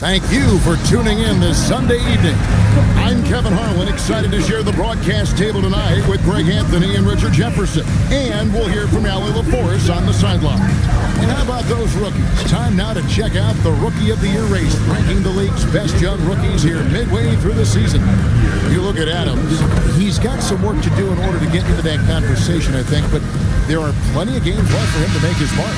Thank you for tuning in this Sunday evening. I'm Kevin Harlan, excited to share the broadcast table tonight with Greg Anthony and Richard Jefferson. And we'll hear from Allie LaForce on the sideline. And how about those rookies? Time now to check out the Rookie of the Year race, ranking the league's best young rookies here midway through the season. You look at Adams, he's got some work to do in order to get into that conversation, I think, but there are plenty of games left for him to make his mark.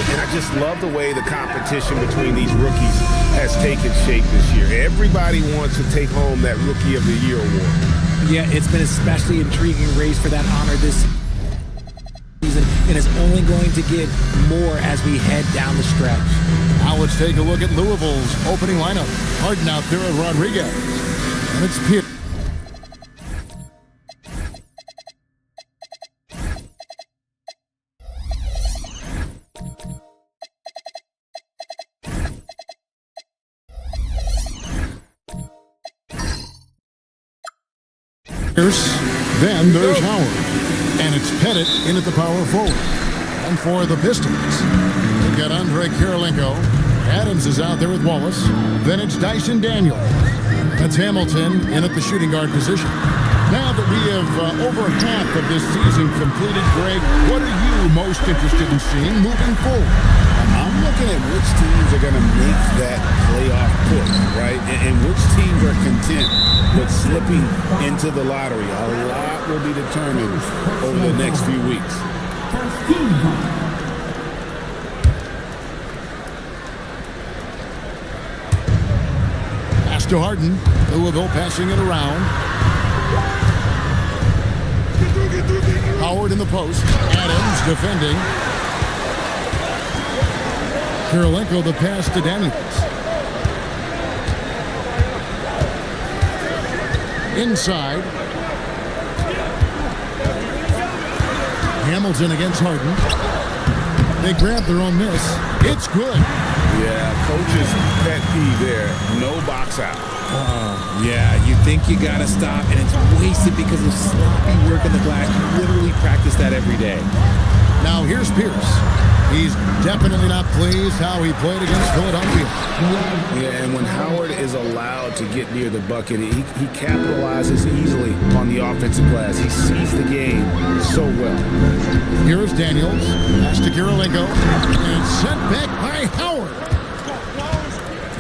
And I just love the way the competition between these rookies has taken shape this year. Everybody wants to take home that Rookie of the Year award. Yeah, it's been especially intriguing race for that honor this season, and it's only going to get more as we head down the stretch. Now let's take a look at Louisville's opening lineup. Harden out there at Rodriguez. And it's Pierce. Then there's Howard. And it's Pettit in at the power forward. And for the Pistons, we've got Andre Kirilenko. Adams is out there with Wallace. Then it's Dyson Daniels. That's Hamilton in at the shooting guard position. Now that we have over half of this season completed, Greg, what are you most interested in seeing moving forward? I'm looking at which teams are going to make that playoff push, right? And which teams are content with slipping into the lottery. A lot will be determined over the next few weeks. Pass to Harden. Louisville passing it around. Howard in the post. Adams defending. Kirilenko the pass to Daniels. Inside. Hamilton against Harden. They grab their own miss. It's good. Yeah, coach's pet peeve there. No box out. Yeah, you think you gotta stop, and it's wasted because of sloppy work in the glass. You literally practice that every day. Now here's Pierce. He's definitely not pleased how he played against Philadelphia. Yeah, and when Howard is allowed to get near the bucket, he capitalizes easily on the offensive glass. He sees the game so well. Here's Daniels. Pass to Kirilenko. And sent back by Howard.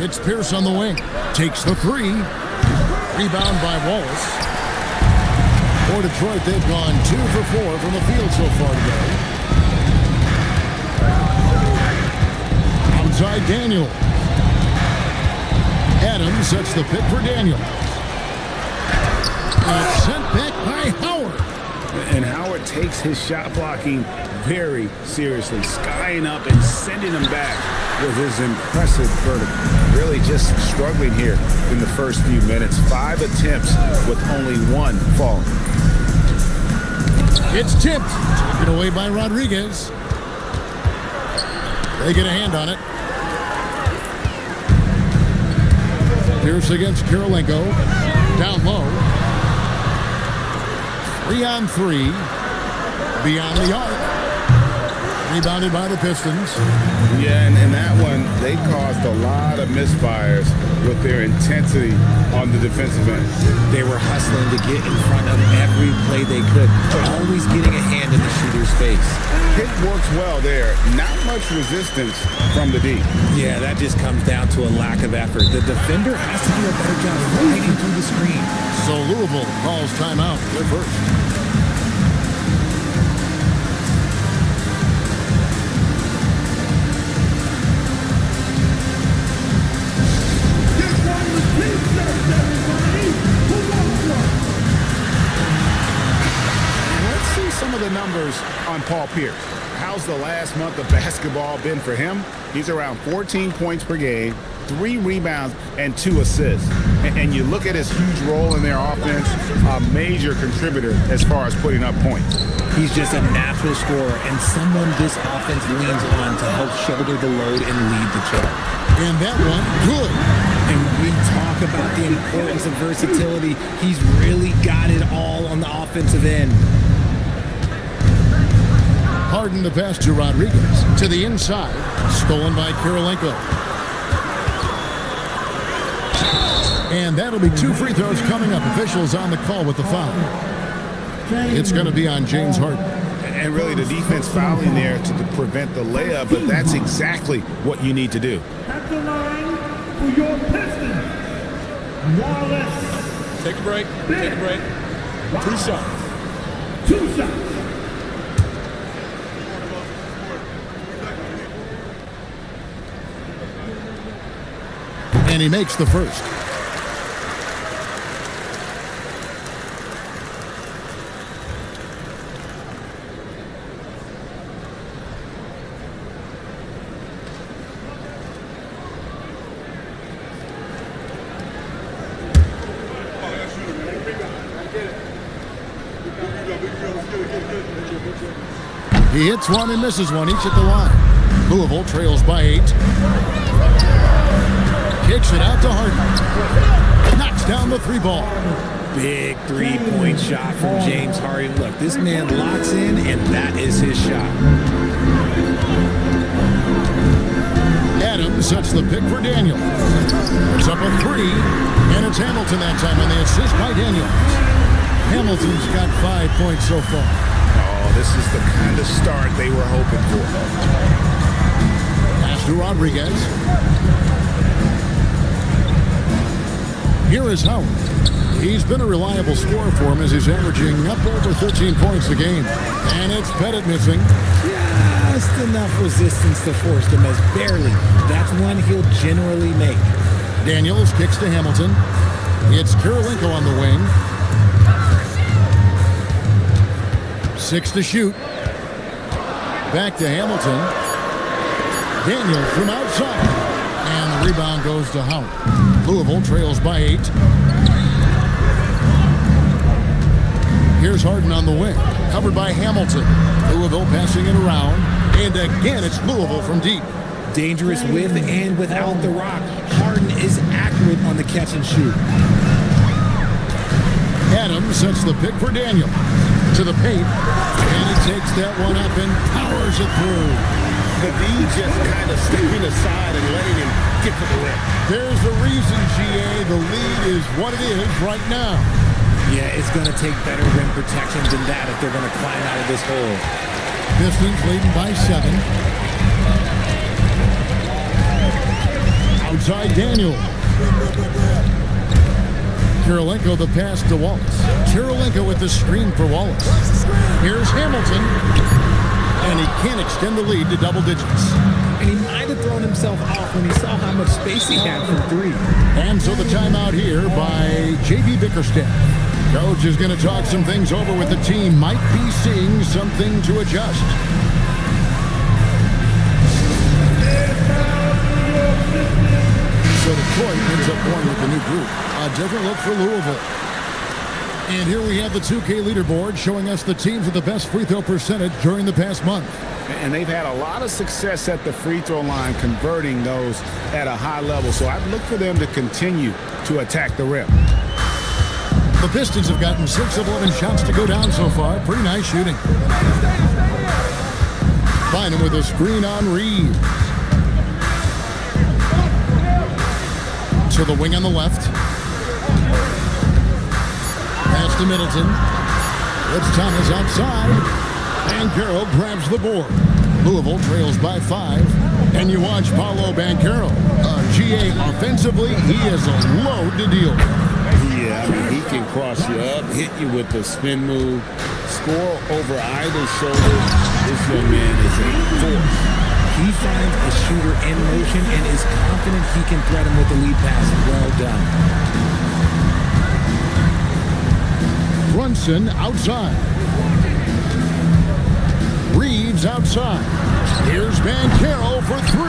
It's Pierce on the wing. Takes the three. Rebound by Wallace. For Detroit, they've gone 2 for 4 from the field so far today. Outside Daniel. Adams sets the pick for Daniel. And it's sent back by Howard. And Howard takes his shot blocking very seriously, skying up and sending him back with his impressive vertical. Really just struggling here in the first few minutes. 5 attempts with only 1 fall. It's tipped. Taken away by Rodriguez. They get a hand on it. Pierce against Kirilenko. Down low. 3-on-3. Beyond the arc. Rebounded by the Pistons. Yeah, and that one, they caused a lot of misfires with their intensity on the defensive end. They were hustling to get in front of every play they could, always getting a hand in the shooter's face. It works well there. Not much resistance from the D. Yeah, that just comes down to a lack of effort. The defender has to do a better job fighting through the screen. So Louisville calls timeout. They're first. The numbers on Paul Pierce. How's the last month of basketball been for him? He's around 14 points per game, 3 rebounds, and 2 assists. And you look at his huge role in their offense, a major contributor as far as putting up points. He's just a natural scorer and someone this offense leans on to help shoulder the load and lead the charge. And that one, good. And we talk about the importance of versatility. He's really got it all on the offensive end. Harden the pass to Rodriguez. To the inside. Stolen by Kirilenko. And that'll be 2 free throws coming up. Officials on the call with the foul. It's going to be on James Harden. And really the defense fouling there to prevent the layup, but that's exactly what you need to do. At the line for your Pistons, Wallace. Take a break. Take a break. 2 shots. 2 shots. And he makes the first. He hits one and misses one, each at the line. Louisville trails by 8. Kicks it out to Harden. Knocks down the 3 ball. Big 3-point shot from James Harden. Look, this man locks in, and that is his shot. Adams sets the pick for Daniel. It's up a 3, and it's Hamilton that time on the assist by Daniel. Hamilton's got 5 points so far. Oh, this is the kind of start they were hoping for. Pass to Rodriguez. Here is Howard. He's been a reliable scorer for him as he's averaging up over 13 points a game. And it's Pettit missing. Just enough resistance to force him as barely. That's one he'll generally make. Daniels kicks to Hamilton. It's Kirilenko on the wing. 6 to shoot. Back to Hamilton. Daniel from outside. And the rebound goes to Howard. Louisville trails by 8. Here's Harden on the wing. Covered by Hamilton. Louisville passing it around. And again, it's Louisville from deep. Dangerous with and without the rock. Harden is accurate on the catch and shoot. Adams sets the pick for Daniel. To the paint. And he takes that one up and powers it through. The D just kind of stepping aside and letting him get to the rim. There's the reason, GA. The lead is what it is right now. Yeah, it's going to take better rim protection than that if they're going to climb out of this hole. Pistons leading by 7. Outside Daniel. Kirilenko the pass to Wallace. Kirilenko with the screen for Wallace. Here's Hamilton. And he can't extend the lead to double digits. And he might have thrown himself off when he saw how much space he had from 3. And so the timeout here by J.B. Bickerstaff. Coach is going to talk some things over with the team. Might be seeing something to adjust. So Detroit ends up going with the new group. A different look for Louisville. And here we have the 2K leaderboard showing us the teams with the best free throw percentage during the past month. And they've had a lot of success at the free throw line converting those at a high level. So I'd look for them to continue to attack the rim. The Pistons have gotten 6 of 11 shots to go down so far. Pretty nice shooting. Find him with a screen on Reeves. To the wing on the left. Pass to Middleton. It's Thomas outside. Banchero grabs the board. Louisville trails by 5. And you watch Paolo Banchero. GA offensively, he is a load to deal with. Yeah, I mean, he can cross you up, hit you with the spin move, score over either shoulder. This young man is a force. He finds a shooter in motion and is confident he can threat him with the lead pass. Well done. Brunson outside. Reeves outside. Here's Banchero for 3.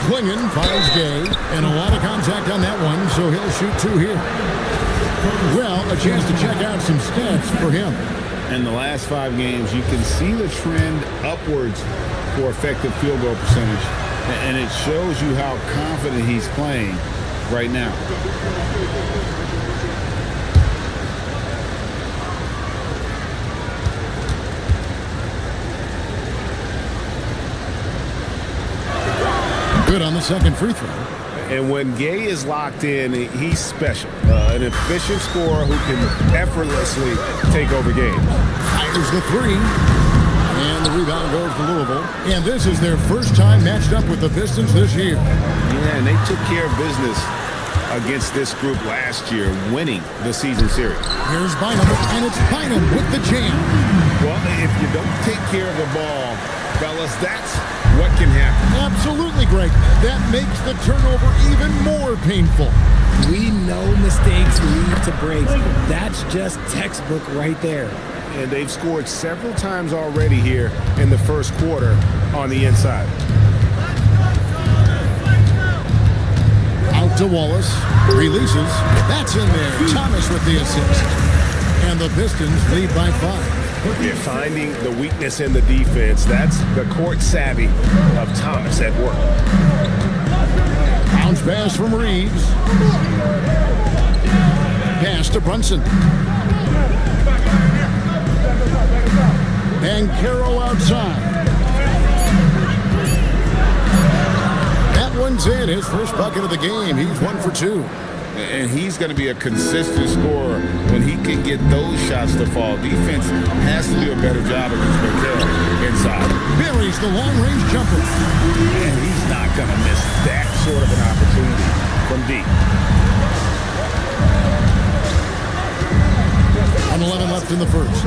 Klingon finds Gay, and a lot of contact on that one, so he'll shoot 2 here. Well, a chance to check out some stats for him. In the last 5 games, you can see the trend upwards for effective field goal percentage, and it shows you how confident he's playing right now. Good on the second free throw. And when Gay is locked in, he's special. An efficient scorer who can effortlessly take over games. Fires the three. And the rebound goes to Louisville. And this is their first time matched up with the Pistons this year. Yeah, and they took care of business against this group last year, winning the season series. Here's Bynum, and it's Bynum with the jam. Well, if you don't take care of the ball, fellas, that's what can happen. Absolutely, Greg. That makes the turnover even more painful. We know mistakes lead to breaks. That's just textbook right there. And they've scored several times already here in the first quarter on the inside. Out to Wallace. Releases. That's in there. Thomas with the assist. And the Pistons lead by 5. You're finding the weakness in the defense. That's the court savvy of Thomas at work. Bounce pass from Reeves. Pass to Brunson. And Carroll outside. That one's in. His first bucket of the game. He's 1 for 2. And he's going to be a consistent scorer when he can get those shots to fall. Defense has to do a better job against McCarroll inside. Buries the long-range jumper. And he's not going to miss that sort of an opportunity from deep. 1:11 left in the first.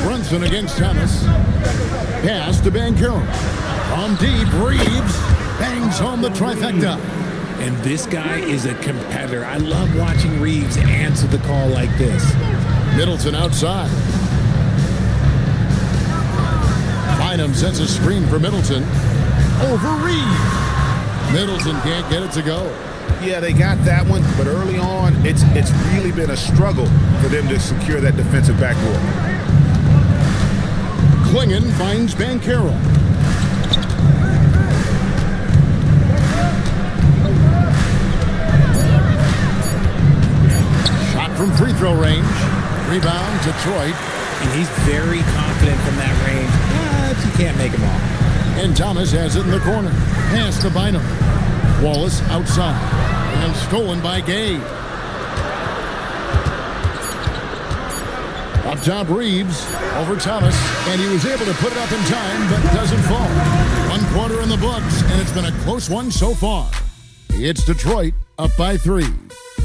Brunson against Thomas. Pass to Banchero. From deep, Reeves bangs home the trifecta. And this guy is a competitor. I love watching Reeves answer the call like this. Middleton outside. Bynum sends a screen for Middleton. Over Reeves. Middleton can't get it to go. Yeah, they got that one, but early on, it's really been a struggle for them to secure that defensive backboard. Klingon finds Banchero. Shot from free throw range. Rebound, Detroit. And he's very confident from that range, but you can't make him all. And Thomas has it in the corner. Pass to Bynum. Wallace outside. And stolen by Gay. Up top, Reeves over Thomas. And he was able to put it up in time, but doesn't fall. 1 quarter in the books, and it's been a close one so far. It's Detroit up by 3.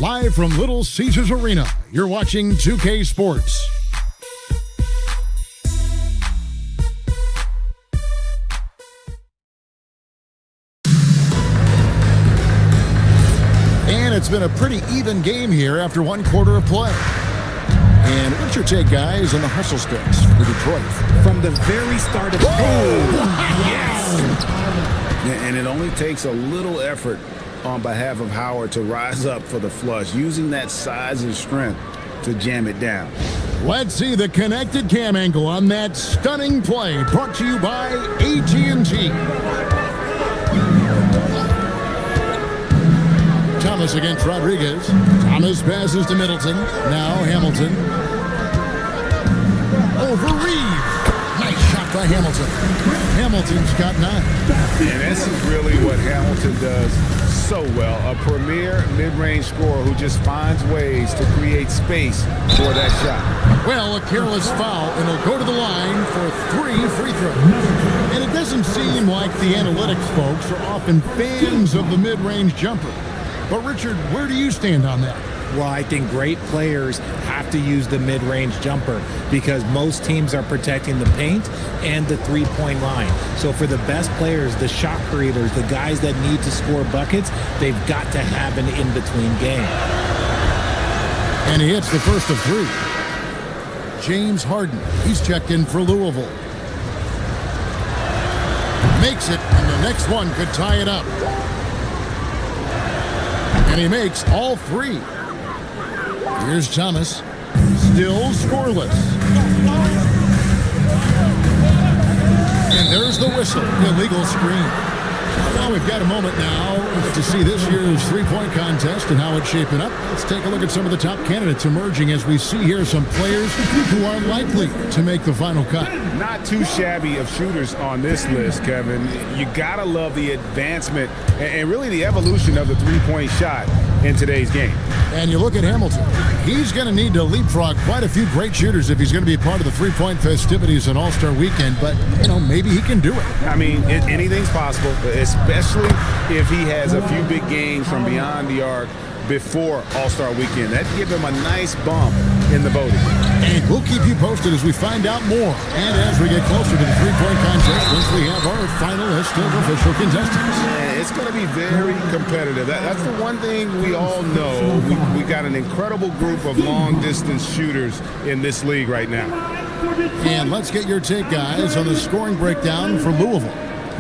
Live from Little Caesars Arena, you're watching 2K Sports. And it's been a pretty even game here after 1 quarter of play. And what's your take, guys, on the hustle sticks for Detroit? From the very start of... Yes! And it only takes a little effort on behalf of Howard to rise up for the flush, using that size and strength to jam it down. Let's see the connected cam angle on that stunning play, brought to you by AT&T. Thomas against Rodriguez. Thomas passes to Middleton. Now Hamilton. Over Reeves. Nice shot by Hamilton. Hamilton's got 9. And this is really what Hamilton does so well. A premier mid-range scorer who just finds ways to create space for that shot. Well, a careless foul, and he'll go to the line for 3 free throws. And it doesn't seem like the analytics folks are often fans of the mid-range jumper. But, Richard, where do you stand on that? Well, I think great players have to use the mid-range jumper because most teams are protecting the paint and the three-point line. So for the best players, the shot creators, the guys that need to score buckets, they've got to have an in-between game. And he hits the first of 3. James Harden, he's checked in for Louisville. Makes it, and the next one could tie it up. And he makes all 3. Here's Thomas. Still scoreless. And there's the whistle. Illegal screen. Well, we've got a moment now to see this year's three-point contest and how it's shaping up. Let's take a look at some of the top candidates emerging as we see here some players who are likely to make the final cut. Not too shabby of shooters on this list, Kevin. You gotta love the advancement and really the evolution of the three-point shot in today's game. And you look at Hamilton. He's going to need to leapfrog quite a few great shooters if he's going to be a part of the three-point festivities on All-Star Weekend. But, maybe he can do it. I mean, anything's possible, especially if he has a few big games from beyond the arc before All-Star Weekend. That'd give him a nice bump in the voting. And we'll keep you posted as we find out more. And as we get closer to the three-point contest, once we have our final list of official contestants. It's going to be very competitive. That's the one thing we all know. We got an incredible group of long-distance shooters in this league right now. And let's get your take, guys, on the scoring breakdown for Louisville.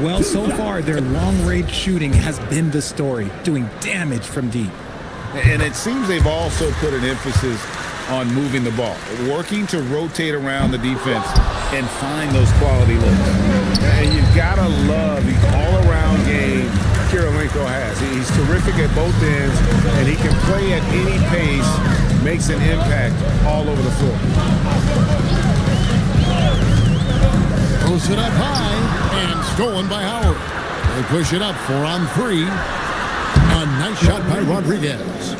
Well, so far, their long-range shooting has been the story, doing damage from deep. And it seems they've also put an emphasis on moving the ball, working to rotate around the defense and find those quality looks. And you've got to love the all-around game Kirilenko has. He's terrific at both ends, and he can play at any pace, makes an impact all over the floor. Throws it up high and stolen by Howard. They push it up 4-on-3. A nice shot by Rodriguez.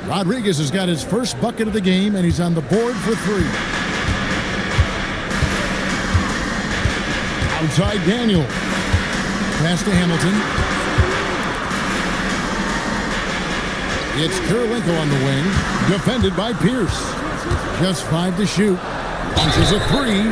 Rodriguez has got his first bucket of the game, and he's on the board for three. Outside Daniel. Pass to Hamilton. It's Kirilenko on the wing, defended by Pierce. Just 5 to shoot. Launches a three.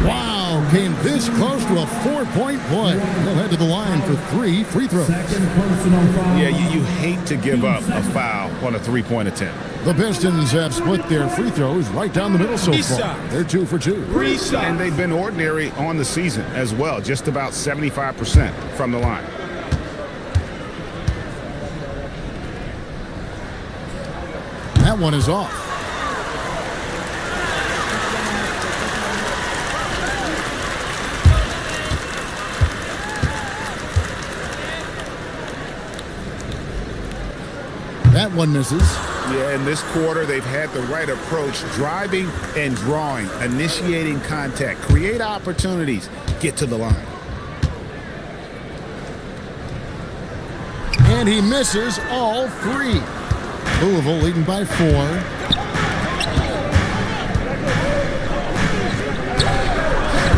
Wow, came this close to a 4-point play. He'll head to the line for 3 free throws. Yeah, you hate to give up a foul on a three-point attempt. The Pistons have split their free throws right down the middle so far. They're 2 for 2. And they've been ordinary on the season as well, just about 75% from the line. That one is off. That one misses. Yeah, in this quarter, they've had the right approach, driving and drawing, initiating contact, create opportunities, get to the line. And he misses all 3. Louisville leading by 4.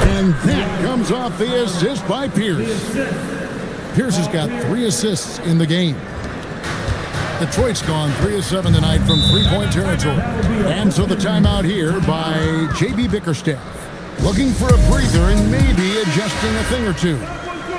And that comes off the assist by Pierce. Pierce has got 3 assists in the game. Detroit's gone 3 of 7 tonight from three-point territory. And so the timeout here by J.B. Bickerstaff. Looking for a breather and maybe adjusting a thing or two.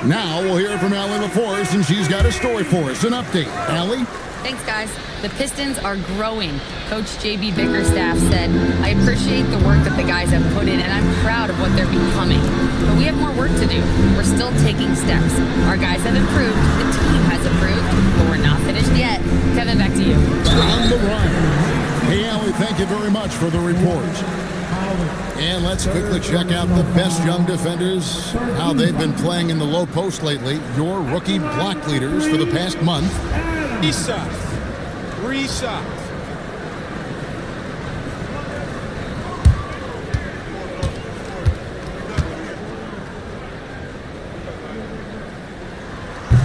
Now we'll hear from Allie LaForest, and she's got a story for us. An update. Allie? Thanks, guys. The Pistons are growing. Coach J.B. Bickerstaff said, I appreciate the work that the guys have put in, and I'm proud of what they're becoming. But we have more work to do. We're still taking steps. Our guys have improved. The team has improved. But we're not finished yet. Kevin, back to you. On the run. Hey, Allie, thank you very much for the report. And let's quickly check out the best young defenders, how they've been playing in the low post lately. Your rookie block leaders for the past month. Three shots.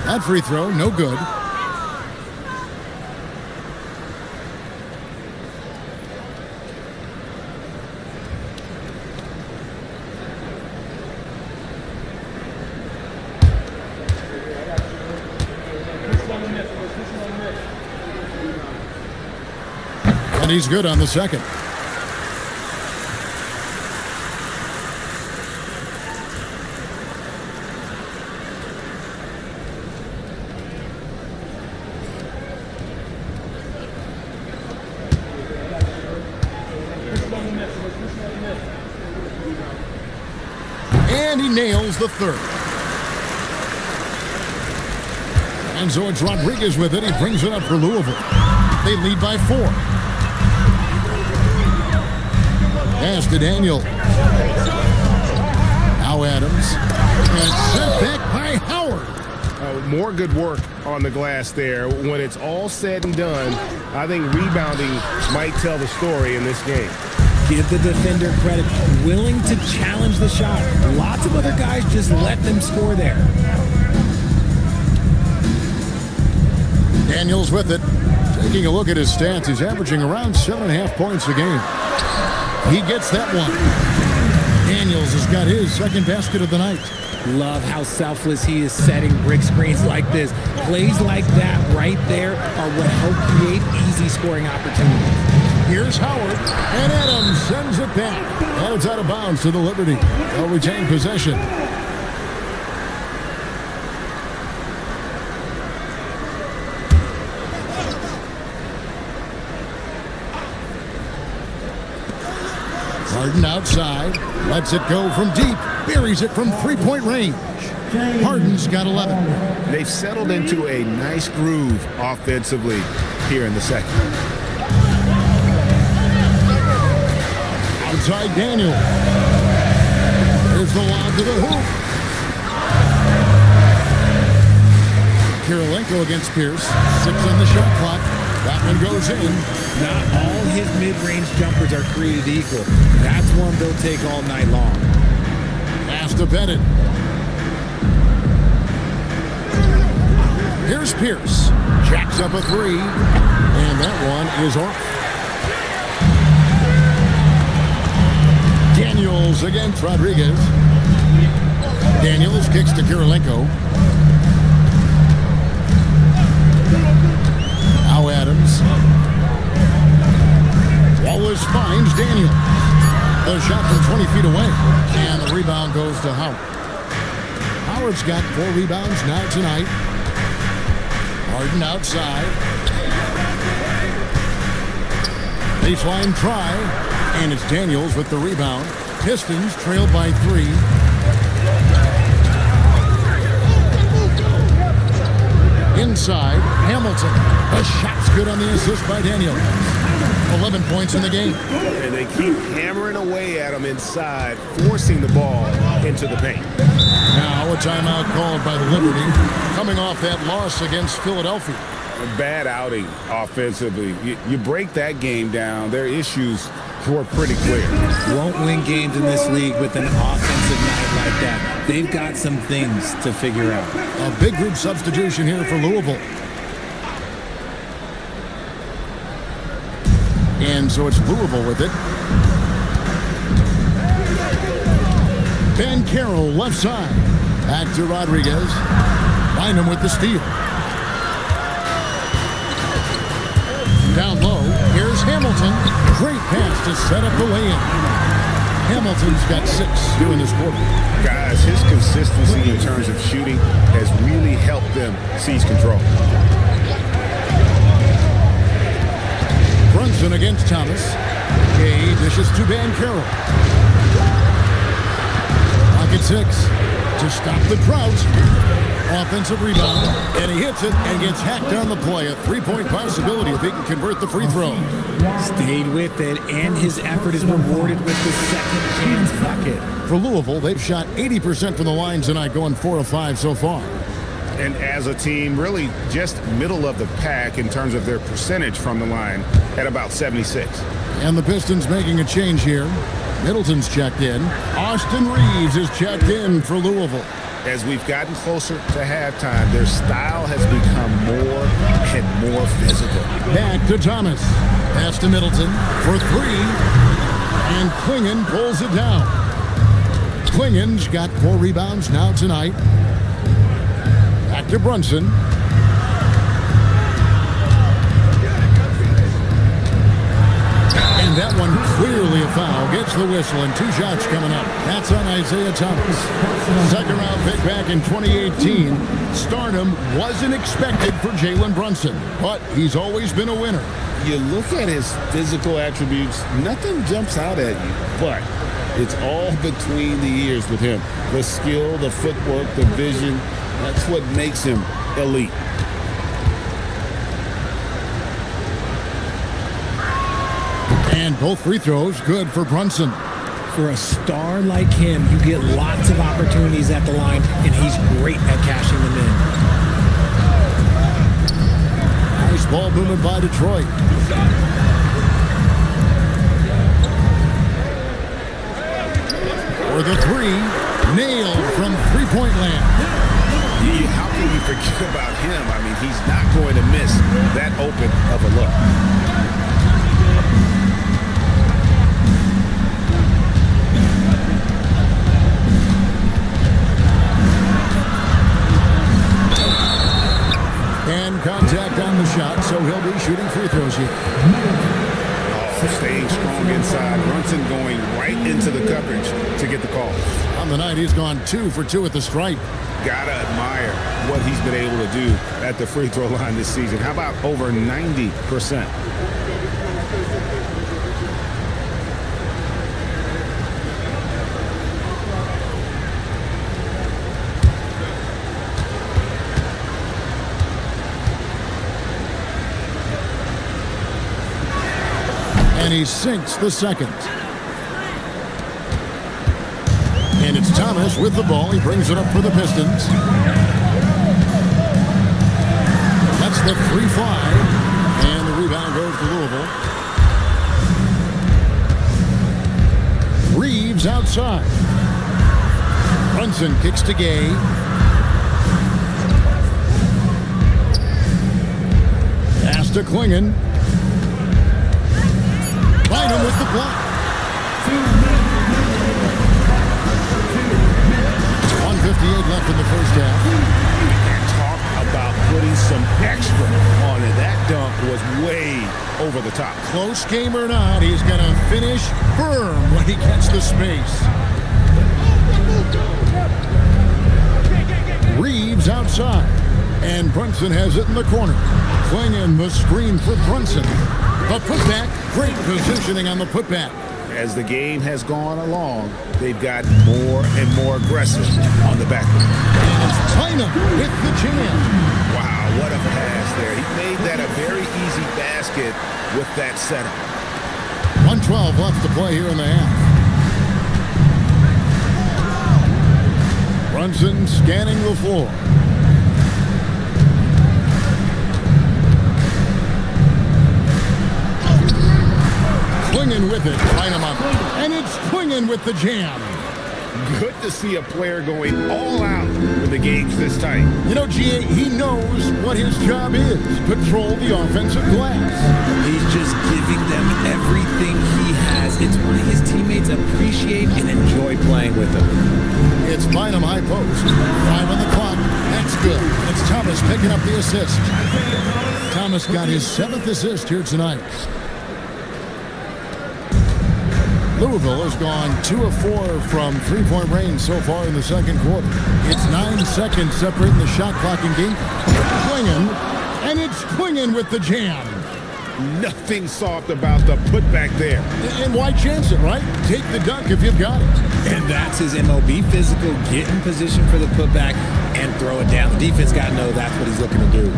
That free throw, no good. And he's good on the second. And he nails the third. And so it's Rodriguez with it. He brings it up for Louisville. They lead by 4. Pass to Daniel. Now Adams. And sent back by Howard. More good work on the glass there. When it's all said and done, I think rebounding might tell the story in this game. Give the defender credit, willing to challenge the shot. Lots of other guys just let them score there. Daniels with it. Taking a look at his stats, he's averaging around 7.5 points a game. He gets that one. Daniels has got his second basket of the night. Love how selfless he is setting brick screens like this. Plays like that right there are what help create easy scoring opportunities. Here's Howard, and Adams sends it back. And it's out of bounds to the Liberty. They'll retain possession. Harden outside, lets it go from deep, buries it from three-point range. Harden's got 11. They've settled into a nice groove offensively here in the second. Outside Daniel. There's the lob to the hoop. Kirilenko against Pierce. 6 on the shot clock. That one goes in. Not all his mid-range jumpers are created equal. That's one they'll take all night long. Pass to Bennett. Here's Pierce. Jacks up a 3. And that one is off. Daniels against Rodriguez. Daniels kicks to Kirilenko. Now Adams. Wallace finds Daniel. The shot from 20 feet away. And the rebound goes to Howard. Howard's got 4 rebounds now tonight. Harden outside. Baseline try. And it's Daniels with the rebound. Pistons trailed by 3. Inside, Hamilton. The shot's good on the assist by Daniels. 11 points in the game. And they keep hammering away at him inside, forcing the ball into the paint. Now a timeout called by the Liberty, coming off that loss against Philadelphia. A bad outing offensively. You break that game down, their issues were pretty clear. Won't win games in this league with an offensive night like that. They've got some things to figure out. A big group substitution here for Louisville. And so it's Louisville with it. Ben Carroll left side. Back to Rodriguez. Bynum with the steal. Down low, here's Hamilton. Great pass to set up the lay-in. Hamilton's got 6 during this quarter. Guys, his consistency in terms of shooting has really helped them seize control. Brunson against Thomas. Gay dishes to Van Carroll. Pocket 6 to stop the drought. Offensive rebound, and he hits it and gets hacked on the play. A 3-point possibility if he can convert the free throw. Stayed with it, and his effort is rewarded with the second chance bucket. For Louisville, they've shot 80% from the line tonight, going 4 of 5 so far. And as a team, really just middle of the pack in terms of their percentage from the line at about 76. And the Pistons making a change here. Middleton's checked in. Austin Reeves is checked in for Louisville. As we've gotten closer to halftime, their style has become more and more physical. Back to Thomas. Pass to Middleton for 3. And Klingon pulls it down. Klingon's got 4 rebounds now tonight. Back to Brunson. And that one clearly a foul. Gets the whistle and 2 shots coming up. That's on Isaiah Thomas. Second round pick back in 2018. Stardom wasn't expected for Jalen Brunson, but he's always been a winner. You look at his physical attributes, nothing jumps out at you, but it's all between the ears with him. The skill, the footwork, the vision, that's what makes him elite. And both free throws good for Brunson. For a star like him, you get lots of opportunities at the line, and he's great at cashing them in. Nice ball movement by Detroit. For the three, nailed from three-point land. How can you forget about him? I mean, he's not going to miss that open of a look. And contact on the shot, so he'll be shooting free throws here. Staying strong inside. Brunson going right into the coverage to get the call. On the night, he's gone 2 for 2 at the stripe. Gotta admire what he's been able to do at the free throw line this season. How about over 90%? And he sinks the second. And it's Thomas with the ball. He brings it up for the Pistons. That's the 3-5. And the rebound goes to Louisville. Reeves outside. Brunson kicks to Gay. Pass to Klingon. Bynum with the block. 1:58 left in the first half. Talk about putting some extra on it. That dunk was way over the top. Close game or not, he's going to finish firm when he gets the space. Reeves outside. And Brunson has it in the corner. Klingon the screen for Brunson. The putback, great positioning on the putback. As the game has gone along, they've gotten more and more aggressive on the back. And it's Bynum with the jam. Wow, what a pass there. He made that a very easy basket with that setup. 1:12 left to play here in the half. Brunson scanning the floor. Klingon with it, Bynum up, and it's Klingon with the jam. Good to see a player going all out when the game's this tight. You know, GA, he knows what his job is, control the offensive glass. He's just giving them everything he has. It's why his teammates appreciate and enjoy playing with him. It's Bynum high post, 5 on the clock, that's good. It's Thomas picking up the assist. Thomas got his 7th assist here tonight. Louisville has gone 2 of 4 from three-point range so far in the second quarter. It's 9 seconds separating the shot clock and game. Klingon, and it's Klingon with the jam. Nothing soft about the putback there. And why chance it, right? Take the dunk if you've got it. And that's his MOB physical, get in position for the putback and throw it down. The defense got to know that's what he's looking to do.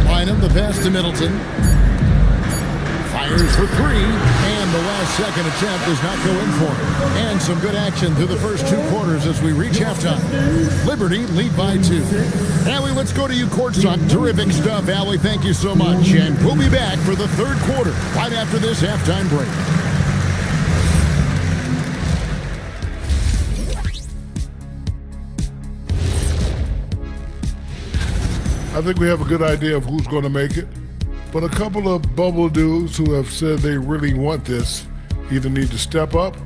Bynum, the pass to Middleton. Fires for 3, and the last second attempt does not go in for him. And some good action through the first 2 quarters as we reach halftime. Liberty lead by 2. Allie, let's go to you courtside. Terrific stuff, Allie. Thank you so much. And we'll be back for the third quarter right after this halftime break. I think we have a good idea of who's going to make it. But a couple of bubble dudes who have said they really want this either need to step up.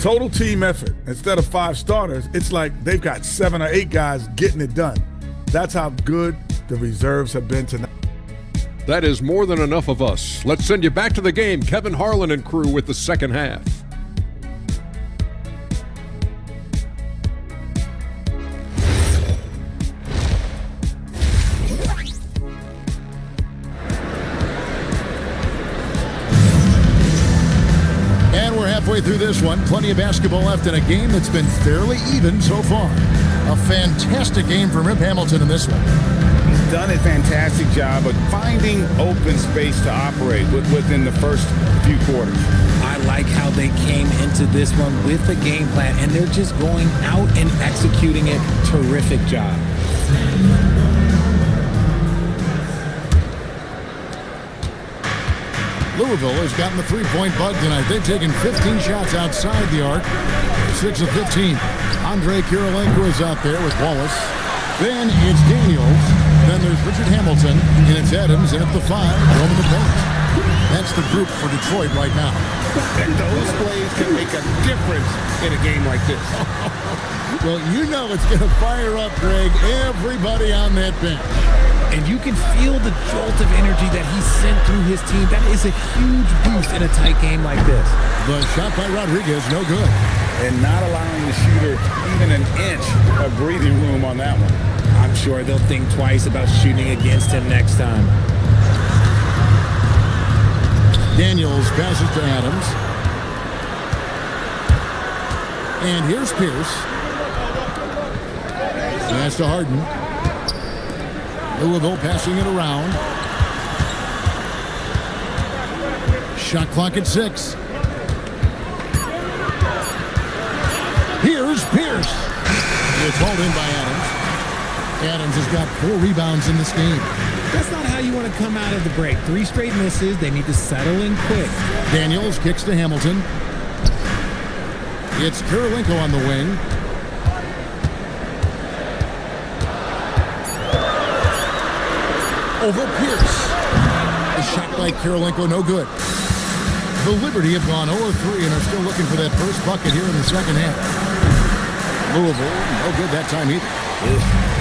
Total team effort. Instead of 5 starters, it's like they've got 7 or 8 guys getting it done. That's how good the reserves have been tonight. That is more than enough of us. Let's send you back to the game. Kevin Harlan and crew with the second half. Halfway through this one, plenty of basketball left in a game that's been fairly even so far. A fantastic game for Rip Hamilton in this one. done a fantastic job of finding open space to operate within the first few quarters. I like how they came into this one with a game plan, and they're just going out and executing it. Terrific job. Louisville has gotten the three-point bug tonight. They've taken 15 shots outside the arc, 6 of 15. Andrei Kirilenko is out there with Wallace. Then it's Daniels. Then there's Richard Hamilton, and it's Adams, and at the 5, over the paint. That's the group for Detroit right now. And those plays can make a difference in a game like this. Well, you know it's going to fire up, Greg, everybody on that bench. And you can feel the jolt of energy that he sent through his team. That is a huge boost in a tight game like this. The shot by Rodriguez, no good. And not allowing the shooter even an inch of breathing room on that one. I'm sure they'll think twice about shooting against him next time. Daniels passes to Adams. And here's Pierce. Pass to Harden. Louisville passing it around. Shot clock at 6. Here's Pierce. It's hauled in by Adams. Adams has got 4 rebounds in this game. That's not how you want to come out of the break. 3 straight misses. They need to settle in quick. Daniels kicks to Hamilton. It's Kirilenko on the wing. Over Pierce. The shot by Kirilenko, no good. The Liberty have gone 0-3 and are still looking for that first bucket here in the second half. Louisville, no good that time either.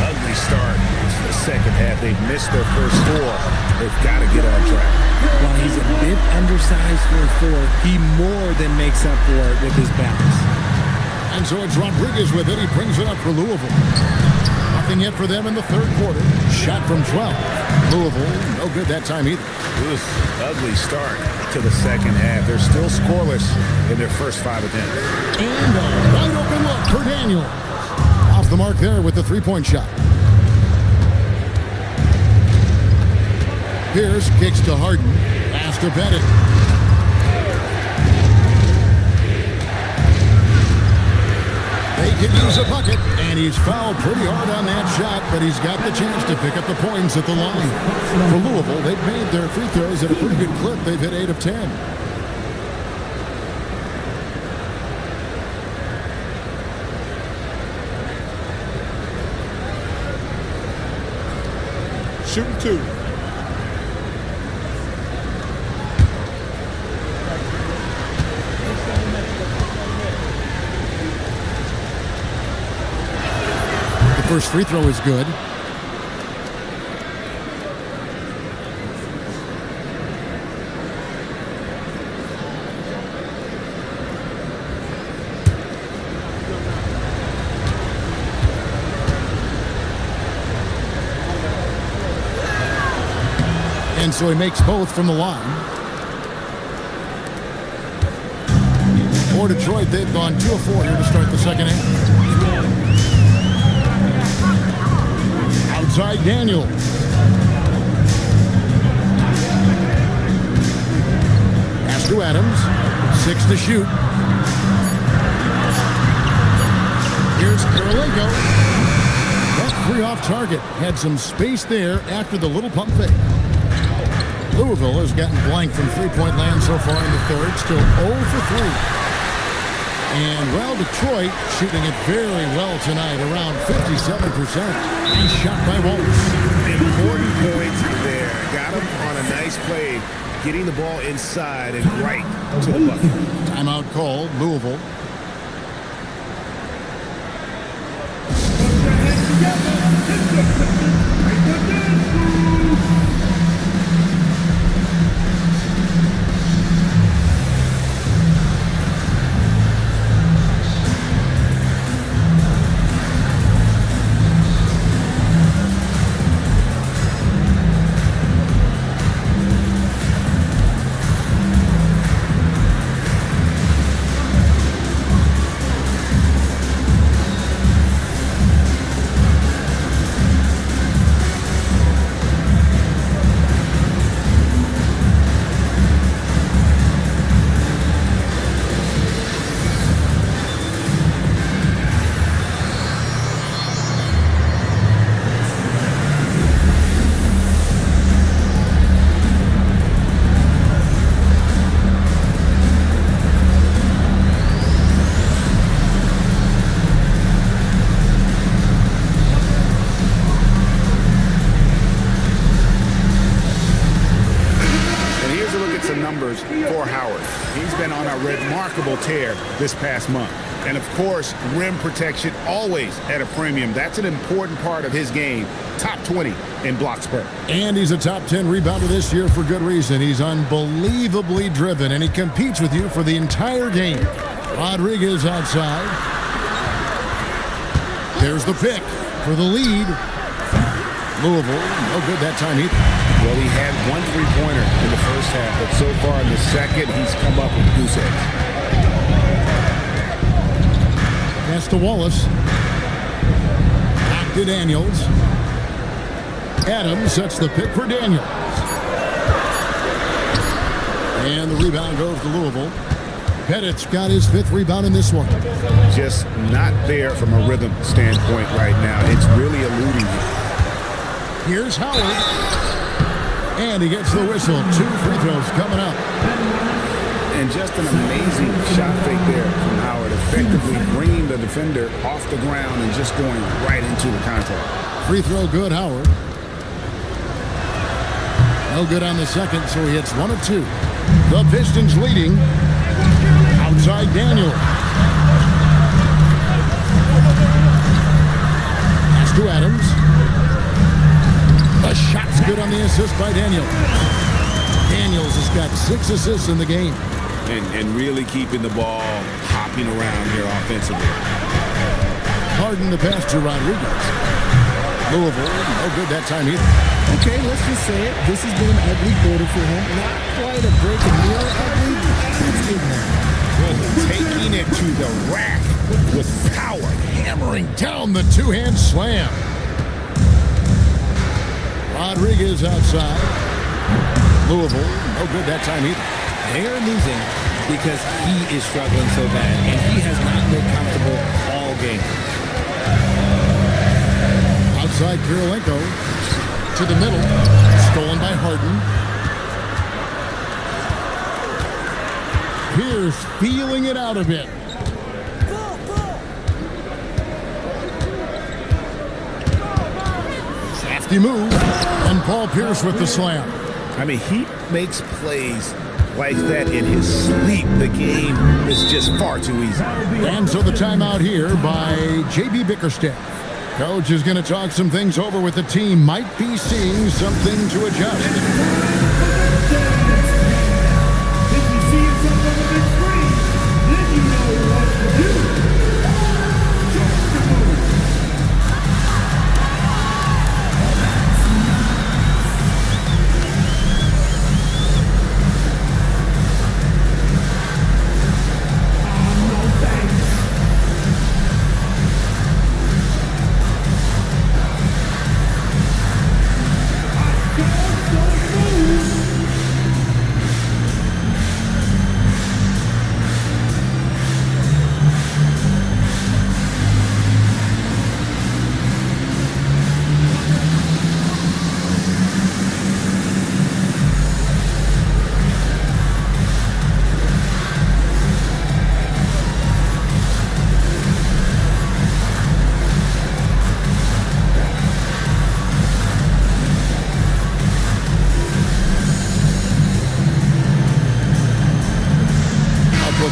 Ugly start to the second half. They've missed their first 4. They've got to get on track. While he's a bit undersized for a 4, he more than makes up for it with his bounce. And so it's Rodriguez with it. He brings it up for Louisville. Nothing yet for them in the third quarter. Shot from 12. Louisville, no good that time either. Ugly start to the second half. They're still scoreless in their first 5 attempts. And a wide open look for Daniel. Off the mark there with the three-point shot. Pierce kicks to Harden. Pass to Bennett. They could use a bucket, and he's fouled pretty hard on that shot, but he's got the chance to pick up the points at the line. For Louisville, they've made their free throws at a pretty good clip. They've hit 8 of 10. Shooting 2. First free throw is good. And so he makes both from the line. For Detroit, they've gone 2 of 4 here to start the second half. Outside Daniel. Pass to Adams. 6 to shoot. Here's Kirilenko. That 3 off target. Had some space there after the little pump fake. Louisville has gotten blank from three-point land so far in the third. Still 0 for 3. And, well, Detroit shooting it very well tonight, around 57%. Nice shot by Wallace. Important points there. Got him on a nice play, getting the ball inside and right to the bucket. Timeout called, Louisville. remarkable tear this past month. And of course, rim protection always at a premium. That's an important part of his game. Top 20 in blocks per. And he's a top 10 rebounder this year for good reason. He's unbelievably driven, and he competes with you for the entire game. Rodriguez outside. There's the pick for the lead. Louisville, no good that time either. Well, he had one three-pointer in the first half, but so far in the second, he's come up with goose eggs. Pass to Wallace. Back to Daniels. Adams sets the pick for Daniels. And the rebound goes to Louisville. Pettit's got his 5th rebound in this one. Just not there from a rhythm standpoint right now. It's really eluding him. Here's Howard. And he gets the whistle. 2 free throws coming up. And just an amazing shot fake there from Howard, effectively bringing the defender off the ground and just going right into the contact. Free throw good, Howard. No good on the second, so he hits 1 of 2. The Pistons leading. Outside Daniel. Pass to Adams. The shot's good on the assist by Daniel. Daniels has got 6 assists in the game. And really keeping the ball hopping around here offensively. Harden the pass to Rodriguez. Louisville, no good that time either. Okay, let's just say it. This has been an ugly quarter for him. Not quite a break and real ugly. It's good now. Taking it to the rack with power. Hammering down the 2-hand slam. Rodriguez outside. Louisville, no good that time either. They are losing because he is struggling so bad, and he has not looked comfortable all game. Outside Kirilenko to the middle. Stolen by Harden. Pierce feeling it out a bit. Safety move. And Paul Pierce with the slam. I mean, he makes plays like that in his sleep. The game is just far too easy. And so the timeout here by JB Bickerstaff. Coach is going to talk some things over with the team. Might be seeing something to adjust. If you see yourself on the big screen, then you know what to do.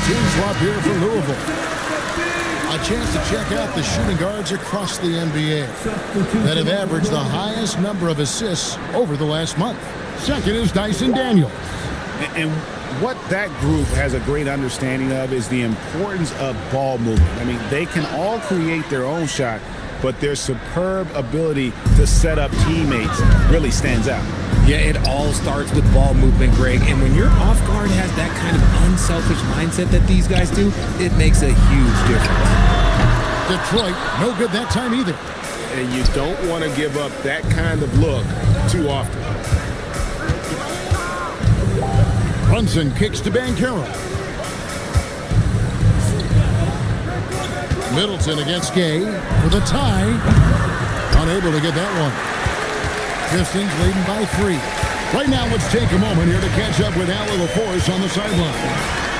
Team swap here for Louisville. A chance to check out the shooting guards across the NBA that have averaged the highest number of assists over the last month. Second is Dyson Daniel. And what that group has a great understanding of is the importance of ball movement. I mean, they can all create their own shot, but their superb ability to set up teammates really stands out. Yeah, it all starts with ball movement, Greg. And when your off guard has that kind of unselfish mindset that these guys do, it makes a huge difference. Detroit, no good that time either. And you don't want to give up that kind of look too often. Brunson kicks to Banchero. Middleton against Gay for the tie. Unable to get that one. Pistons leading by 3. Right now, let's take a moment here to catch up with Allie LaForce on the sideline.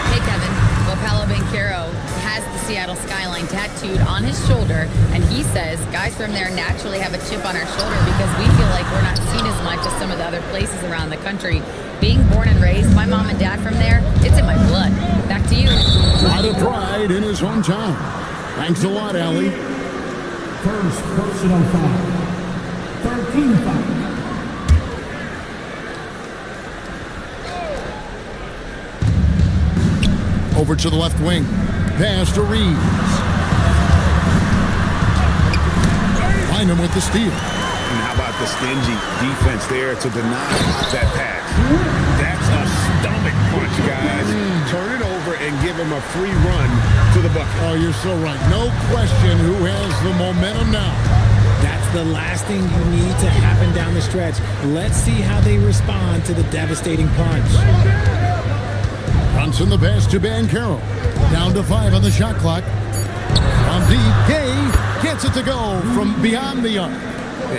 Hey, Kevin. Well, Paolo Banchero has the Seattle skyline tattooed on his shoulder, and he says guys from there naturally have a chip on our shoulder because we feel like we're not seen as much as some of the other places around the country. Being born and raised, my mom and dad from there, it's in my blood. Back to you. A lot of pride in his hometown. Thanks a lot, Allie. First personal foul. 13 foul. Over to the left wing. Pass to Reeves. Bynum with the steal. And how about the stingy defense there to deny that pass? That's a stomach punch, guys. Turn it over and give him a free run to the bucket. Oh, you're so right. No question who has the momentum now. That's the last thing you need to happen down the stretch. Let's see how they respond to the devastating punch. Brunson the pass to Banchero. Down to 5 on the shot clock. From deep, Gay gets it to go from beyond the arc.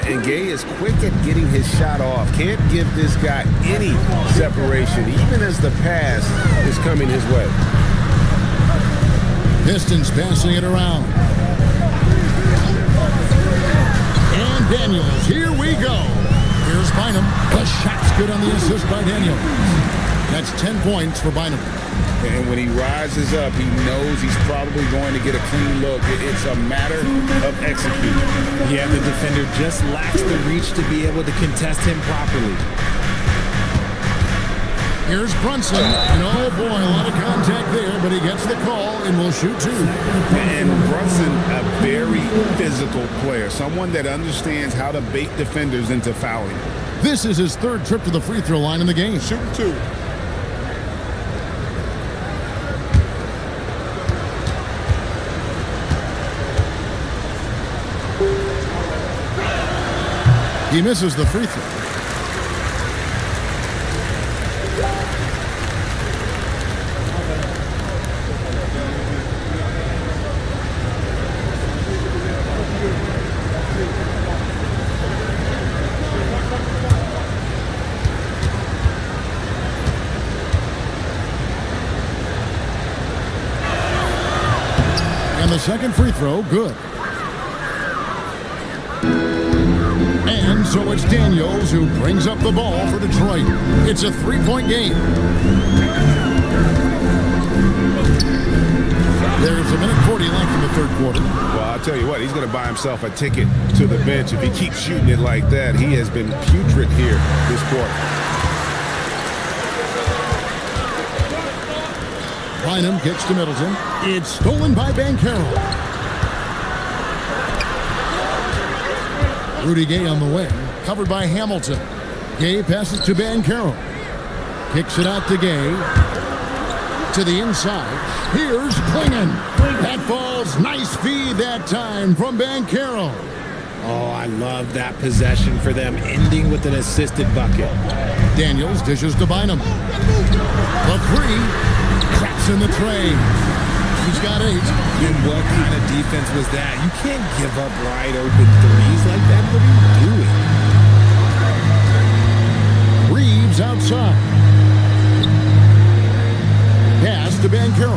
And Gay is quick at getting his shot off. Can't give this guy any separation, even as the pass is coming his way. Pistons passing it around. And Daniels, here we go. Here's Bynum. The shot's good on the assist by Daniels. That's 10 points for Bynum. And when he rises up, he knows he's probably going to get a clean look. It's a matter of executing. Yeah, the defender just lacks the reach to be able to contest him properly. Here's Brunson. And oh boy, a lot of contact there, but he gets the call and will shoot 2. And Brunson, a very physical player, someone that understands how to bait defenders into fouling. This is his 3rd trip to the free throw line in the game. Shooting 2. He misses the free throw. And the second free throw, good. And so it's Daniels who brings up the ball for Detroit. It's a 3-point game. There's a minute 40 left in the 3rd quarter. Well, I'll tell you what, he's going to buy himself a ticket to the bench. If he keeps shooting it like that, he has been putrid here this quarter. Bynum kicks to Middleton. It's stolen by Banchero. Rudy Gay on the wing, covered by Hamilton. Gay passes to Banchero. Kicks it out to Gay. To the inside. Here's Klingon. That falls. Nice feed that time from Banchero. Oh, I love that possession for them, ending with an assisted bucket. Daniels dishes to Bynum. The 3. Traps in the tray. He's got 8. And what kind of defense was that? You can't give up wide open threes like that. What are you doing? Reeves outside. Pass to Banchero.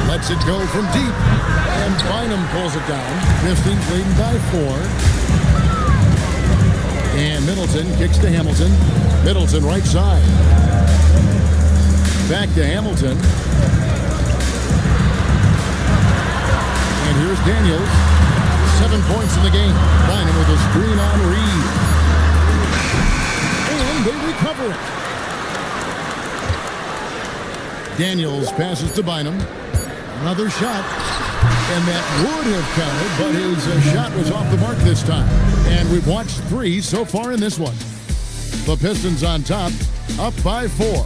Lets it go from deep. And Bynum pulls it down. Pistons leading by 4. And Middleton kicks to Hamilton. Middleton right side. Back to Hamilton. And here's Daniels. 7 points in the game. Bynum with a screen on Reed. And they recover it. Daniels passes to Bynum. Another shot. And that would have counted, but his shot was off the mark this time. And we've watched 3 so far in this one. The Pistons on top, up by 4.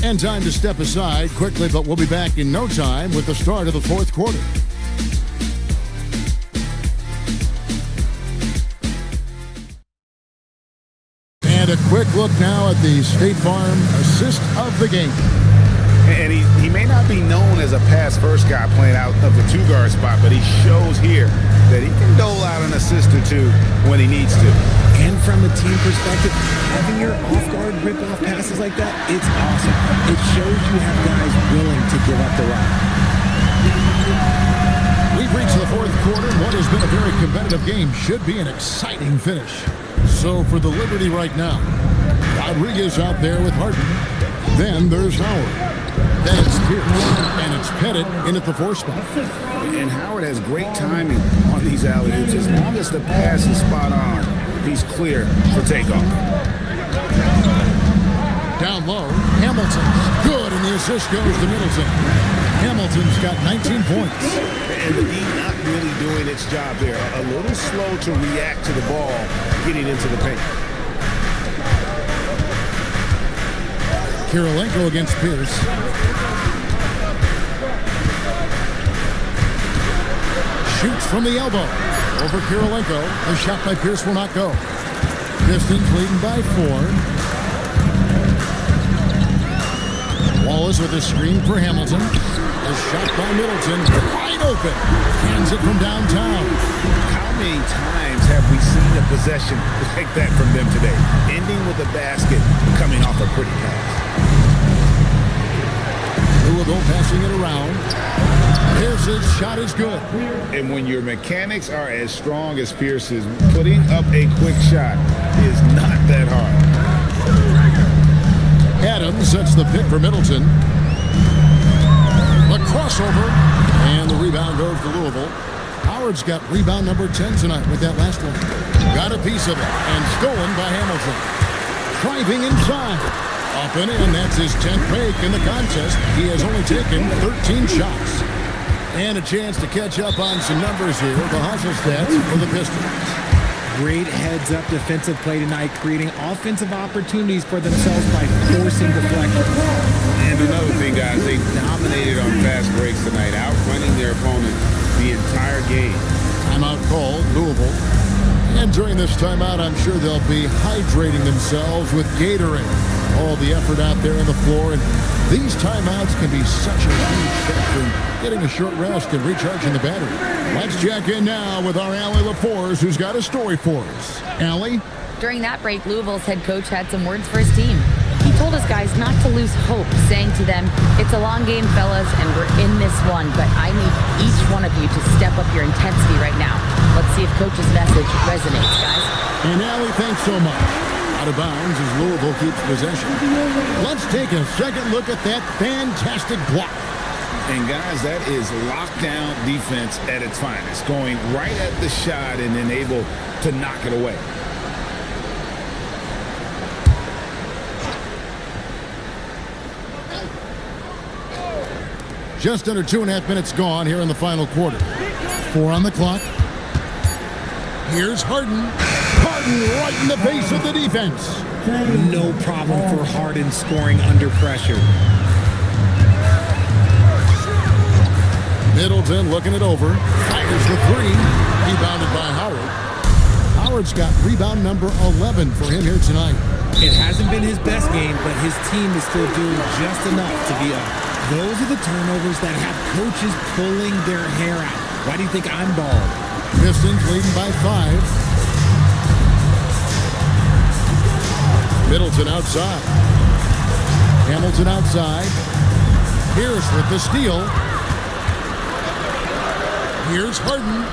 And time to step aside quickly, but we'll be back in no time with the start of the 4th quarter. And a quick look now at the State Farm assist of the game. And he may not be known as a pass-first guy playing out of the 2-guard spot, but he shows here that he can dole out an assist or 2 when he needs to. And from a team perspective, having your off-guard rip-off passes like that, it's awesome. It shows you have guys willing to give up the run. We've reached the fourth quarter. What has been a very competitive game should be an exciting finish. So for the Liberty right now, Rodriguez out there with Harden. Then there's Howard. Then it's Pierce. And it's Pettit in at the 4 spot. And Howard has great timing on these alley-oops. As long as the pass is spot on, he's clear for takeoff. Down low, Hamilton. Good, and the assist goes to Middleton. Hamilton's got 19 points. And the D not really doing its job there. A little slow to react to the ball getting into the paint. Kirilenko against Pierce. Shoots from the elbow. Over Kirilenko. The shot by Pierce will not go. Pistons leading by 4. Wallace with a screen for Hamilton. A shot by Middleton. Wide open. Hands it from downtown. How many times have we seen a possession like that from them today? Ending with a basket, coming off a pretty pass. Louisville passing it around. Pierce's shot is good. And when your mechanics are as strong as Pierce's, putting up a quick shot is not that hard. Adams sets the pick for Middleton. The crossover. And the rebound goes to Louisville. Howard's got rebound number 10 tonight with that last one. Got a piece of it. And stolen by Hamilton. Driving inside. Up and in. That's his 10th break in the contest. He has only taken 13 shots. And a chance to catch up on some numbers here. The hustle stats for the Pistons. Great heads-up defensive play tonight, creating offensive opportunities for themselves by forcing deflections. And another thing, guys, they dominated on fast breaks tonight, outrunning their opponent the entire game. Timeout called, Louisville. And during this timeout, I'm sure they'll be hydrating themselves with Gatorade. All the effort out there on the floor, and these timeouts can be such a huge factor in getting a short rest and recharging the battery. Let's check in now with our Allie LaForce, who's got a story for us. Allie? During that break, Louisville's head coach had some words for his team. He told his guys not to lose hope, saying to them, "It's a long game, fellas, and we're in this one, but I need each one of you to step up your intensity right now." Let's see if coach's message resonates, guys. And Allie, thanks so much. Out of bounds as Louisville keeps possession. Let's take a second look at that fantastic block. And guys, that is lockdown defense at its finest, going right at the shot and then able to knock it away. Just under 2.5 minutes gone here in the final quarter. 4 on the clock. Here's Harden. Harden right in the face of the defense. No problem for Harden scoring under pressure. Middleton looking it over. Fires the 3. Rebounded by Howard. Howard's got rebound number 11 for him here tonight. It hasn't been his best game, but his team is still doing just enough to be up. Those are the turnovers that have coaches pulling their hair out. Why do you think I'm bald? Pistons leading by 5. Middleton outside. Hamilton outside. Pierce with the steal. Here's Harden.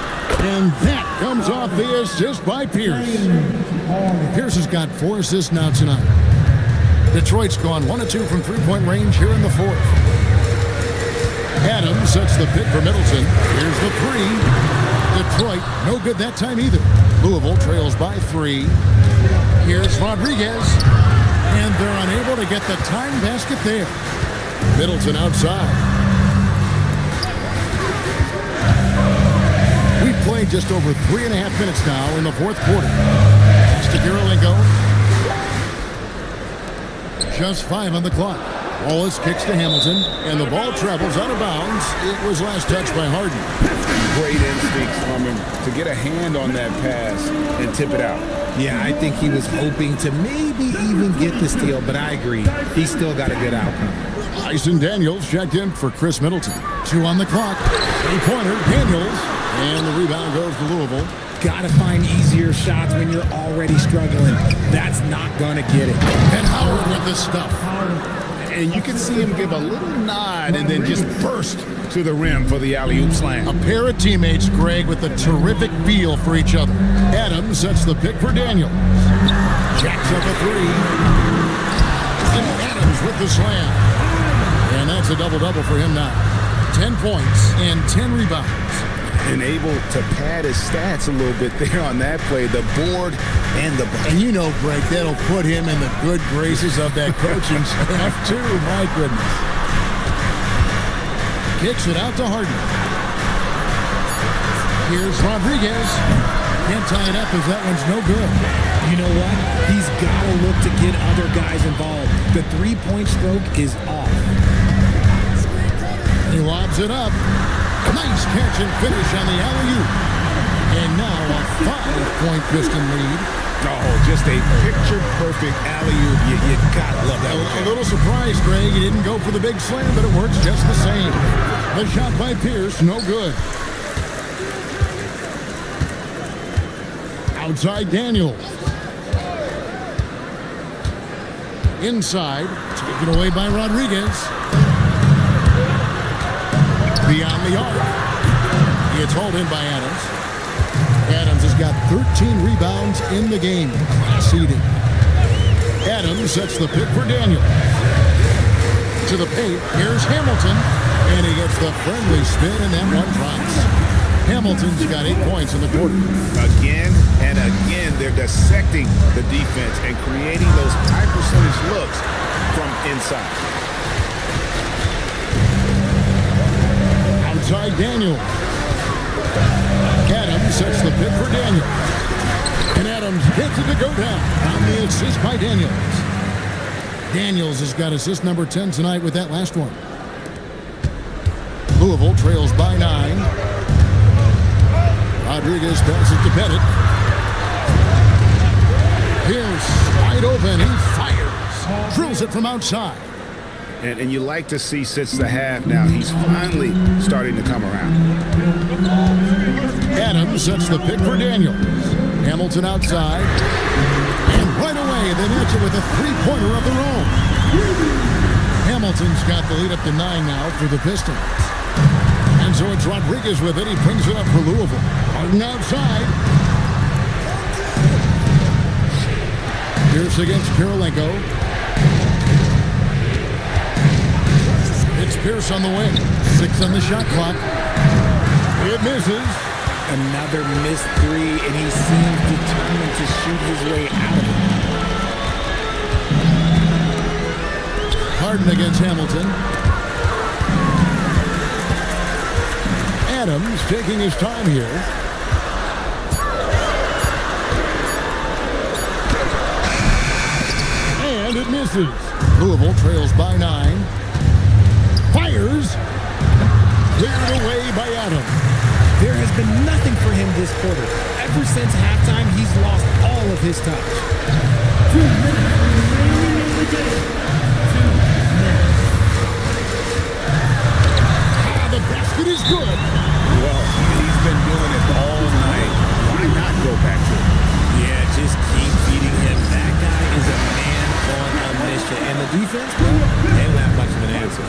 And that comes off the assist by Pierce. Pierce has got 4 assists now tonight. Detroit's gone 1 of 2 from three-point range here in the 4th. Adams sets the pick for Middleton. Here's the 3. Detroit, no good that time either. Louisville trails by 3. Here's Rodriguez. And they're unable to get the time basket there. Middleton outside. We've played just over 3.5 minutes now in the 4th quarter. Pass to Kirilenko. Just 5 on the clock. Wallace kicks to Hamilton, and the ball travels out of bounds. It was last touched by Harden. Great instincts from him to get a hand on that pass and tip it out. Yeah, I think he was hoping to maybe even get the steal, but I agree. He still got a good outcome. Tyson Daniels checked in for Chris Middleton. 2 on the clock. 3-pointer, Daniels. And the rebound goes to Louisville. Gotta find easier shots when you're already struggling. That's not gonna get it. And Howard with the stuff. And you can see him give a little nod and then just burst to the rim for the alley-oop slam. A pair of teammates, Greg, with a terrific feel for each other. Adams sets the pick for Daniels. Jacks up a three. And Adams with the slam. And that's a double-double for him now. 10 points and 10 rebounds. And able to pad his stats a little bit there on that play, the board and the bucket. And you know, Greg, that'll put him in the good graces of that coaching staff, too. My goodness. Kicks it out to Harden. Here's Rodriguez. Can't tie it up as that one's no good. You know what? He's got to look to get other guys involved. The three-point stroke is off. He lobs it up. Nice catch and finish on the alley-oop. And now a 5-point Piston lead. Oh, just a picture-perfect alley-oop. You gotta love that. A little surprised, Greg. He didn't go for the big slam, but it works just the same. The shot by Pierce, no good. Outside Daniels. Inside, taken away by Rodriguez. Beyond the arc. It's hauled in by Adams. Adams has got 13 rebounds in the game. Class eating. Adams sets the pick for Daniel. To the paint, here's Hamilton. And he gets the friendly spin, and that one drops. Hamilton's got 8 points in the quarter. Again and again, they're dissecting the defense and creating those high percentage looks from inside. Outside Daniel. Adams sets the pick for Daniel. And Adams gets it to go down on the assist by Daniels. Daniels has got assist number 10 tonight with that last one. Louisville trails by 9. Rodriguez passes to Pettit. Pierce wide open. He fires. Drills it from outside. And you like to see since the half now, he's finally starting to come around. Adams sets the pick for Daniels. Hamilton outside. And right away, they match it with a three-pointer of their own. Hamilton's got the lead up to 9 now for the Pistons. And so it's Rodriguez with it. He brings it up for Louisville. Harden outside. Pierce against Kirilenko. It's Pierce on the wing. 6 on the shot clock. It misses. Another missed three, and he seems determined to shoot his way out of it. Harden against Hamilton. Adams taking his time here. And it misses. Louisville trails by 9. Fires. Cleared away by Adams. There has been nothing for him this quarter. Ever since halftime, he's lost all of his touch. 2 minutes remaining in the game. 2 minutes. The basket is good. Well, he's been doing it all night. Why not go back to it? Yeah, just keep feeding him. That guy is a man on a mission. And the defense, well, they don't have much of an answer.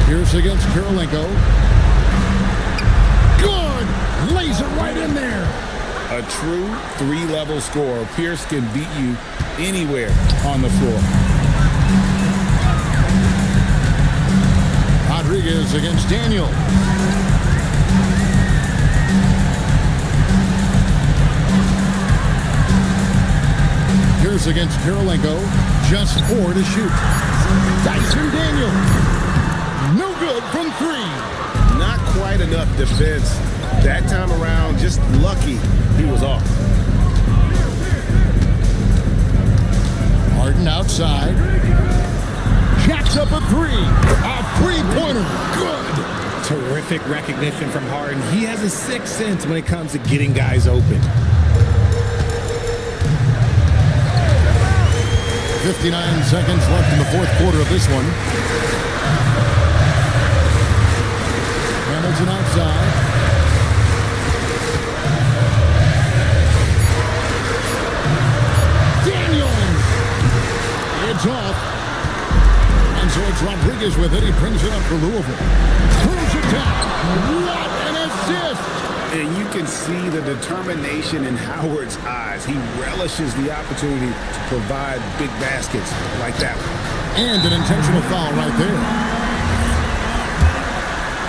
Pierce against Kirilenko. Good! Lays it right in there. A true three-level scorer. Pierce can beat you anywhere on the floor. Rodriguez against Daniel. Pierce against Kirilenko. Just 4 to shoot. Dyson Daniel. No good from 3. Not quite enough defense. That time around, just lucky he was off. Harden outside. Jacks up a 3. A three-pointer. Good. Terrific recognition from Harden. He has a sixth sense when it comes to getting guys open. 59 seconds left in the fourth quarter of this one. Hamilton outside. It's off. And so it's Rodriguez with it. He brings it up for Louisville. Throws it down. What an assist! And you can see the determination in Howard's eyes. He relishes the opportunity to provide big baskets like that one. And an intentional foul right there.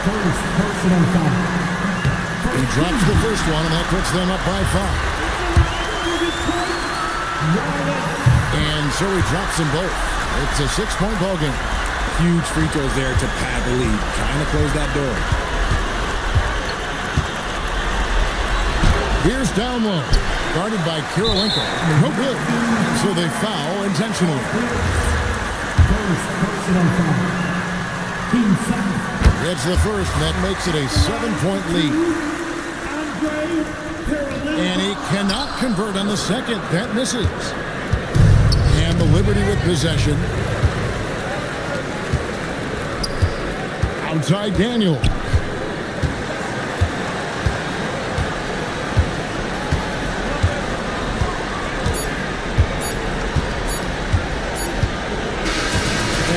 First personal foul. He drops the first one, and that puts them up by 5. And so he drops them both. It's a 6-point ball game. Huge free throws there to pad the lead, trying to close that door. Here's down low, guarded by Kirilenko. No good. So they foul intentionally. First personal foul. Team 7. It's the first, and that makes it a 7-point lead. And he cannot convert on the second. That misses. And the Liberty with possession. Outside Daniel.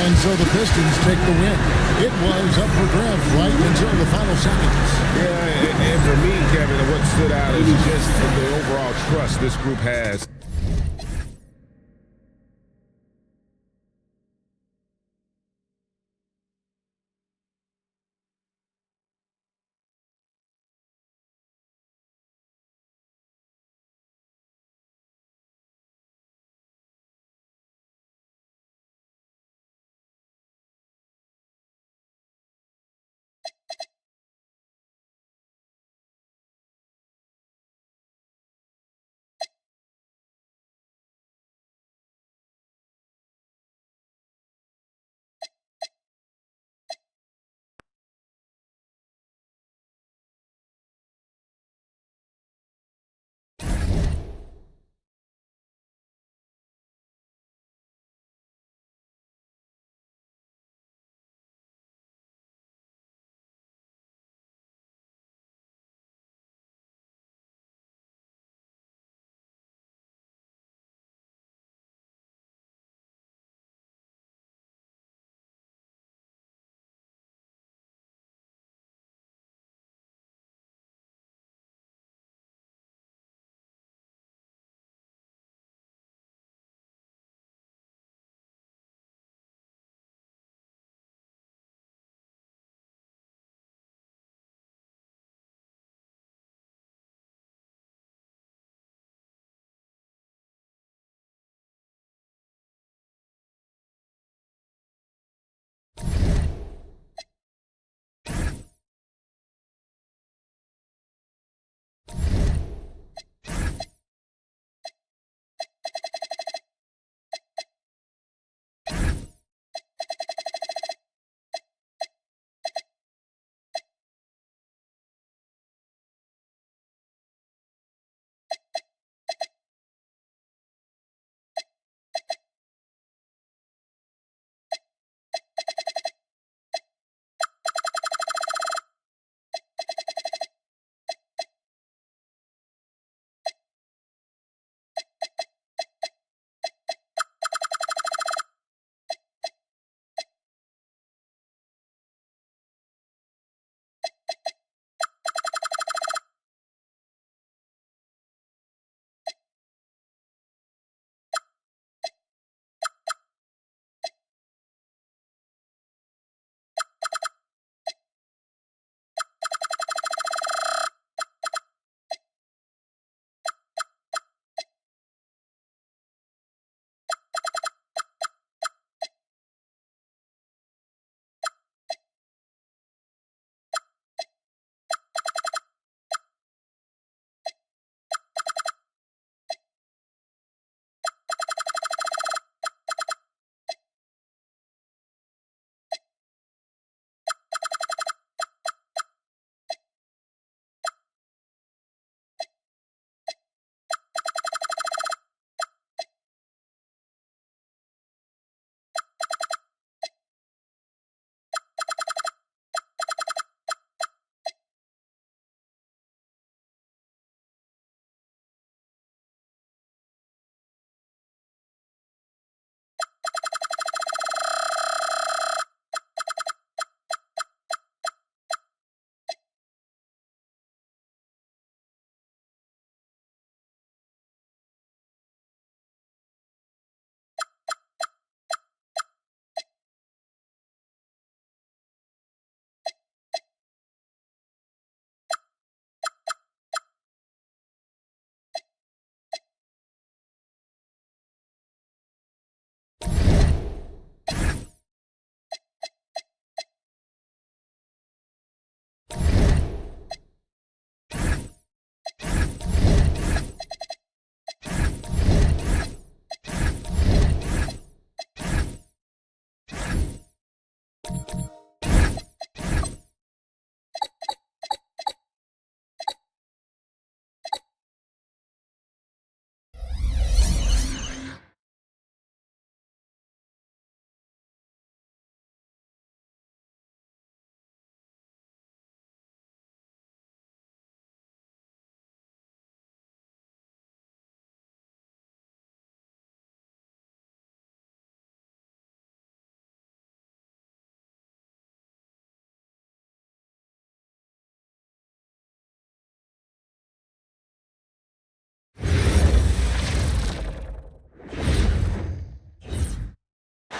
And so the Pistons take the win. It was up for grabs right until the final seconds. Yeah, and for me, Kevin, what stood out is just the overall trust this group has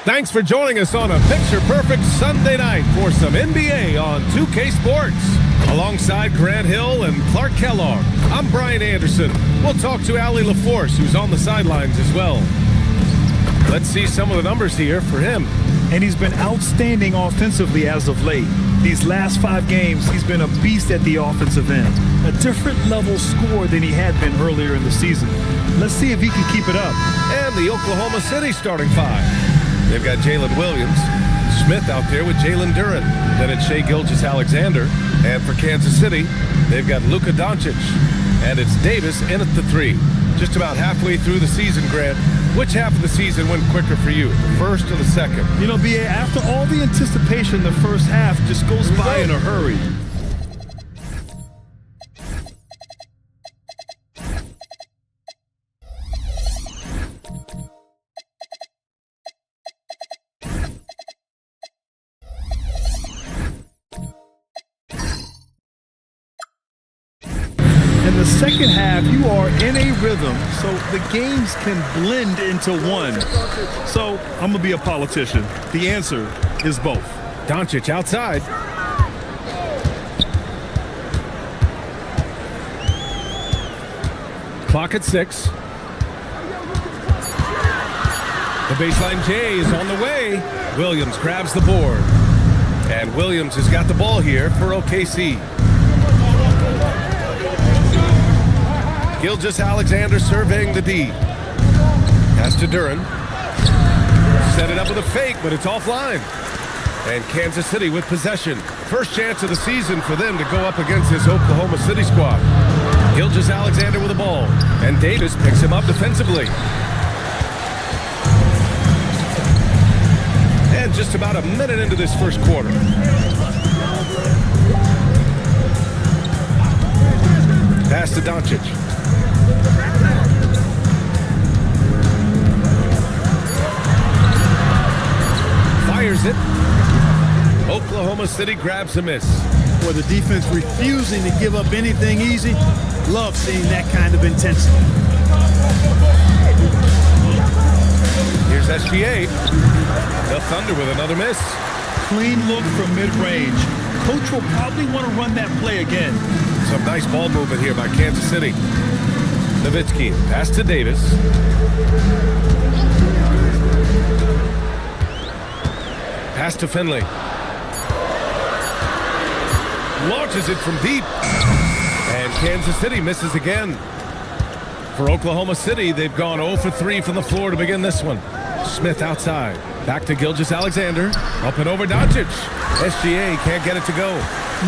Thanks for joining us on a picture-perfect Sunday night for some NBA on 2K Sports. Alongside Grant Hill and Clark Kellogg, I'm Brian Anderson. We'll talk to Allie LaForce, who's on the sidelines as well. Let's see some of the numbers here for him. And he's been outstanding offensively as of late. These last 5 games, he's been a beast at the offensive end. A different level score than he had been earlier in the season. Let's see if he can keep it up. And the Oklahoma City starting 5. They've got Jalen Williams, Smith out there with Jalen Duren. Then it's Shai Gilgeous-Alexander. And for Kansas City, they've got Luka Doncic. And it's Davis in at the 3. Just about halfway through the season, Grant. Which half of the season went quicker for you, the first or the second? You know, B.A., after all the anticipation, the first half just goes by in a hurry. In the second half, you are in a rhythm, so the games can blend into one. So, I'm going to be a politician. The answer is both. Doncic outside. Clock at 6. The baseline J is on the way. Williams grabs the board. And Williams has got the ball here for OKC. Gilgeous-Alexander surveying the D. Pass to Duren. Set it up with a fake, but it's offline. And Kansas City with possession. First chance of the season for them to go up against this Oklahoma City squad. Gilgeous-Alexander with the ball. And Davis picks him up defensively. And just about a minute into this first quarter. Pass to Doncic. Fires it. Oklahoma City grabs a miss. For the defense refusing to give up anything easy, love seeing that kind of intensity. Here's SGA. The Thunder with another miss. Clean look from mid-range. Coach will probably want to run that play again. Some nice ball movement here by Kansas City. Nowitzki, pass to Davis. Pass to Finley. Launches it from deep. And Kansas City misses again. For Oklahoma City, they've gone 0 for 3 from the floor to begin this one. Smith outside. Back to Gilgeous-Alexander. Up and over Doncic. SGA can't get it to go.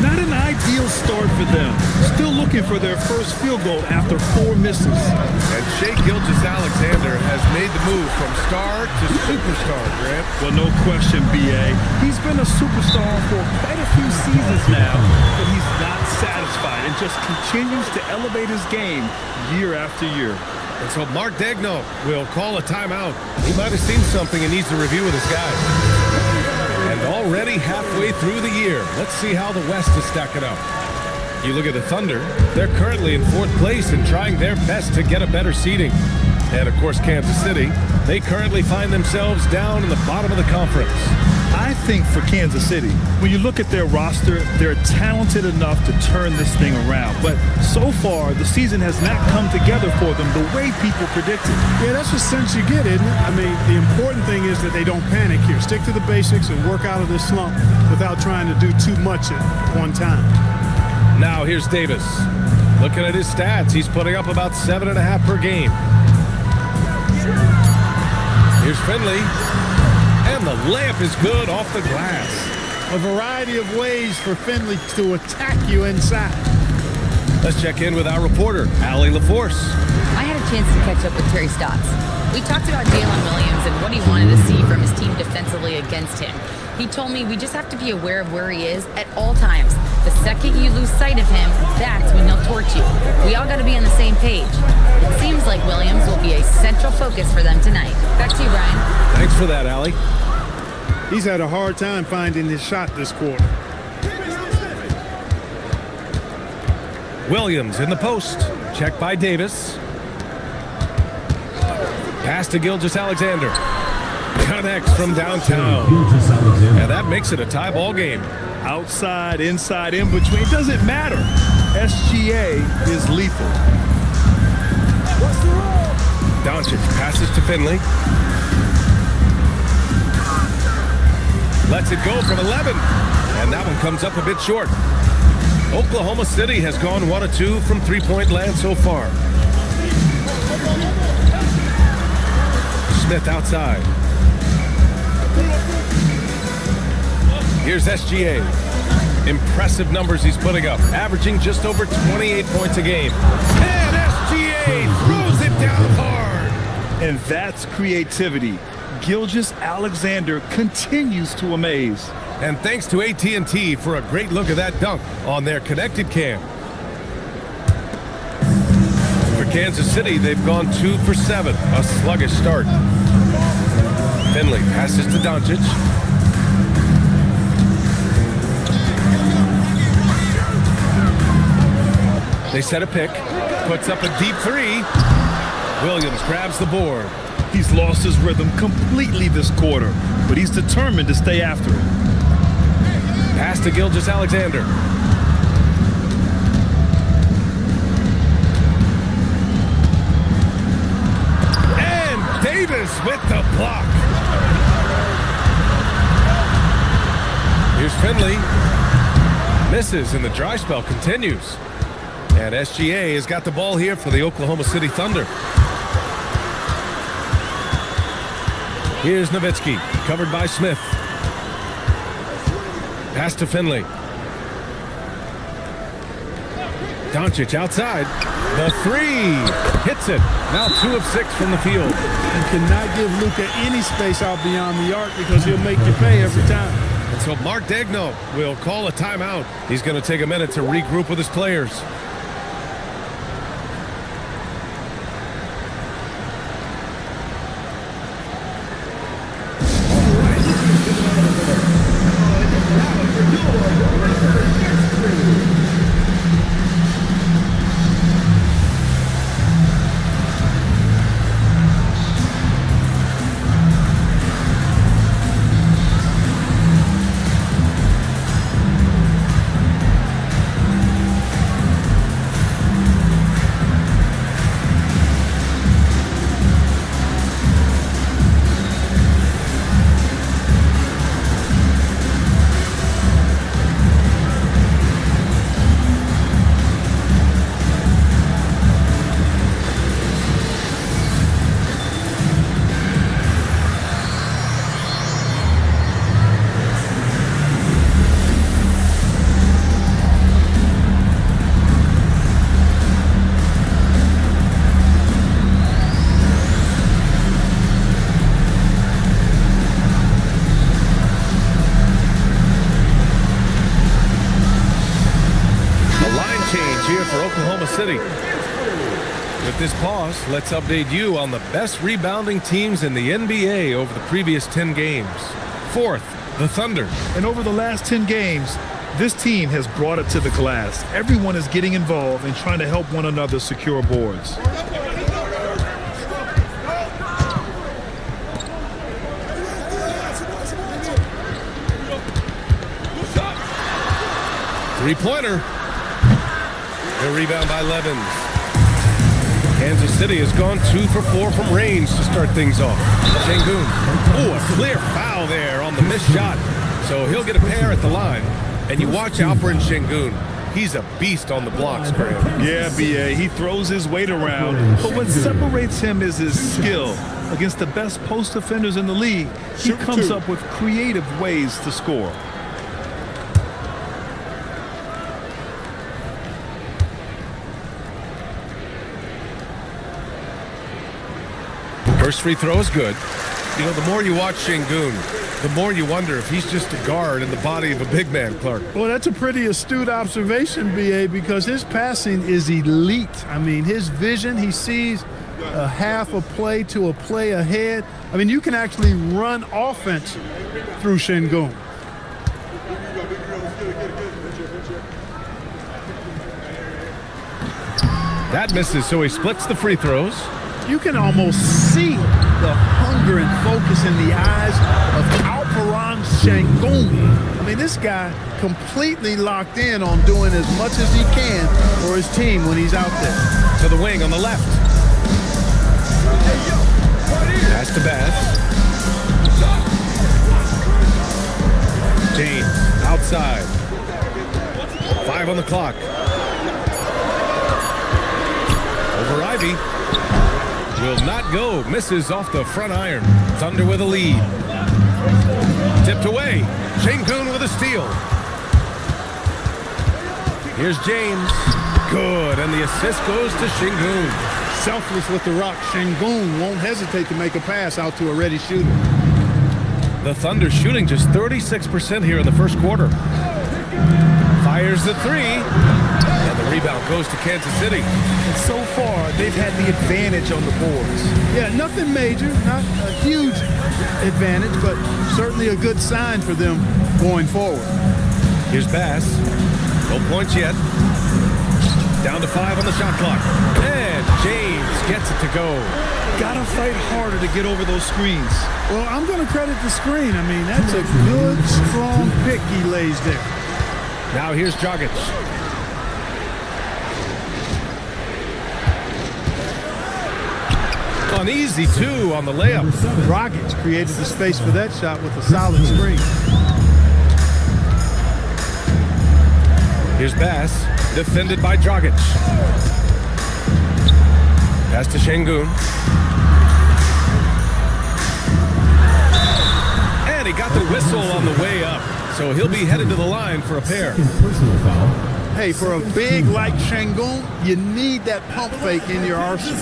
Not an ideal start for them. Still looking for their first field goal after 4 misses. And Shai Gilgeous-Alexander has made the move from star to superstar, Grant. Well, no question, B.A. He's been a superstar for quite a few seasons now, but he's not satisfied and just continues to elevate his game year after year. And so Mark Daigneault will call a timeout. He might have seen something and needs to review with his guys. And already halfway through the year, let's see how the West is stacking up. You look at the Thunder, they're currently in 4th place and trying their best to get a better seeding. And of course, Kansas City, they currently find themselves down in the bottom of the conference. I think for Kansas City, when you look at their roster, they're talented enough to turn this thing around. But so far, the season has not come together for them the way people predicted. Yeah, that's the sense you get, isn't it? I mean, the important thing is that they don't panic here. Stick to the basics and work out of this slump without trying to do too much at one time. Now here's Davis. Looking at his stats, he's putting up about 7.5 per game. Here's Finley. And the layup is good off the glass. A variety of ways for Finley to attack you inside. Let's check in with our reporter, Allie LaForce. I had a chance to catch up with Terry Stotts. We talked about Jalen Williams and what he wanted to see from his team defensively against him. He told me we just have to be aware of where he is at all times. The second you lose sight of him, that's when he'll torch you. We all got to be on the same page. It seems like Williams will be a central focus for them tonight. Back to you, Brian. Thanks for that, Allie. He's had a hard time finding his shot this quarter. Williams in the post. Checked by Davis. Pass to Gilgeous-Alexander. connects from downtown. And that makes it a tie ball game. Outside, inside, in between, doesn't matter. SGA is lethal. Doncic passes to Finley. Lets it go from 11. And that one comes up a bit short. Oklahoma City has gone 1 of 2 from three-point land so far. Smith outside. Here's SGA. Impressive numbers he's putting up, averaging just over 28 points a game. And SGA throws it down hard. And that's creativity. Gilgeous-Alexander continues to amaze. And thanks to AT&T for a great look at that dunk on their connected cam. For Kansas City, they've gone 2 for 7, a sluggish start. Finley passes to Doncic. They set a pick, puts up a deep 3. Williams grabs the board. He's lost his rhythm completely this quarter, but he's determined to stay after it. Pass to Gilgeous-Alexander. And Davis with the block. Here's Finley. Misses, and the dry spell continues. And SGA has got the ball here for the Oklahoma City Thunder. Here's Nowitzki, covered by Smith. Pass to Finley. Doncic outside. The 3 hits it. Now 2 of 6 from the field. You cannot give Luka any space out beyond the arc because he'll make you pay every time. And so Mark Daigneault will call a timeout. He's going to take a minute to regroup with his players. City. With this pause, let's update you on the best rebounding teams in the NBA over the previous 10 games. Fourth, the Thunder. And over the last 10 games, this team has brought it to the glass. Everyone is getting involved and trying to help one another secure boards. Three-pointer. The rebound by Levins. Kansas City has gone 2 for 4 from range to start things off. Şengün. Oh, a clear foul there on the missed shot. So he'll get a pair at the line. And you watch Alperen Şengün. He's a beast on the blocks, Graham. Yeah, B.A. He throws his weight around. But what separates him is his skill. Against the best post defenders in the league, he comes up with creative ways to score. First free throw is good. You know, the more you watch Şengün, the more you wonder if he's just a guard in the body of a big man, Clark. Well, that's a pretty astute observation, B.A., because his passing is elite. I mean, his vision, he sees a half a play to a play ahead. I mean, you can actually run offense through Şengün. That misses, so he splits the free throws. You can almost see the hunger and focus in the eyes of Alperen Şengün. I mean, this guy completely locked in on doing as much as he can for his team when he's out there. To the wing on the left. Pass to Bass. James outside. 5 on the clock. Over Ivy. Will not go. Misses off the front iron. Thunder with a lead. Tipped away. Şengün with a steal. Here's James. Good. And the assist goes to Şengün. Selfless with the rock. Şengün won't hesitate to make a pass out to a ready shooter. The Thunder shooting just 36% here in the first quarter. Fires the three. And the rebound goes to Kansas City. And so far, they've had the advantage on the boards. Yeah, nothing major, not a huge advantage, but certainly a good sign for them going forward. Here's Bass. No points yet. Down to 5 on the shot clock. And James gets it to go. Gotta fight harder to get over those screens. Well, I'm going to credit the screen. I mean, that's a good, strong pick he lays there. Now here's Dragic. An easy 2 on the layup. Dragic created the space for that shot with a solid screen. Here's Bass, defended by Dragic. Pass to Şengün. And he got the whistle on the way up. So he'll be headed to the line for a pair. Hey, for a big like Şengün, you need that pump fake in your arsenal.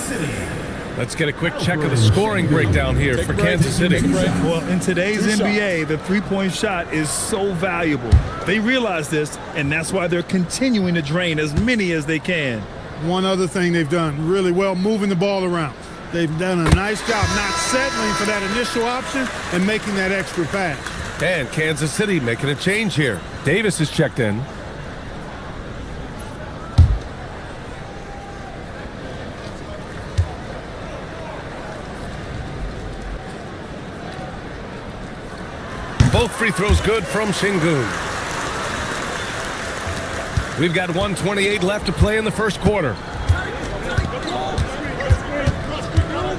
Let's get a quick check of the scoring breakdown here for Kansas City. Well, in today's NBA, the three-point shot is so valuable. They realize this, and that's why they're continuing to drain as many as they can. One other thing they've done really well, moving the ball around. They've done a nice job not settling for that initial option and making that extra pass. And Kansas City making a change here. Davis is checked in. Both free throws good from Şengün. We've got 1:28 left to play in the first quarter.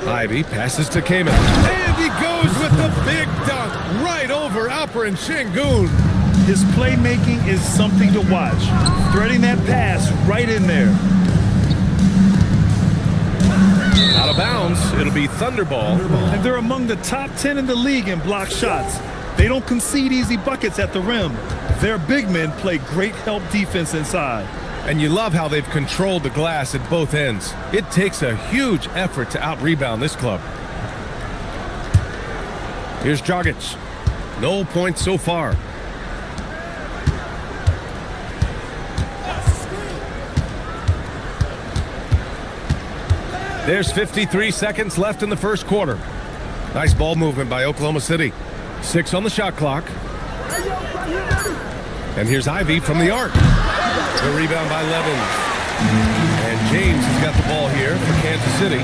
Ivy passes to Kamen. And he goes with the big dunk right over Alperen Şengün. His playmaking is something to watch. Threading that pass right in there. Out of bounds, it'll be Thunderball. And they're among the top 10 in the league in block shots. They don't concede easy buckets at the rim. Their big men play great help defense inside. And you love how they've controlled the glass at both ends. It takes a huge effort to out-rebound this club. Here's Dragic. No points so far. There's 53 seconds left in the first quarter. Nice ball movement by Oklahoma City. 6 on the shot clock. And here's Ivy from the arc. The rebound by Levins. And James has got the ball here for Kansas City.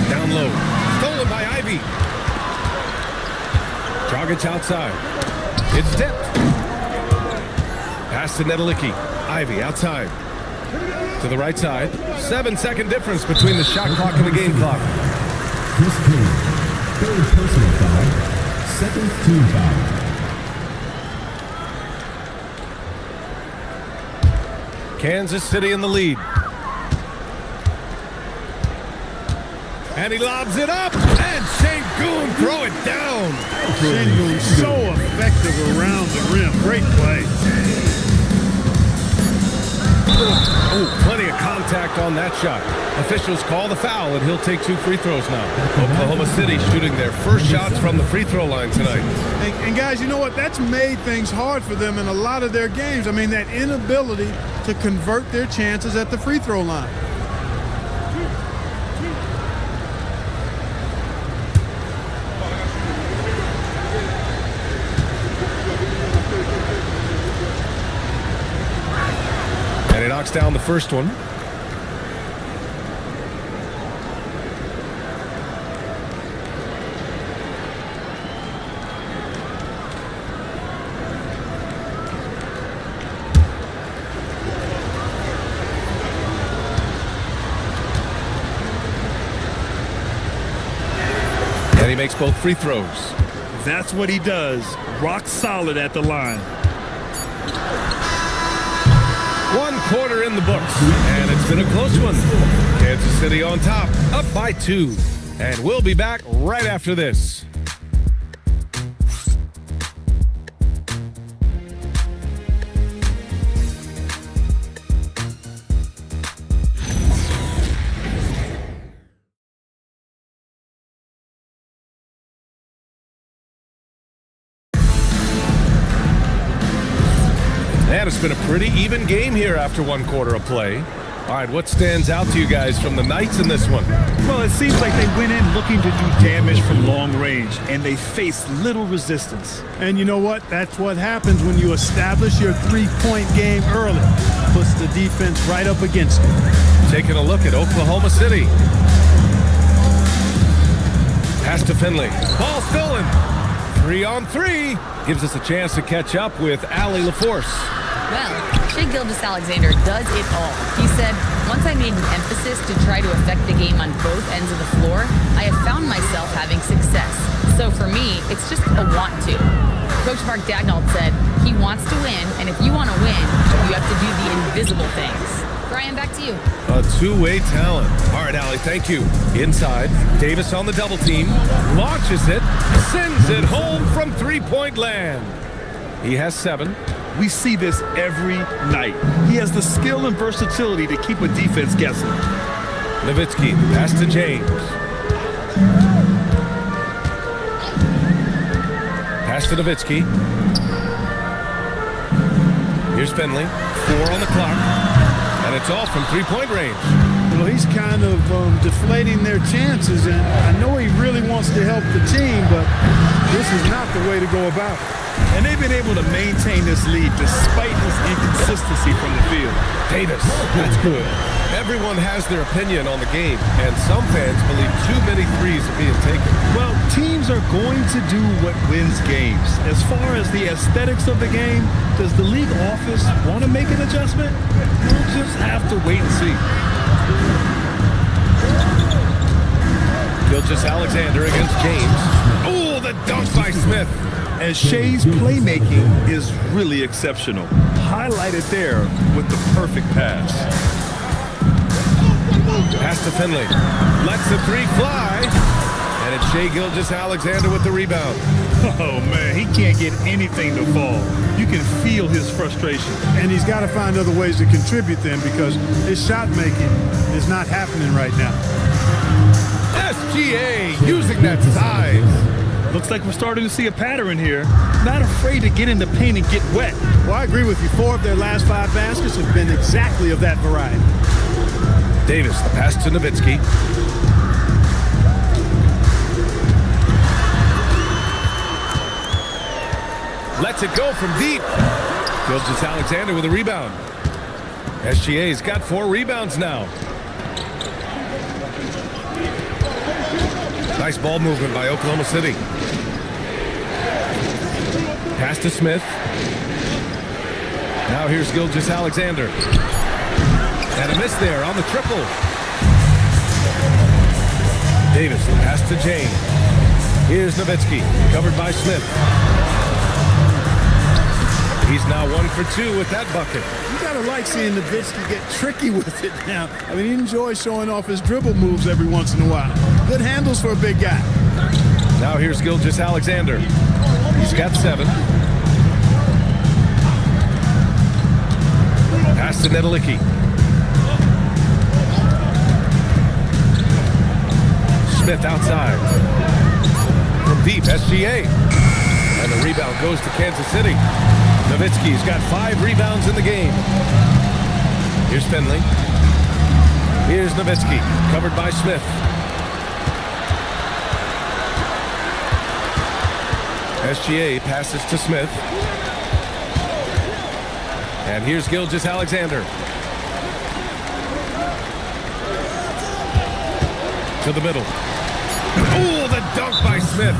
Down low. Stolen by Ivy. Dragic outside. It's dipped. Pass to Nedelicki. Ivy outside. To the right side. 7-second difference between the shot clock and the game clock. Third personal foul. Second team foul. Kansas City in the lead. And he lobs it up. And Şengün throw it down. Şengün so effective around the rim. Great play. Oh, plenty of contact on that shot. Officials call the foul, and he'll take 2 free throws now. Oklahoma City shooting their first shots from the free throw line tonight. And guys, you know what? That's made things hard for them in a lot of their games. I mean, that inability to convert their chances at the free throw line. And he knocks down the first one. makes both free throws. That's what he does. Rock solid at the line. 1 quarter in the books, and it's been a close one. Kansas City on top, up by 2. And we'll be back right after this. And it's been a pretty even game here after 1 quarter of play. All right, what stands out to you guys from the Knights in this one? Well, it seems like they went in looking to do damage from long range, and they faced little resistance. And you know what? That's what happens when you establish your three-point game early. Puts the defense right up against it. Taking a look at Oklahoma City. Pass to Finley. Ball stolen. 3-on-3. Gives us a chance to catch up with Allie LaForce. Well, Shai Gilgeous-Alexander does it all. He said, once I made an emphasis to try to affect the game on both ends of the floor, I have found myself having success. So for me, it's just a want to. Coach Mark Dagnall said, he wants to win, and if you want to win, you have to do the invisible things. Brian, back to you. A two-way talent. All right, Allie, thank you. Inside, Davis on the double team, launches it, sends it home from three-point land. He has 7. We see this every night. He has the skill and versatility to keep a defense guessing. Nowitzki, pass to James. Pass to Nowitzki. Here's Finley. 4 on the clock. And it's all from three-point range. Well, he's kind of deflating their chances, and I know he really wants to help the team, but this is not the way to go about it. And they've been able to maintain this lead despite his inconsistency from the field. Davis, that's good. Everyone has their opinion on the game, and some fans believe too many threes are being taken. Well, teams are going to do what wins games. As far as the aesthetics of the game, does the league office want to make an adjustment? We'll just have to wait and see. Gilgeous-Alexander against James. Oh, the dunk by Smith. And Shai's playmaking is really exceptional. Highlighted there with the perfect pass. Pass to Finley. Lets the 3 fly. And it's Shai Gilgeous-Alexander with the rebound. Oh, man, he can't get anything to fall. You can feel his frustration. And he's got to find other ways to contribute then, because his shot making is not happening right now. SGA using that size. Looks like we're starting to see a pattern here. Not afraid to get in the paint and get wet. Well, I agree with you. 4 of their last 5 baskets have been exactly of that variety. Davis, the pass to Nowitzki. Lets it go from deep. Gilgeous-Alexander with a rebound. SGA's got 4 rebounds now. Nice ball movement by Oklahoma City. Pass to Smith. Now here's Gilgeous-Alexander. And a miss there on the triple. Davis, the pass to James. Here's Nowitzki, covered by Smith. He's now 1 for 2 with that bucket. You gotta like seeing Nowitzki get tricky with it now. I mean, he enjoys showing off his dribble moves every once in a while. Good handles for a big guy. Now here's Gilgeous-Alexander. He's got 7. Pass to Nedelicki. Smith outside. From deep, SGA. And the rebound goes to Kansas City. Nowitzki's got 5 rebounds in the game. Here's Finley. Here's Nowitzki, covered by Smith. SGA passes to Smith. And here's Gilgeous-Alexander. To the middle. Oh, the dunk by Smith.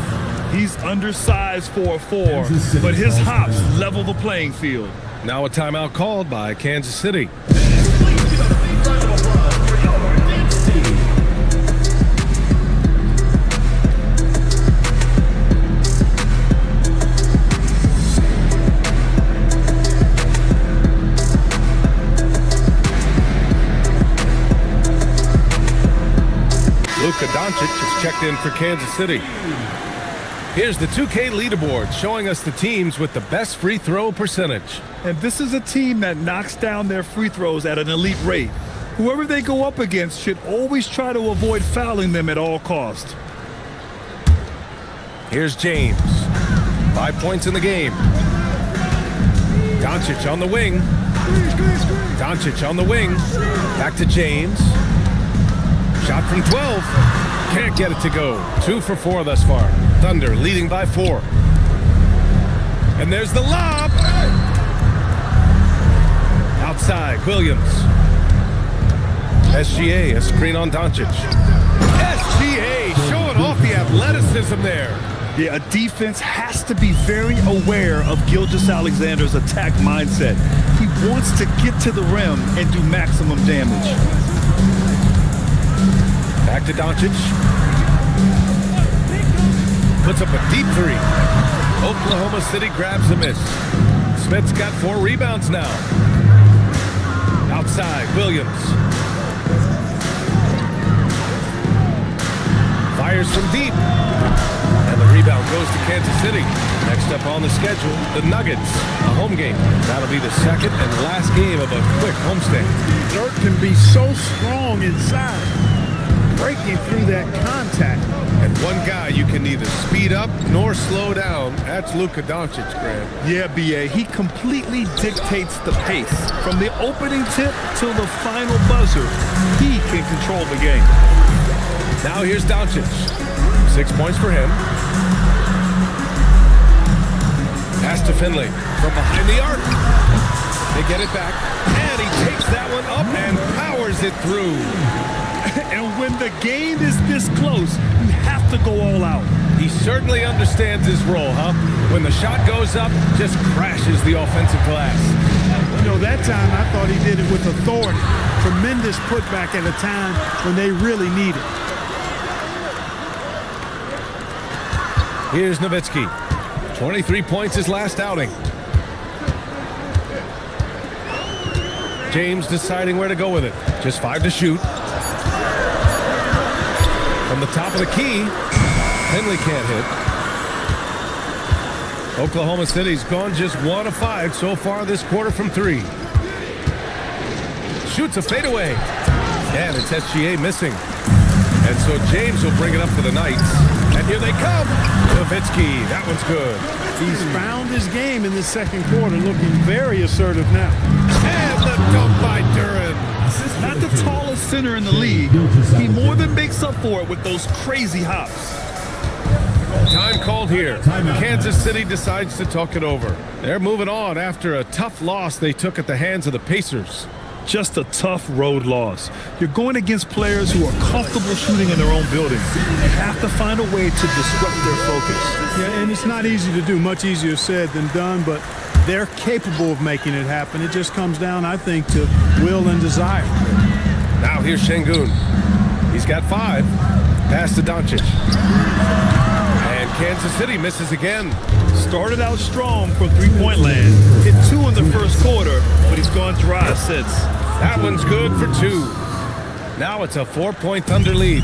He's undersized for a 4, but his hops level the playing field. Now a timeout called by Kansas City. Luka Doncic has checked in for Kansas City. Here's the 2K leaderboard showing us the teams with the best free throw percentage. And this is a team that knocks down their free throws at an elite rate. Whoever they go up against should always try to avoid fouling them at all costs. Here's James. 5 points in the game. Doncic on the wing. Doncic on the wing. Back to James. Shot from 12. Can't get it to go. 2 for 4 thus far. Thunder leading by 4. And there's the lob. Outside, Williams. SGA, a screen on Doncic. SGA showing off the athleticism there. Yeah, a defense has to be very aware of Gilgeous-Alexander's attack mindset. He wants to get to the rim and do maximum damage. Back to Doncic. Puts up a deep 3. Oklahoma City grabs a miss. Smith's got 4 rebounds now. Outside, Williams. Fires from deep. And the rebound goes to Kansas City. Next up on the schedule, the Nuggets, a home game. That'll be the second and last game of a quick homestand. Dirk can be so strong inside, breaking through that contact. And one guy you can neither speed up nor slow down, that's Luka Doncic, Grant. Yeah, B.A., he completely dictates the pace. From the opening tip till the final buzzer, he can control the game. Now here's Doncic. 6 points for him. Pass to Finley from behind the arc. They get it back, and he takes that one up and powers it through. And when the game is this close, you have to go all out. He certainly understands his role, huh? When the shot goes up, just crashes the offensive glass. You know, that time I thought he did it with authority. Tremendous putback at a time when they really need it. Here's Nowitzki. 23 points his last outing. James deciding where to go with it. Just 5 to shoot. From the top of the key, Finley can't hit. Oklahoma City's gone just 1 of 5 so far this quarter from 3. Shoots a fadeaway. And it's SGA missing. And so James will bring it up for the Knights. And here they come. Nowitzki, that one's good. He's found his game in the second quarter, looking very assertive now. And the dunk by Duran. Not the tallest center in the league. He more than makes up for it with those crazy hops. Time called here. Kansas City decides to talk it over. They're moving on after a tough loss they took at the hands of the Pacers. Just a tough road loss. You're going against players who are comfortable shooting in their own building. You have to find a way to disrupt their focus. Yeah, and it's not easy to do, much easier said than done, but they're capable of making it happen. It just comes down, I think, to will and desire. Now here's Şengün. He's got 5. Pass to Doncic. And Kansas City misses again. Started out strong from three-point land. Hit 2 in the first quarter, but he's gone dry since. That one's good for 2. Now it's a 4-point Thunder lead.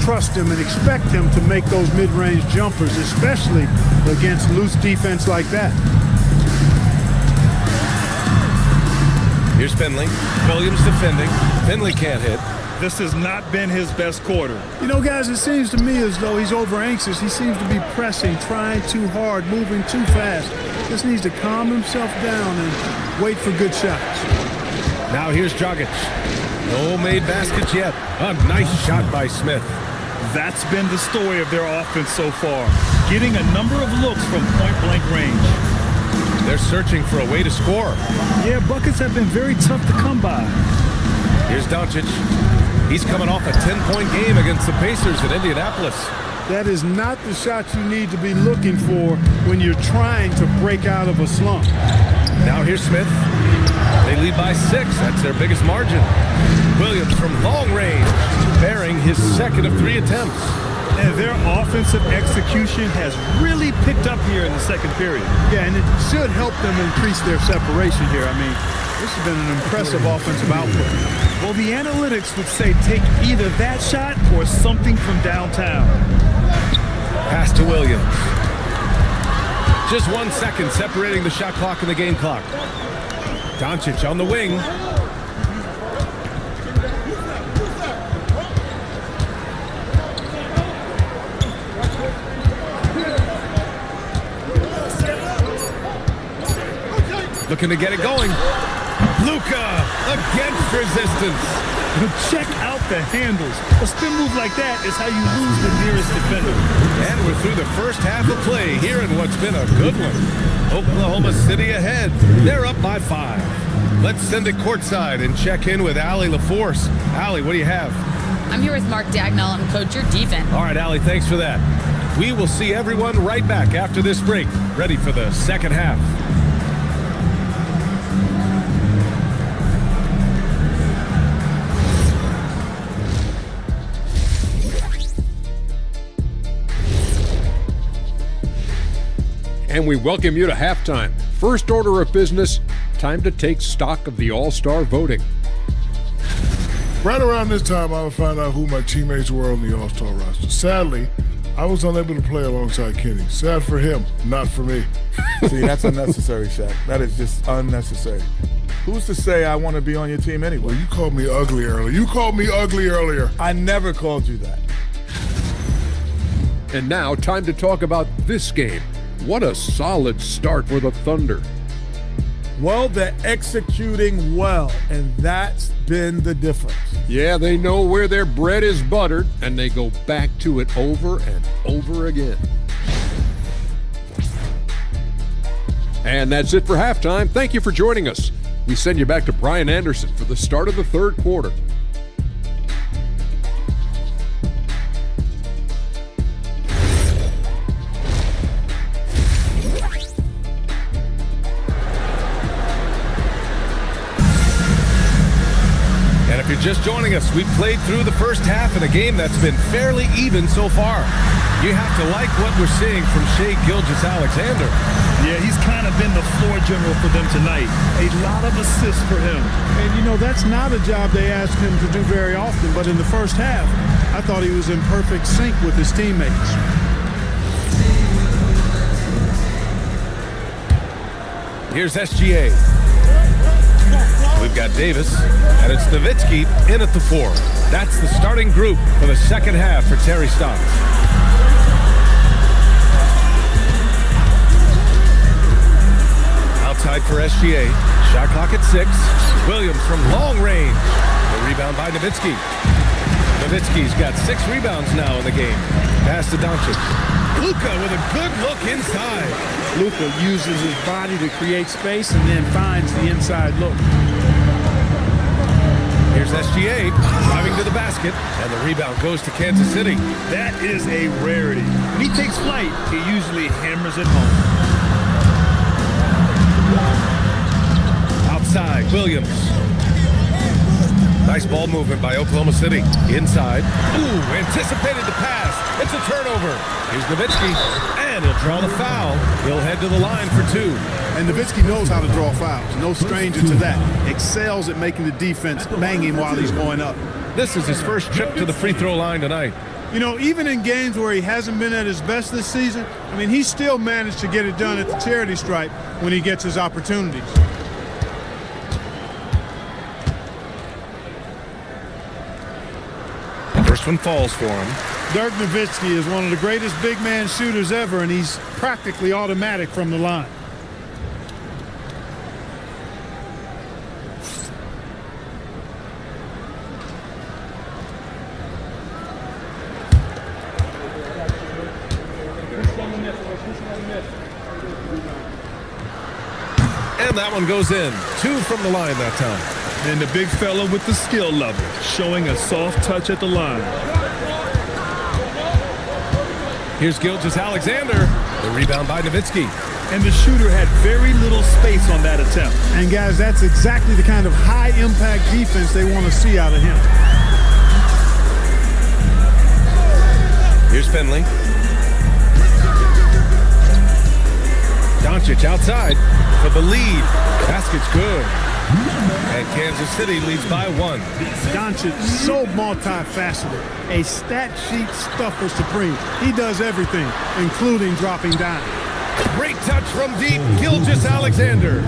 Trust him and expect him to make those mid-range jumpers, especially against loose defense like that. Here's Finley. Williams defending. Finley can't hit. This has not been his best quarter. You know, guys, it seems to me as though he's over-anxious. He seems to be pressing, trying too hard, moving too fast. Just needs to calm himself down and wait for good shots. Now here's Dragic. No made baskets yet. A nice shot by Smith. That's been the story of their offense so far. Getting a number of looks from point-blank range. They're searching for a way to score. Yeah, buckets have been very tough to come by. Here's Doncic. He's coming off a 10-point game against the Pacers in Indianapolis. That is not the shot you need to be looking for when you're trying to break out of a slump. Now here's Smith. They lead by 6. That's their biggest margin. Williams from long range, bearing his second of 3 attempts. And their offensive execution has really picked up here in the second period. Yeah, and it should help them increase their separation here. I mean, This has been an impressive offensive output. Well, the analytics would say take either that shot or something from downtown. Pass to Williams. Just 1 second separating the shot clock and the game clock. Doncic on the wing. Looking to get it going. Luka against resistance. Check out the handles. A spin move like that is how you lose the nearest defender. And we're through the first half of play here in what's been a good one. Oklahoma City ahead. They're up by 5. Let's send it courtside and check in with Allie LaForce. Allie, what do you have? I'm here with Mark Dagnall. I'm coach your defense. All right, Allie, thanks for that. We will see everyone right back after this break. Ready for the second half. And we welcome you to halftime. First order of business, time to take stock of the All-Star voting. Right around this time, I would find out who my teammates were on the All-Star roster. Sadly, I was unable to play alongside Kenny. Sad for him, not for me. See, that's unnecessary, Shaq. That is just unnecessary. Who's to say I want to be on your team anyway? Well, you called me ugly earlier. I never called you that. And now, time to talk about this game. What a solid start for the Thunder. Well, they're executing well, and that's been the difference. Yeah, they know where their bread is buttered, and they go back to it over and over again. And that's it for halftime. Thank you for joining us. We send you back to Brian Anderson for the start of the third quarter. If you're just joining us, we played through the first half in a game that's been fairly even so far. You have to like what we're seeing from Shai Gilgeous-Alexander. Yeah, he's kind of been the floor general for them tonight. A lot of assists for him. And, you know, that's not a job they ask him to do very often, but in the first half, I thought he was in perfect sync with his teammates. Here's SGA. We've got Davis, and it's Nowitzki in at the 4. That's the starting group for the second half for Terry Stotts. Outside for SGA. Shot clock at 6. Williams from long range. The rebound by Nowitzki. Nowitzki's got 6 rebounds now in the game. Pass to Doncic. Luka with a good look inside. Luka uses his body to create space and then finds the inside look. Here's SGA driving to the basket, and the rebound goes to Kansas City. That is a rarity. When he takes flight, he usually hammers it home. Outside, Williams. Nice ball movement by Oklahoma City. Inside. Ooh, anticipated the pass. It's a turnover. Here's Nowitzki, and he'll draw the foul. He'll head to the line for 2. And Nowitzki knows how to draw fouls. No stranger to that. Excels at making the defense bang him while he's going up. This is his first trip to the free throw line tonight. You know, even in games where he hasn't been at his best this season, I mean, he still managed to get it done at the charity stripe when he gets his opportunities. First one falls for him. Dirk Nowitzki is one of the greatest big man shooters ever, and he's practically automatic from the line. And that one goes in. 2 from the line that time. And the big fella with the skill level, showing a soft touch at the line. Here's Gilgeous-Alexander. The rebound by Nowitzki. And the shooter had very little space on that attempt. And guys, that's exactly the kind of high-impact defense they want to see out of him. Here's Finley. Doncic outside. for the lead. Basket's good. And Kansas City leads by 1. Doncic, so multifaceted. A stat sheet stuffer supreme. He does everything, including dropping down. Great touch from deep, Gilgeous-Alexander.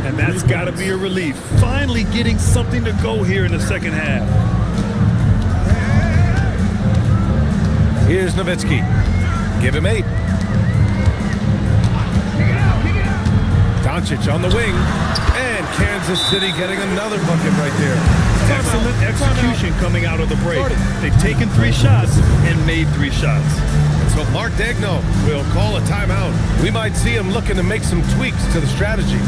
And that's got to be a relief. Finally getting something to go here in the second half. Here's Nowitzki. Give him 8. Doncic on the wing. And Kansas City getting another bucket right there. Excellent execution coming out of the break. They've taken 3 shots and made 3 shots. So Mark Daigneault will call a timeout. We might see him looking to make some tweaks to the strategy.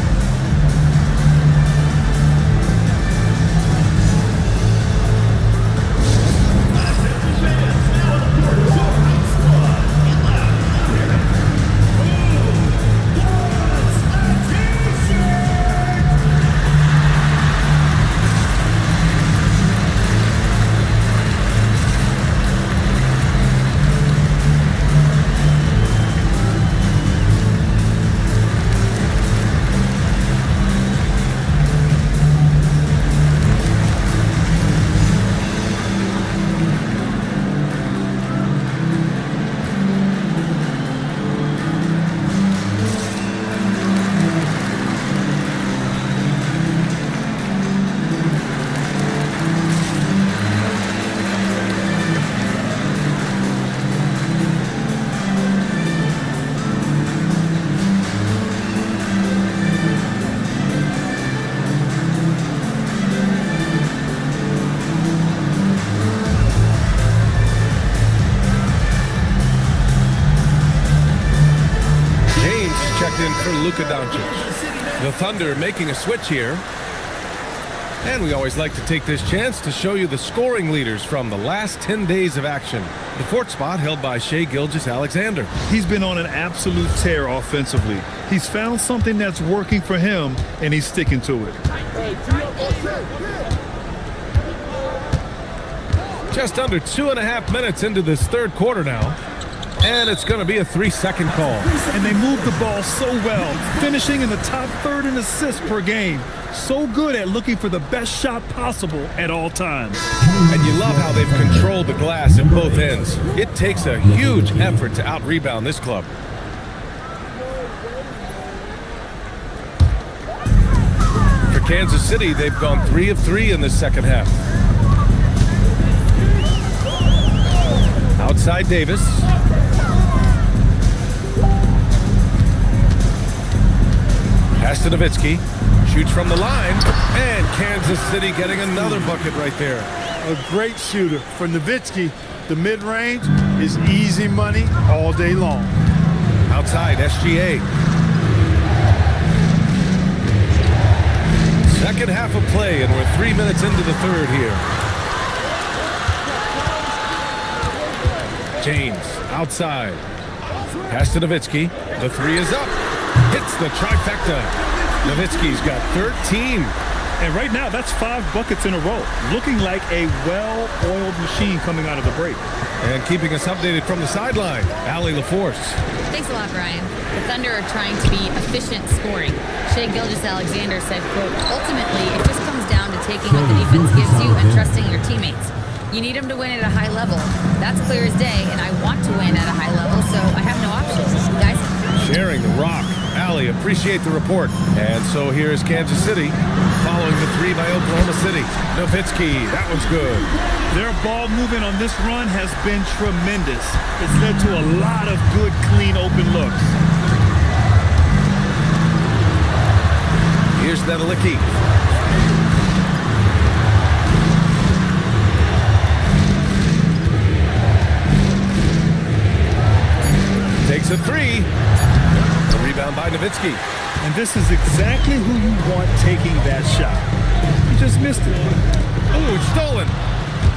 For Luka Doncic. The Thunder making a switch here. And we always like to take this chance to show you the scoring leaders from the last 10 days of action. The 4th spot held by Shai Gilgeous-Alexander. He's been on an absolute tear offensively. He's found something that's working for him, and he's sticking to it. Just under 2.5 minutes into this 3rd quarter now. And it's going to be a 3-second call. And they move the ball so well, finishing in the top 3rd in assists per game. So good at looking for the best shot possible at all times. And you love how they've controlled the glass at both ends. It takes a huge effort to out-rebound this club. For Kansas City, they've gone 3 of 3 in this second half. Outside Davis. Pass to Nowitzki. Shoots from the line. And Kansas City getting another bucket right there. A great shooter. For Nowitzki, the mid-range is easy money all day long. Outside SGA. Second half of play, and we're 3 minutes into the 3rd here. James outside. Pass to Nowitzki. The 3 is up. Hits the trifecta. Nowitzki's got 13. And right now, that's 5 buckets in a row. Looking like a well-oiled machine coming out of the break. And keeping us updated from the sideline, Allie LaForce. Thanks a lot, Brian. The Thunder are trying to be efficient scoring. Shai Gilgeous-Alexander said, quote, ultimately, it just comes down to taking what the defense gives you and trusting your teammates. You need them to win at a high level. That's clear as day, and I want to win at a high level, so I have no options. Guys? Sharing the rock. Allie, appreciate the report. And so here's Kansas City, following the 3 by Oklahoma City. Nowitzki, that one's good. Their ball movement on this run has been tremendous. It's led to a lot of good, clean, open looks. Here's Nedelicki. Takes a 3. A rebound by Nowitzki. And this is exactly who you want taking that shot. He just missed it. Oh, it's stolen.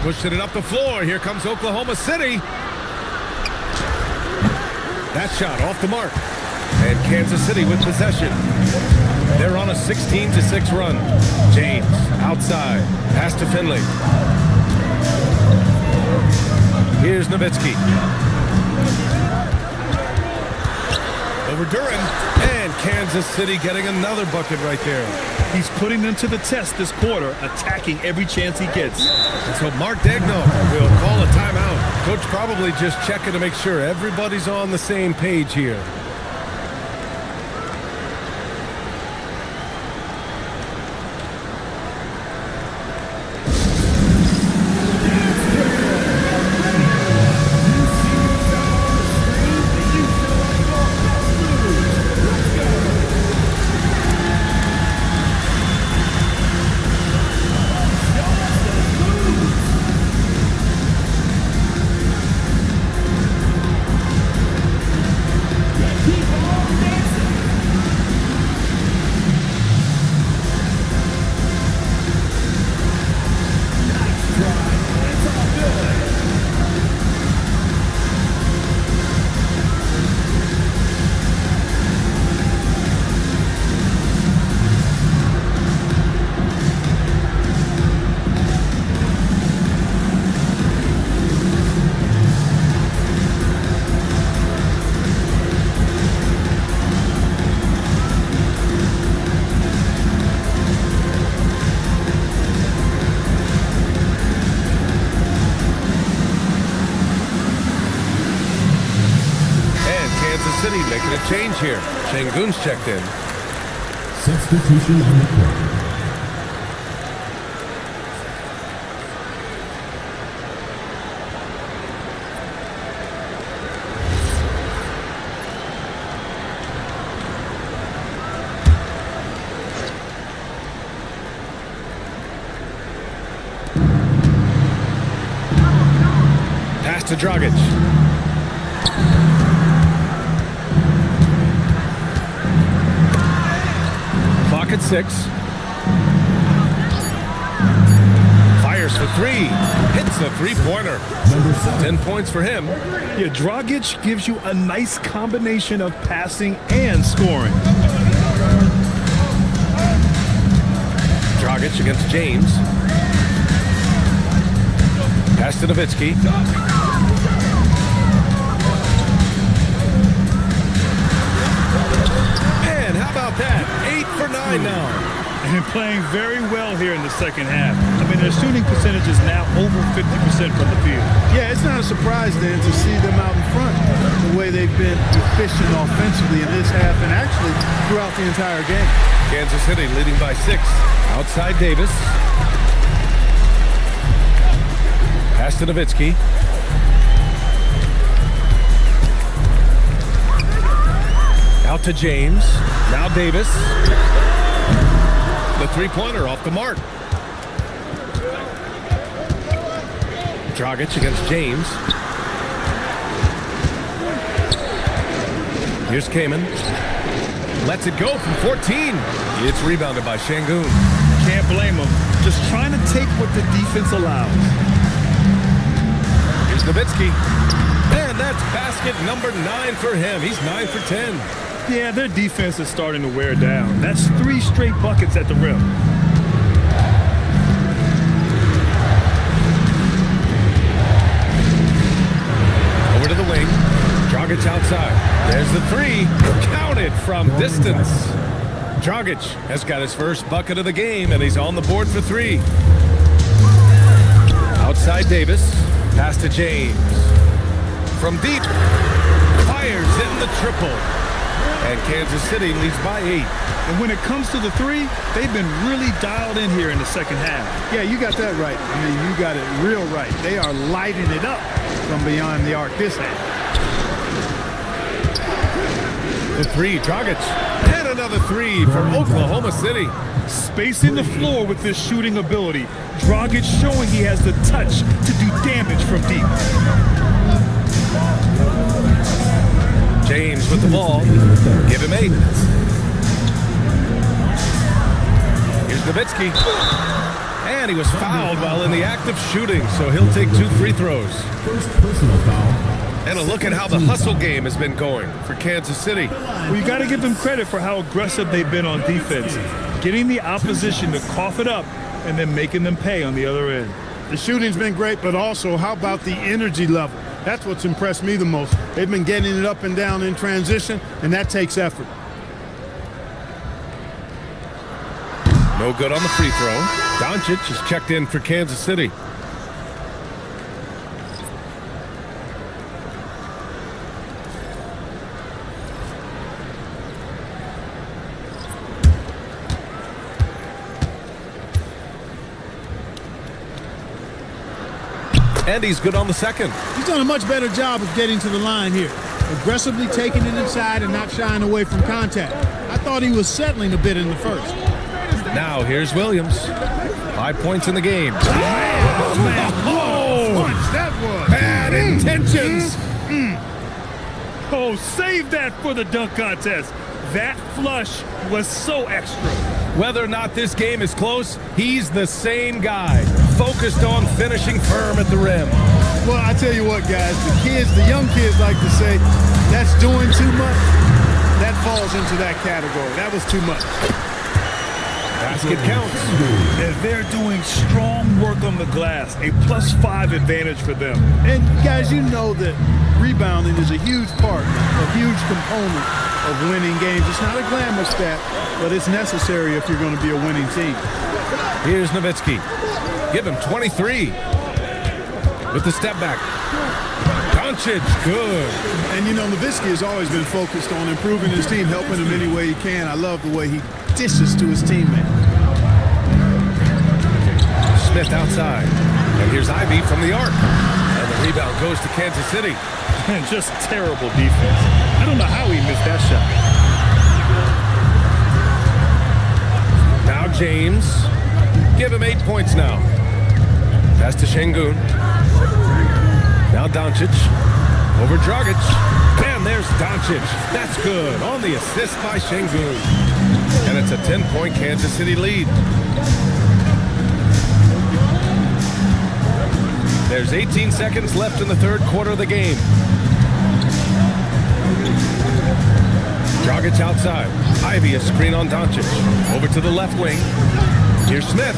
Pushing it up the floor. Here comes Oklahoma City. That shot off the mark. And Kansas City with possession. They're on a 16-6 run. James outside. Pass to Finley. Here's Nowitzki. Over Duran. And Kansas City getting another bucket right there. He's putting them to the test this quarter, attacking every chance he gets. And so Mark Degno will call a timeout. Coach probably just checking to make sure everybody's on the same page here. City making a change here. Şengün's checked in. Substitution on the court. Pass to Dragic. At 6. Fires for 3. Hits a three-pointer. 10 points for him. Yeah, Dragic gives you a nice combination of passing and scoring. Dragic against James. Pass to Nowitzki. That 8 for 9 now. And playing very well here in the second half. I mean, their shooting percentage is now over 50% from the field. Yeah, it's not a surprise then to see them out in front the way they've been efficient offensively in this half and actually throughout the entire game. Kansas City leading by 6. Outside Davis. Pass to Nowitzki. Out to James. Now Davis. The three-pointer off the mark. Dragic against James. Here's Kaman. Lets it go from 14. It's rebounded by Şengün. Can't blame him. Just trying to take what the defense allows. Here's Nowitzki. And that's basket number 9 for him. He's 9 for 10. Yeah, their defense is starting to wear down. That's 3 straight buckets at the rim. Over to the wing. Dragic outside. There's the 3. Counted from distance. Dragic has got his first bucket of the game, and he's on the board for 3. Outside Davis. Pass to James. From deep. Fires in the triple. And Kansas City leads by 8. And when it comes to the 3, they've been really dialed in here in the second half. Yeah, you got that right. I mean, you got it real right. They are lighting it up from beyond the arc this half. The 3, Dragic. And another 3 for Oklahoma City. Spacing the floor with this shooting ability. Dragic showing he has the touch to do damage from deep. James with the ball. Give him 8. Here's Nowitzki. And he was fouled while in the act of shooting, so he'll take 2 free throws. First personal foul. And a look at how the hustle game has been going for Kansas City. Well, you got to give them credit for how aggressive they've been on defense. Getting the opposition to cough it up and then making them pay on the other end. The shooting's been great, but also how about the energy level? That's what's impressed me the most. They've been getting it up and down in transition, and that takes effort. No good on the free throw. Doncic is checked in for Kansas City. And he's good on the second. He's done a much better job of getting to the line here. Aggressively taking it inside and not shying away from contact. I thought he was settling a bit in the first. Now here's Williams. 5 points in the game. That was Bad intentions. Oh, save that for the dunk contest. That flush was so extra. Whether or not this game is close, he's the same guy. Focused on finishing firm at the rim. Well, I tell you what, guys, the young kids like to say, that's doing too much. That falls into that category. That was too much. Basket counts. And they're doing strong work on the glass. A +5 advantage for them. And guys, you know that rebounding is a huge part, a huge component of winning games. It's not a glamour stat, but it's necessary if you're going to be a winning team. Here's Nowitzki. Give him 23. With the step back. Doncic, good. And you know, Nowitzki has always been focused on improving his team, helping him any way he can. I love the way he dishes to his teammate. Smith outside. And here's Ivy from the arc. And the rebound goes to Kansas City. And just terrible defense. I don't know how he missed that shot. Now James. Give him 8 points now. Pass to Şengün. Now Doncic. Over Dragic. And there's Doncic. That's good. On the assist by Şengün. And it's a 10-point Kansas City lead. There's 18 seconds left in the third quarter of the game. Dragic outside. Ivy a screen on Doncic. Over to the left wing. Here's Smith.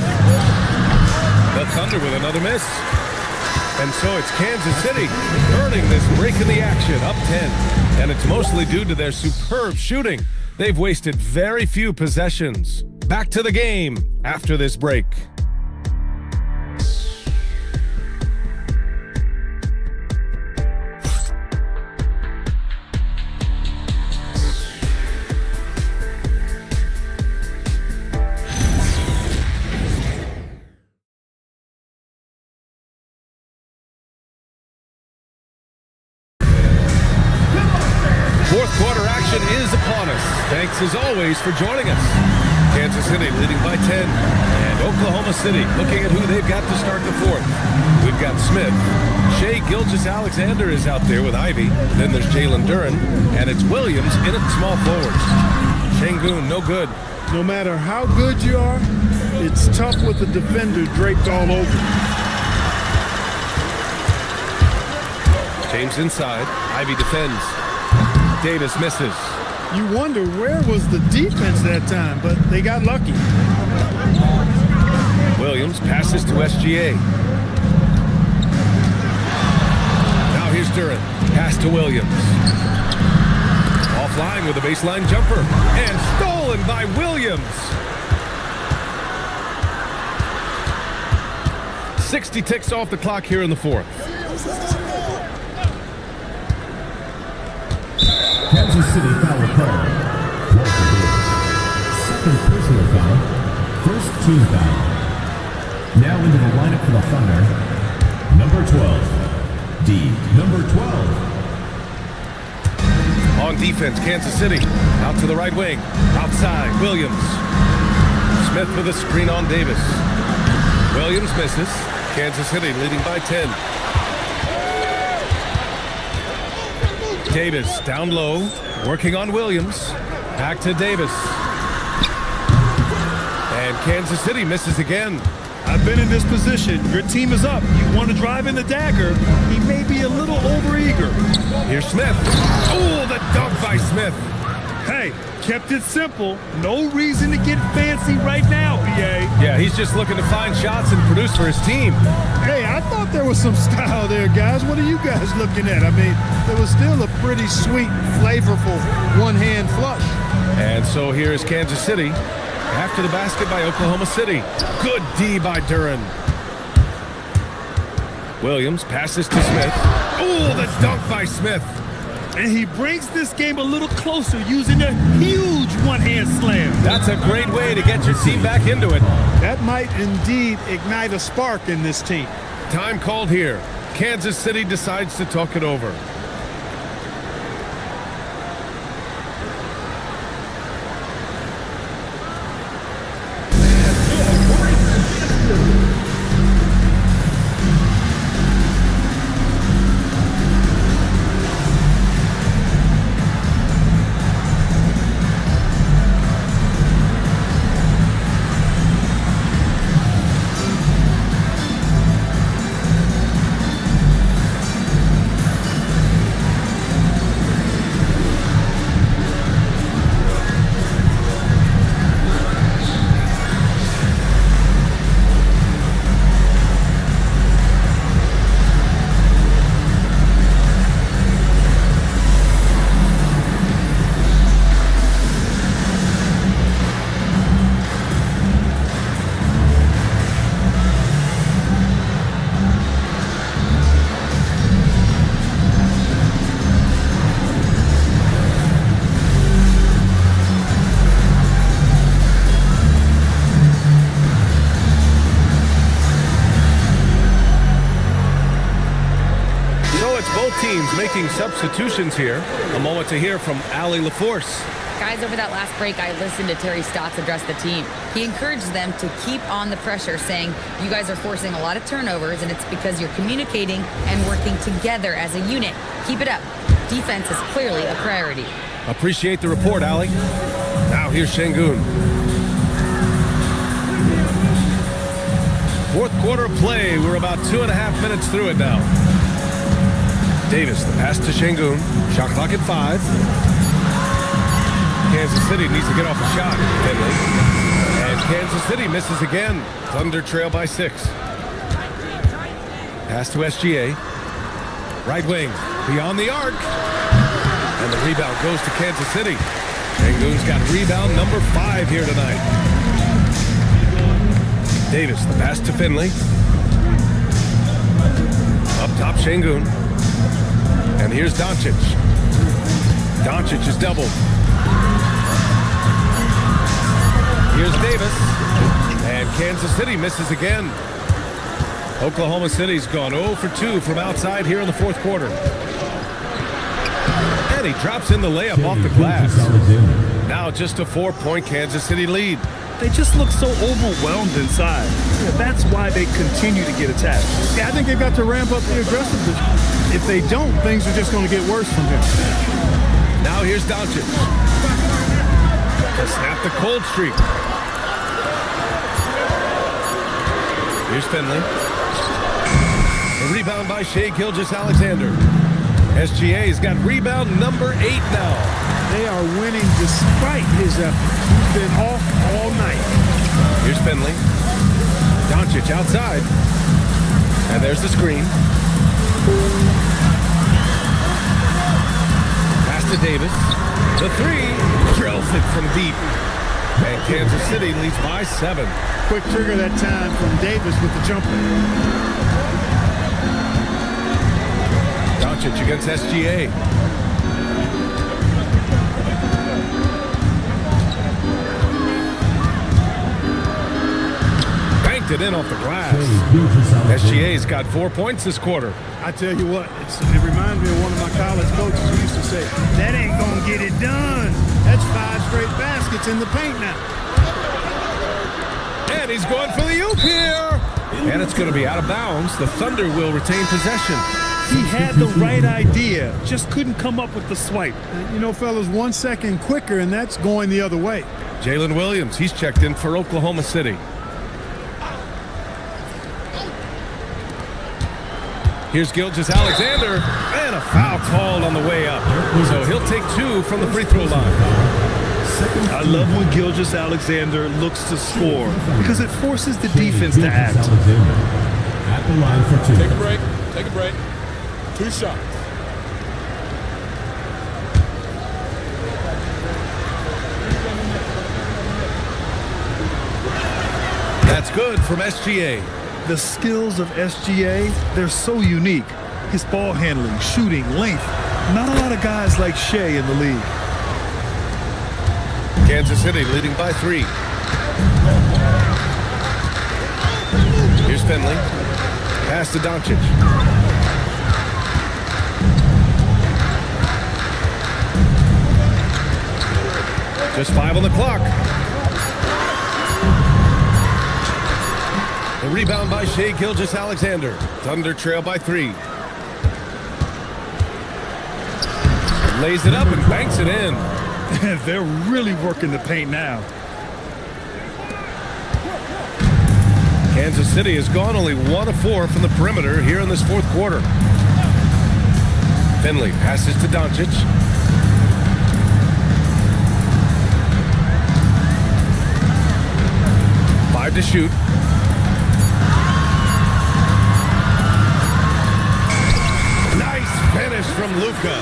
The Thunder with another miss. And so it's Kansas City earning this break in the action, up 10. And it's mostly due to their superb shooting. They've wasted very few possessions. Back to the game after this break. Fourth quarter action is upon us. Thanks as always for joining us. Kansas City leading by 10. And Oklahoma City looking at who they've got to start the fourth. We've got Smith. Shai Gilgeous-Alexander is out there with Ivy. Then there's Jalen Duren. And it's Williams in at small forward. Şengün, no good. No matter how good you are, it's tough with the defender draped all over. James inside. Ivy defends. Davis misses. You wonder where was the defense that time, but they got lucky. Williams passes to SGA. Now here's Duren. Pass to Williams. Offline with a baseline jumper. And stolen by Williams. 60 ticks off the clock here in the fourth. Kansas City foul call. Second personal foul. First team foul. Now into the lineup for the Thunder. Number 12. D. Number 12. On defense, Kansas City. Out to the right wing. Outside, Williams. Smith with a screen on Davis. Williams misses. Kansas City leading by 10. Davis down low, working on Williams. Back to Davis. And Kansas City misses again. I've been in this position. Your team is up. You want to drive in the dagger. He may be a little overeager. Here's Smith. Oh, the dunk by Smith. Hey, kept it simple. No reason to get fancy right now, BA. Yeah, he's just looking to find shots and produce for his team. Hey, I thought there was some style there, guys. What are you guys looking at? I mean, there was still a pretty sweet, flavorful one-hand flush. And so here is Kansas City. After the basket by Oklahoma City. Good D by Duran. Williams passes to Smith. Oh, the dunk by Smith. And he brings this game a little closer using a huge one-hand slam. That's a great way to get your team back into it. That might indeed ignite a spark in this team. Time called here. Kansas City decides to talk it over. Teams making substitutions here. A moment to hear from Allie LaForce. Guys, over that last break, I listened to Terry Stotts address the team. He encouraged them to keep on the pressure, saying, you guys are forcing a lot of turnovers, and it's because you're communicating and working together as a unit. Keep it up. Defense is clearly a priority. Appreciate the report, Allie. Now here's Şengün. Fourth quarter of play. We're about 2.5 minutes through it now. Davis, the pass to Şengün. Shot clock at 5. Kansas City needs to get off a shot. Finley. And Kansas City misses again. Thunder trail by 6. Pass to SGA. Right wing. Beyond the arc. And the rebound goes to Kansas City. Şengün's got rebound number 5 here tonight. Davis, the pass to Finley. Up top, Şengün. And here's Doncic. Doncic is doubled. Here's Davis. And Kansas City misses again. Oklahoma City's gone 0 for 2 from outside here in the fourth quarter. And he drops in the layup off the glass. Now just a 4-point Kansas City lead. They just look so overwhelmed inside. Yeah, that's why they continue to get attacked. Yeah, I think they've got to ramp up the aggressiveness. If they don't, things are just going to get worse from here. Now here's Doncic. To snap the cold streak. Here's Finley. The rebound by Shai Gilgeous-Alexander. SGA's got rebound number 8 now. They are winning despite his effort. He's been off all night. Here's Finley. Doncic outside. And there's the screen. Pass to Davis. The 3. Drills it from deep. And Kansas City leads by 7. Quick trigger that time from Davis with the jumper. Doncic against SGA. Banked it in off the glass. SGA's got 4 points this quarter. I tell you what, it reminds me of one of my college coaches who used to say, that ain't gonna get it done. That's 5 straight baskets in the paint now. And he's going for the oop here. And it's going to be out of bounds. The Thunder will retain possession. He had the right idea, just couldn't come up with the swipe. You know, fellas, 1 second quicker, and that's going the other way. Jalen Williams, he's checked in for Oklahoma City. Here's Gilgeous-Alexander, and a foul called on the way up. So he'll take 2 from the free throw line. I love when Gilgeous-Alexander looks to score because it forces the defense to act. At the line for 2. Take a break. Take a break. 2 shots. It's good from SGA. The skills of SGA, they're so unique. His ball handling, shooting, length. Not a lot of guys like Shea in the league. Kansas City leading by 3. Here's Finley. Pass to Doncic. Just 5 on the clock. The rebound by Shai Gilgeous-Alexander. Thunder trail by 3. Lays it up and banks it in. They're really working the paint now. Kansas City has gone only 1 of 4 from the perimeter here in this fourth quarter. Finley passes to Doncic. To shoot. Nice finish from Luka.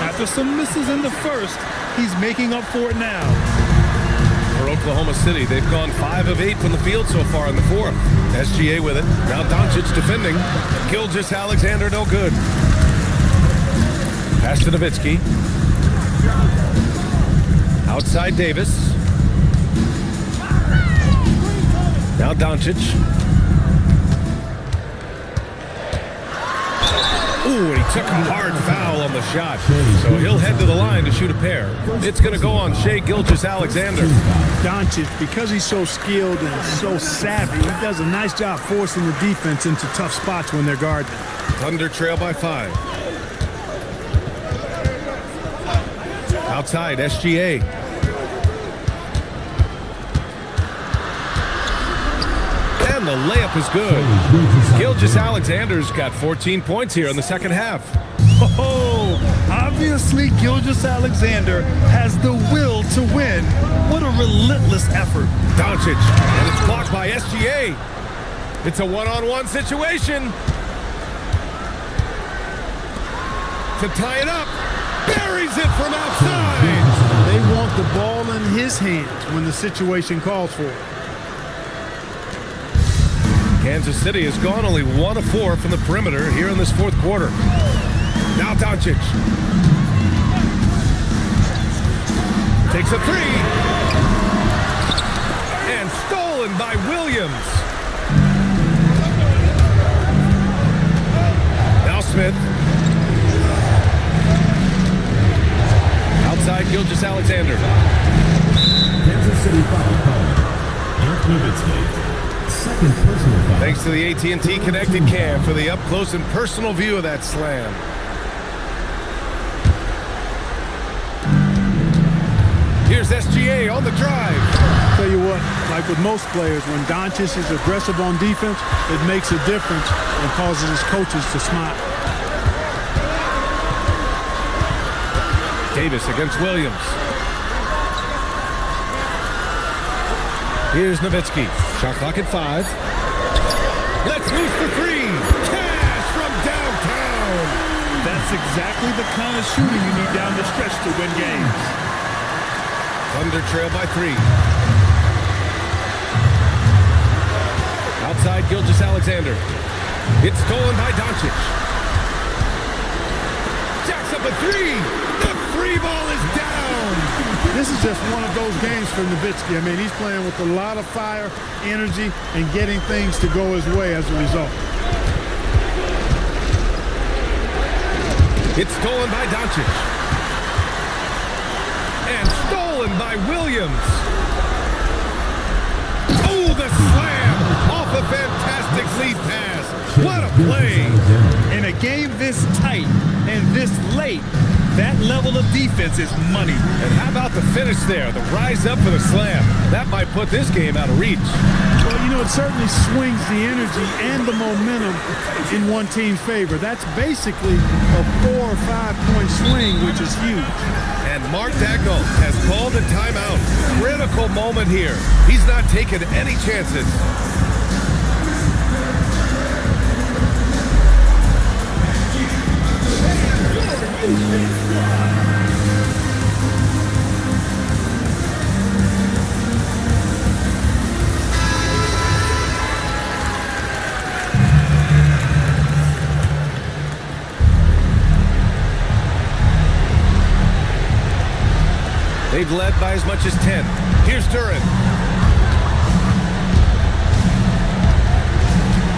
After some misses in the first, he's making up for it now. For Oklahoma City, they've gone 5 of 8 from the field so far in the fourth. SGA with it. Now Doncic defending. Gilgeous-Alexander no good. Pass to Nowitzki. Outside Davis. Now Doncic. Ooh, and he took a hard foul on the shot. So he'll head to the line to shoot a pair. It's going to go on Shai Gilgeous-Alexander. Doncic, because he's so skilled and so savvy, he does a nice job forcing the defense into tough spots when they're guarding. Thunder trail by 5. Outside, SGA. And the layup is good. Gilgeous-Alexander's got 14 points here in the second half. Oh, obviously Gilgeous-Alexander has the will to win. What a relentless effort. Doncic, and it's blocked by SGA. It's a one-on-one situation. To tie it up, buries it from outside. They want the ball in his hands when the situation calls for it. Kansas City has gone only 1 of 4 from the perimeter here in this fourth quarter. Now Doncic. Takes a 3. And stolen by Williams. Now Smith. Outside Gilgeous-Alexander. Kansas City foul call. LibVsDet. Second personal foul. Thanks to the AT&T connected cam for the up-close and personal view of that slam. Here's SGA on the drive. Tell you what, like with most players, when Doncic is aggressive on defense, it makes a difference and causes his coaches to smile. Davis against Williams. Here's Nowitzki. Shot clock at 5. Let's loose the 3. Cash from downtown. That's exactly the kind of shooting you need down the stretch to win games. Thunder trail by 3. Outside Gilgeous-Alexander. It's stolen by Doncic. Jacks up a 3. The 3 ball is down. This is just one of those games for Nowitzki. I mean, he's playing with a lot of fire, energy, and getting things to go his way as a result. It's stolen by Doncic. And stolen by Williams. Oh, the slam off a fantastic lead pass. What a play. In a game this tight and this late, that level of defense is money. And how about the finish there? The rise up for the slam. That might put this game out of reach. Well, you know, it certainly swings the energy and the momentum in one team's favor. That's basically a 4 or 5 point swing, which is huge. And Mark Daigneault has called a timeout. Critical moment here. He's not taking any chances. They've led by as much as 10. Here's Duran.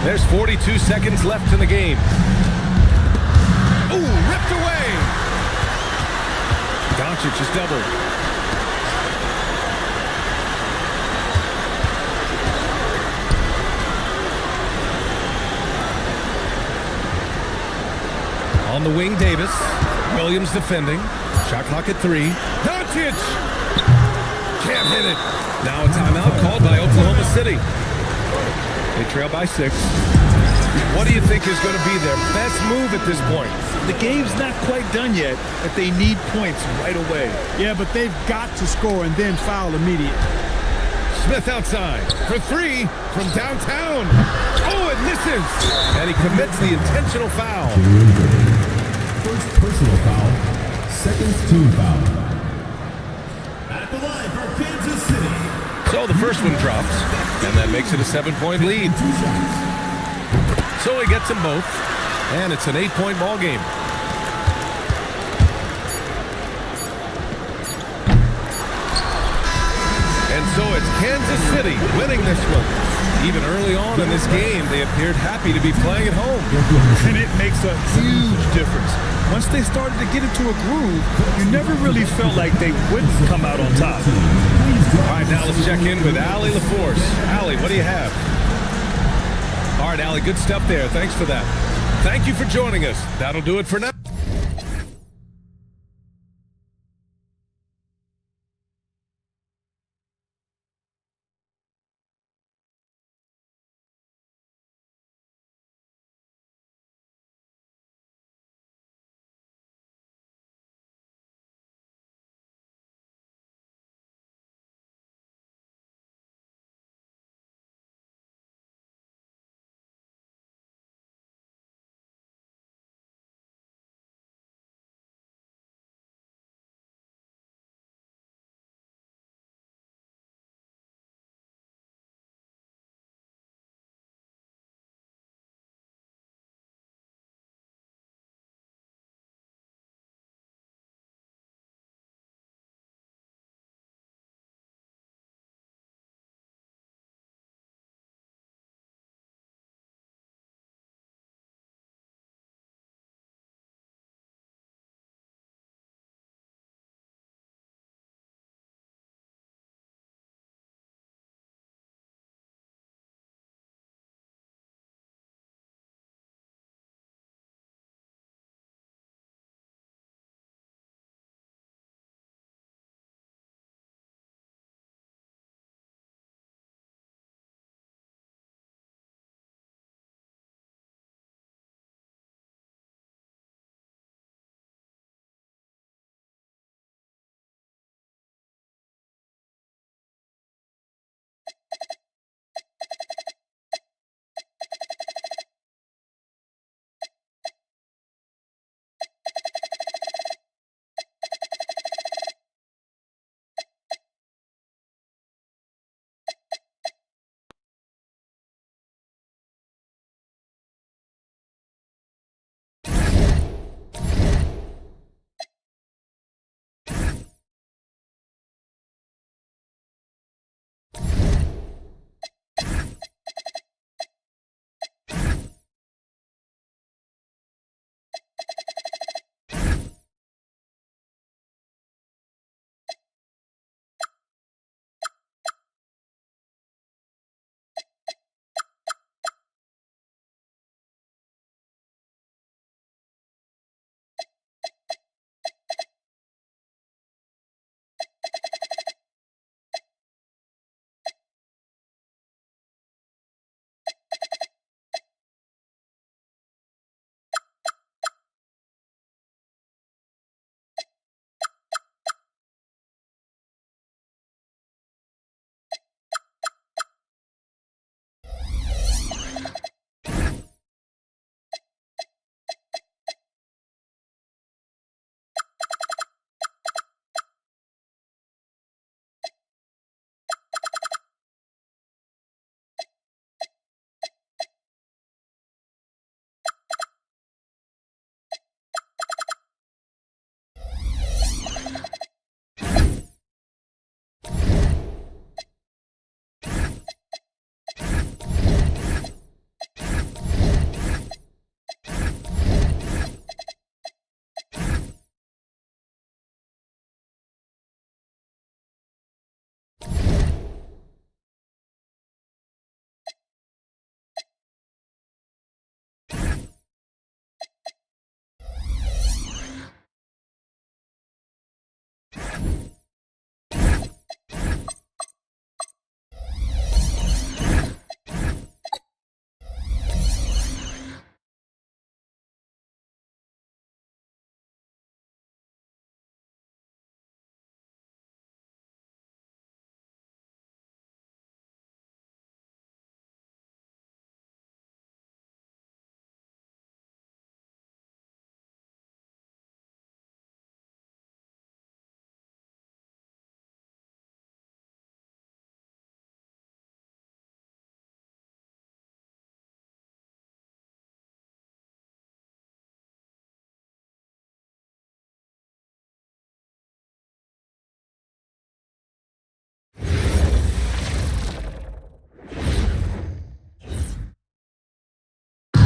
There's 42 seconds left in the game. Ooh, ripped away. Doncic is doubled. On the wing, Davis. Williams defending. Shot clock at 3. Doncic! Can't hit it. Now a timeout called by Oklahoma City. They trail by 6. What do you think is going to be their best move at this point? The game's not quite done yet, but they need points right away. Yeah, but they've got to score and then foul immediately. Smith outside for 3 from downtown. Oh, it misses. And he commits the intentional foul. First personal foul, second team foul. At the line for Kansas City. So the first one drops, and that makes it a 7-point lead. So he gets them both, and it's an 8-point ball game. And so it's Kansas City winning this one. Even early on in this game, they appeared happy to be playing at home. And it makes a huge difference. Once they started to get into a groove, you never really felt like they wouldn't come out on top. All right, now let's check in with Allie LaForce. Allie, what do you have? All right, Allie, good stuff there. Thanks for that. Thank you for joining us. That'll do it for now.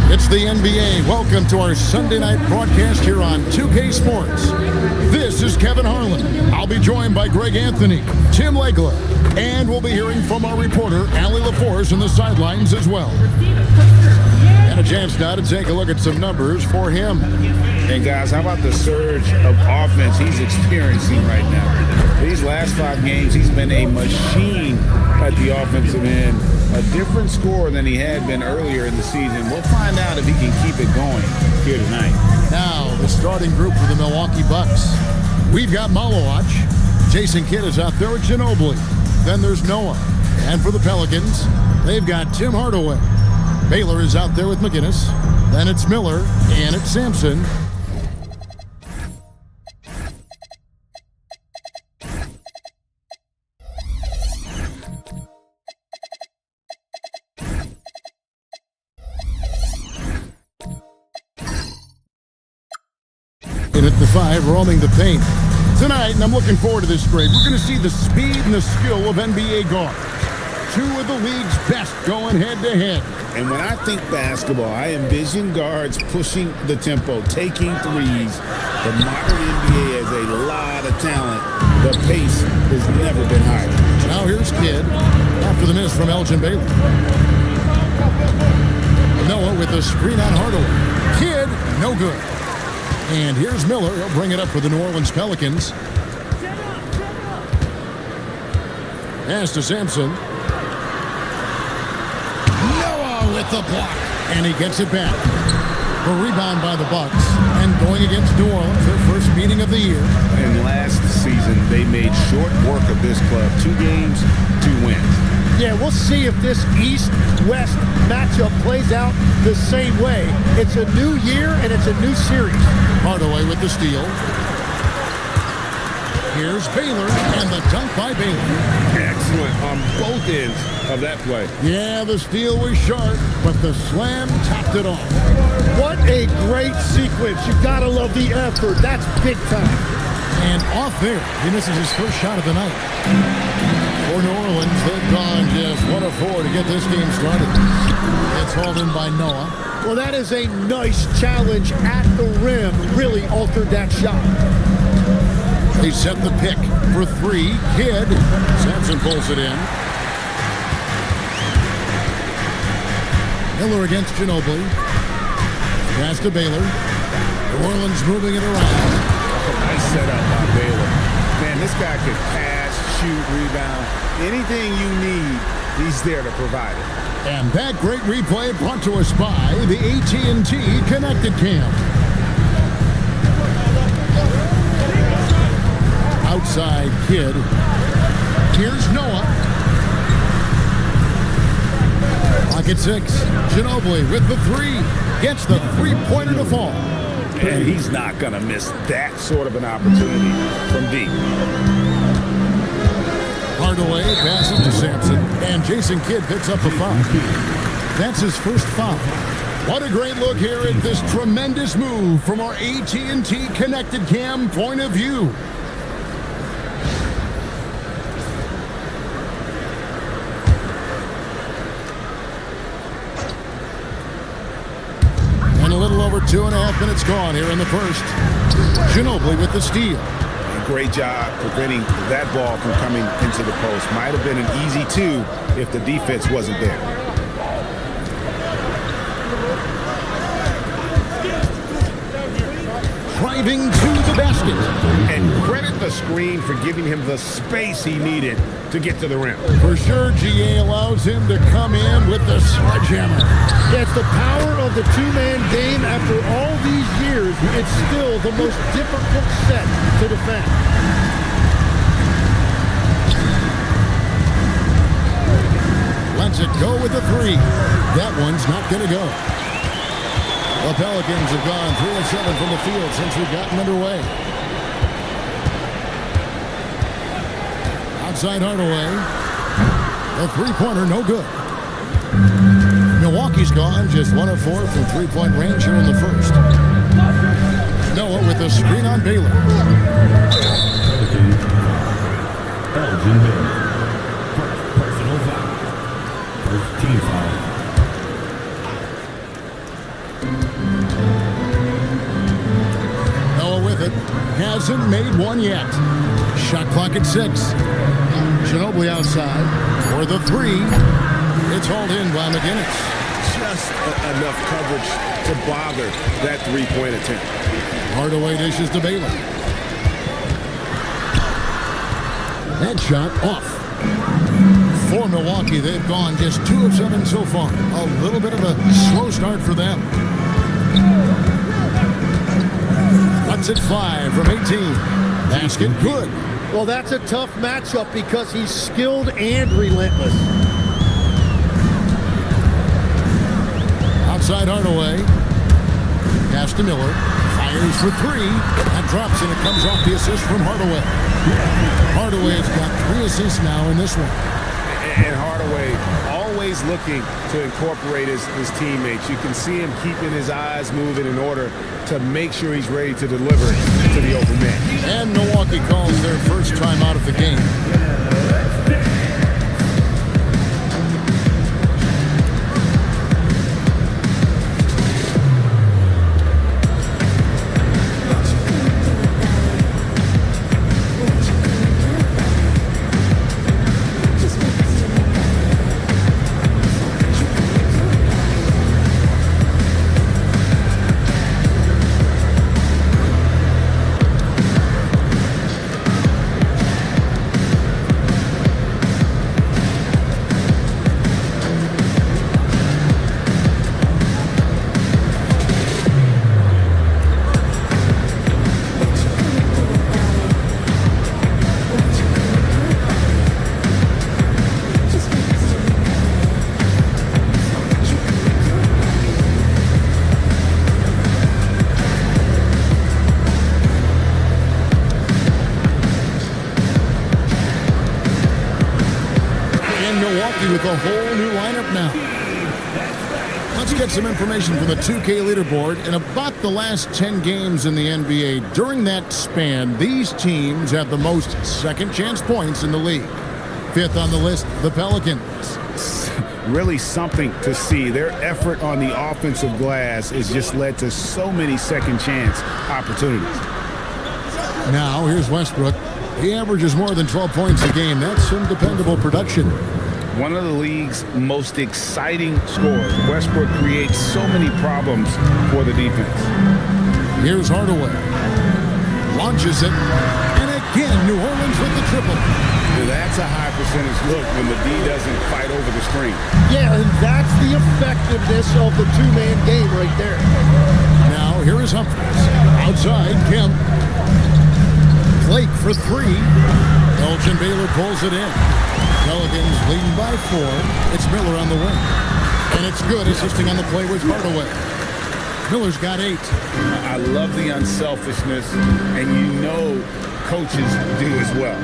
It's the NBA. Welcome to our Sunday night broadcast here on 2K Sports. This is Kevin Harlan. I'll be joined by Greg Anthony, Tim Legler, and we'll be hearing from our reporter, Allie LaForce, on the sidelines as well. And a chance now to take a look at some numbers for him. And guys, how about the surge of offense he's experiencing right now? These last 5 games, he's been a machine at the offensive end. A different score than he had been earlier in the season. We'll find out if he can keep it going here tonight. Now, the starting group for the Milwaukee Bucks. We've got Malowach. Jason Kidd is out there with Ginobili. Then there's Noah. And for the Pelicans, they've got Tim Hardaway. Baylor is out there with McGinnis. Then it's Miller, and it's Sampson. In at the 5, roaming the paint. Tonight, and I'm looking forward to this grade, we're going to see the speed and the skill of NBA guards. 2 of the league's best going head-to-head. And when I think basketball, I envision guards pushing the tempo, taking threes. The modern NBA has a lot of talent. The pace has never been higher. Now here's Kidd after the miss from Elgin Baylor. Noah with the screen on Hardaway. Kidd, no good. And here's Miller. He'll bring it up for the New Orleans Pelicans. Pass to Sampson. Noah with the block. And he gets it back. A rebound by the Bucks. And going against New Orleans, their first meeting of the year. And last season, they made short work of this club. 2 games, 2 wins. Yeah, we'll see if this East-West matchup plays out the same way. It's a new year, and it's a new series. Hardaway with the steal. Here's Baylor, and the dunk by Baylor. Excellent on both ends of that play. Yeah, the steal was sharp, but the slam topped it off. What a great sequence. You gotta love the effort. That's big time. And off there, he misses his first shot of the night. For New Orleans, they've gone just 1 of 4 to get this game started. It's hauled in by Noah. Well, that is a nice challenge at the rim. Really altered that shot. They set the pick for 3. Kidd. Sampson pulls it in. Miller against Ginobili. Pass to Baylor. New Orleans moving it around. Nice setup by Baylor. Man, this guy could pass, shoot, rebound. Anything you need, he's there to provide it. And that great replay brought to us by the AT&T Connected Cam. Outside Kidd. Here's Noah. Clock at 6. Ginobili with the 3. Gets the 3-pointer to fall. And he's not going to miss that sort of an opportunity from deep. Hardaway passes to Sampson, and Jason Kidd picks up the foul. That's his first foul. What a great look here at this tremendous move from our AT&T Connected Cam point of view. And a little over 2.5 minutes gone here in the first. Ginobili with the steal. Great job preventing that ball from coming into the post. Might have been an easy 2 if the defense wasn't there. Driving to the basket. And credit the screen for giving him the space he needed to get to the rim. For sure, GA allows him to come in with the sledgehammer. Yeah, it's the power of the two-man game. After all these years, it's still the most difficult set to defend. Lets it go with the three. That one's not going to go. The Pelicans have gone 3 of 7 from the field since we've gotten underway. Outside Hardaway. The three-pointer, no good. Milwaukee's gone just 1 of 4 from three-point range here in the first. Noah with the screen on Baylor. Elgin Baylor. First personal foul. First team foul. Noah with it. Hasn't made one yet. Shot clock at 6. Ginobili outside for the three. It's hauled in by McGinnis. Just enough coverage to bother that three-point attempt. Hardaway dishes to Baylor. That shot off. For Milwaukee, they've gone just 2 of 7 so far. A little bit of a slow start for them. Cuts at 5 from 18. Basket good. Well, that's a tough matchup because he's skilled and relentless. Outside Hardaway. Pass to Miller. Fires for 3. That drops and it comes off the assist from Hardaway. Hardaway's got 3 assists now in this one. And Hardaway always looking to incorporate his teammates. You can see him keeping his eyes moving in order to make sure he's ready to deliver to the open man. And Milwaukee calls their first time out of the game. With a whole new lineup now. Let's get some information from the 2K leaderboard. In about the last 10 games in the NBA, during that span, these teams have the most second chance points in the league. 5th on the list, the Pelicans. Really something to see. Their effort on the offensive glass has just led to so many second chance opportunities. Now, here's Westbrook. He averages more than 12 points a game. That's some dependable production. One of the league's most exciting scorers. Westbrook creates so many problems for the defense. Here's Hardaway. Launches it. And again, New Orleans with the triple. That's a high percentage look when the D doesn't fight over the screen. Yeah, and that's the effectiveness of the two-man game right there. Now, here is Humphries. Outside, Kemp. Blake for 3. Elgin Baylor pulls it in. Pelicans leading by 4. It's Miller on the wing. And it's good, assisting on the play with Hardaway. Miller's got 8. I love the unselfishness, and you know coaches do as well.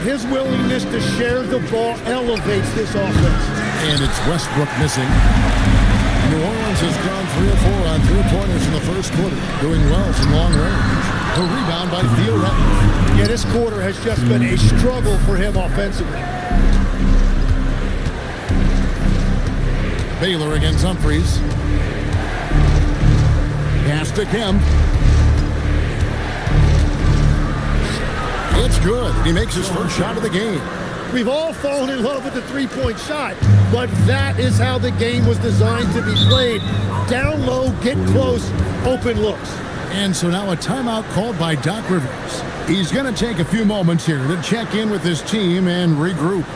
His willingness to share the ball elevates this offense. And it's Westbrook missing. New Orleans has gone 3 of 4 on 3-pointers in the first quarter, doing well from long range. A rebound by Theo Ratliff. Yeah, this quarter has just been a struggle for him offensively. Baylor against Humphries. Pass to Kemp. It's good. He makes his first shot of the game. We've all fallen in love with the three-point shot, but that is how the game was designed to be played. Down low, get close, open looks. And so now a timeout called by Doc Rivers. He's going to take a few moments here to check in with his team and regroup.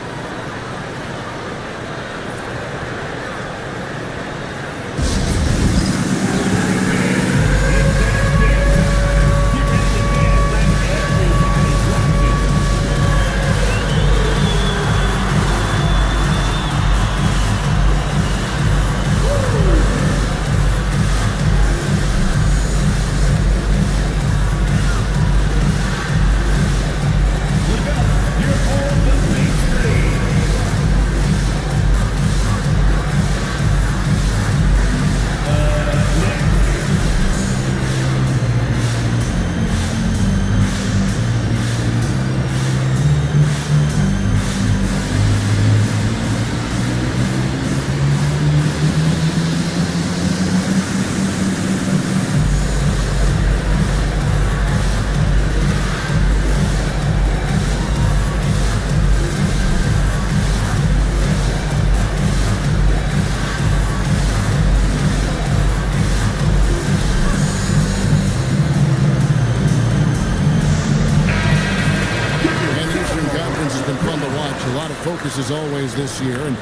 Focus as always this year, and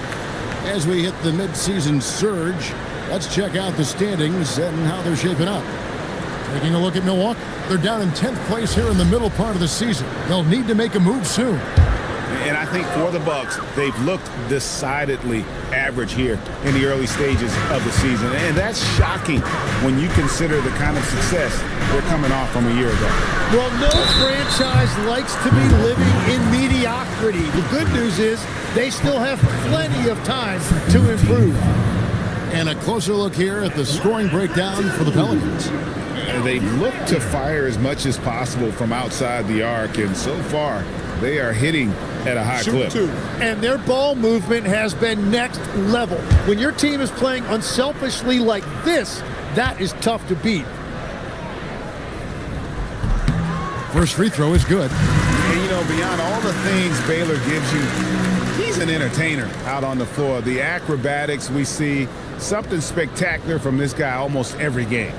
as we hit the midseason surge, let's check out the standings and how they're shaping up. Taking a look at Milwaukee, they're down in 10th place here in the middle part of the season. They'll need to make a move soon. And I think for the Bucks, they've looked decidedly average here in the early stages of the season. And that's shocking when you consider the kind of success they're coming off from a year ago. Well, no franchise likes to be living in mediocrity. The good news is they still have plenty of time to improve. And a closer look here at the scoring breakdown for the Pelicans. They look to fire as much as possible from outside the arc, and so far they are hitting at a high clip. And their ball movement has been next level. When your team is playing unselfishly like this, that is tough to beat. First free throw is good. And you know, beyond all the things Baylor gives you, he's an entertainer out on the floor. The acrobatics we see, something spectacular from this guy almost every game.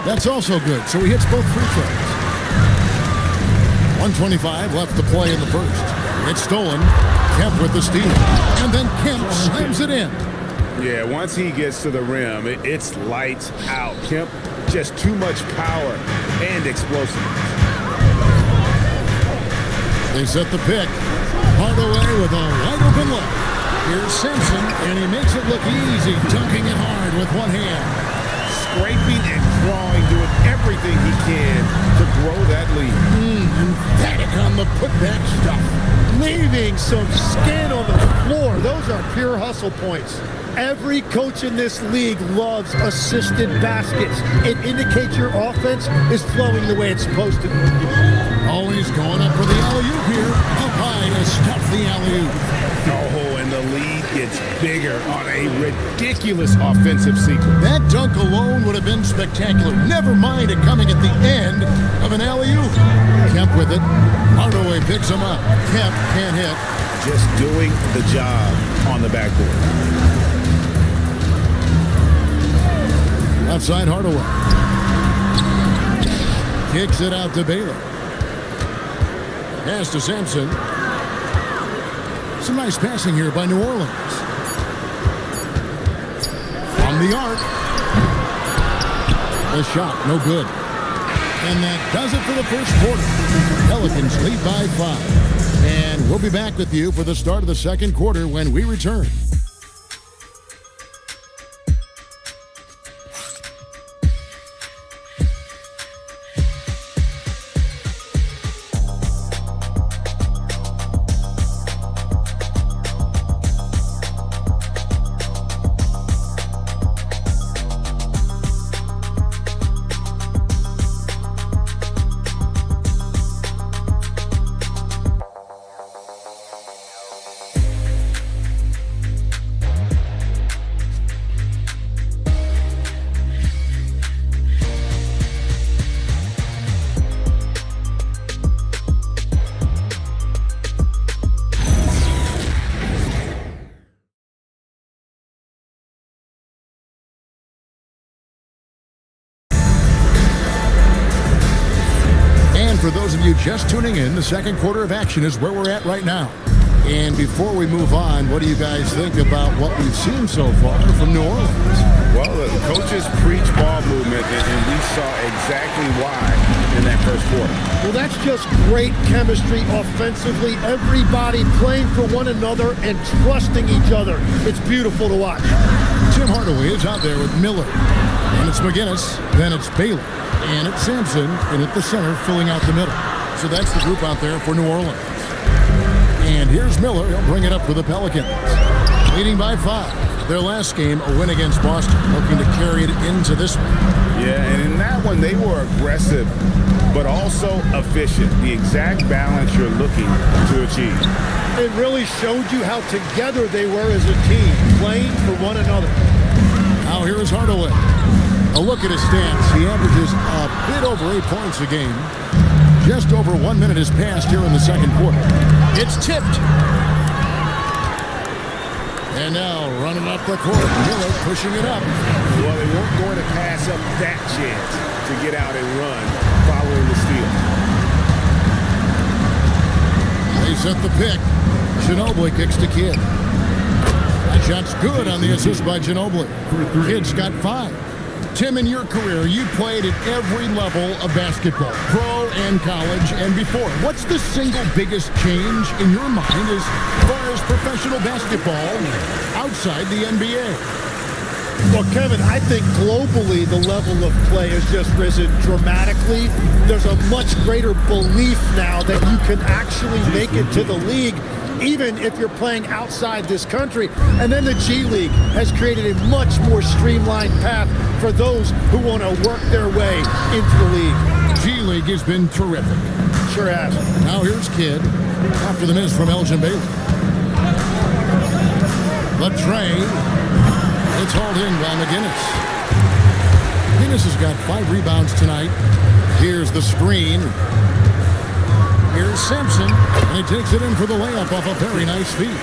That's also good, so he hits both free throws. 1:25 left to play in the first. It's stolen. Kemp with the steal. And then Kemp slams it in. Yeah, once he gets to the rim, it's lights out. Kemp, just too much power and explosiveness. They set the pick. Hardaway with a wide open look. Here's Simpson, and he makes it look easy, dunking it hard with one hand. Scraping and clawing, doing everything he can to grow that lead. Emphatic on the putback stuff. Leaving some skin on the floor. Those are pure hustle points. Every coach in this league loves assisted baskets. It indicates your offense is flowing the way it's supposed to. Always going up for the alley-oop here. Up high to stuff the alley-oop. Oh, and the lead gets bigger on a ridiculous offensive sequence. That dunk alone would have been spectacular. Never mind it coming at the end of an alley-oop. Kemp with it. Hardaway picks him up. Kemp can't hit. Just doing the job on the backboard. Outside Hardaway. Kicks it out to Baylor. Pass to Sampson. Some nice passing here by New Orleans. From the arc. The shot, no good. And that does it for the first quarter. Pelicans lead by 5. And we'll be back with you for the start of the second quarter when we return. And for those of you just tuning in, the second quarter of action is where we're at right now. And before we move on, what do you guys think about what we've seen so far from New Orleans? Well, the coaches preach ball movement, and we saw exactly why in that first quarter. Well, that's just great chemistry offensively. Everybody playing for one another and trusting each other. It's beautiful to watch. Tim Hardaway is out there with Miller. And it's McGinnis. Then it's Baylor. And it's Sampson. And at the center, filling out the middle. So that's the group out there for New Orleans. And here's Miller. He'll bring it up for the Pelicans. Leading by 5. Their last game, a win against Boston, looking to carry it into this one. Yeah, and in that one, they were aggressive, but also efficient. The exact balance you're looking to achieve. It really showed you how together they were as a team, playing for one another. Now here is Hardaway. A look at his stats. He averages a bit over 8 points a game. Just over 1 minute has passed here in the second quarter. It's tipped. And now running up the court, Miller pushing it up. Well, they weren't going to pass up that chance to get out and run following the steal. They set the pick. Ginobili kicks to Kidd. That shot's good on the assist by Ginobili. Kidd's got 5. Tim, in your career, you played at every level of basketball, pro and college and before. What's the single biggest change in your mind as far as professional basketball outside the NBA? Well, Kevin, I think globally the level of play has just risen dramatically. There's a much greater belief now that you can actually make it to the league, even if you're playing outside this country. And then the G League has created a much more streamlined path for those who want to work their way into the league. G League has been terrific. Sure has. Now here's Kidd after the miss from Elgin Baylor. Latrey. It's hauled in by McGinnis. McGinnis has got 5 rebounds tonight. Here's the screen. Here's Sampson, and he takes it in for the layup off a very nice feed.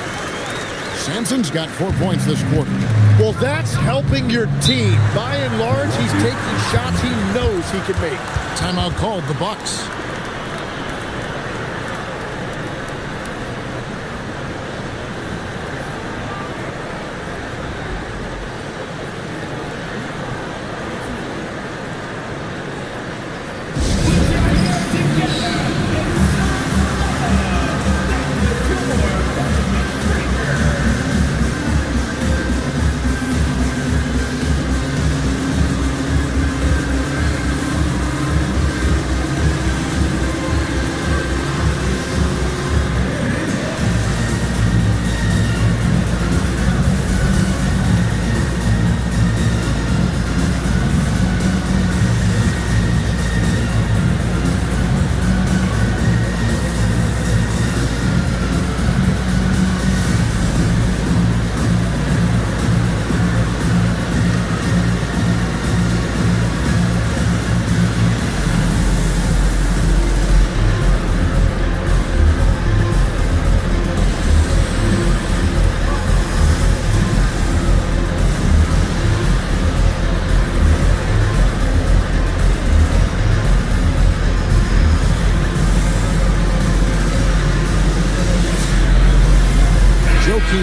Sampson's got 4 points this quarter. Well, that's helping your team. By and large, he's taking shots he knows he can make. Timeout called, the Bucks.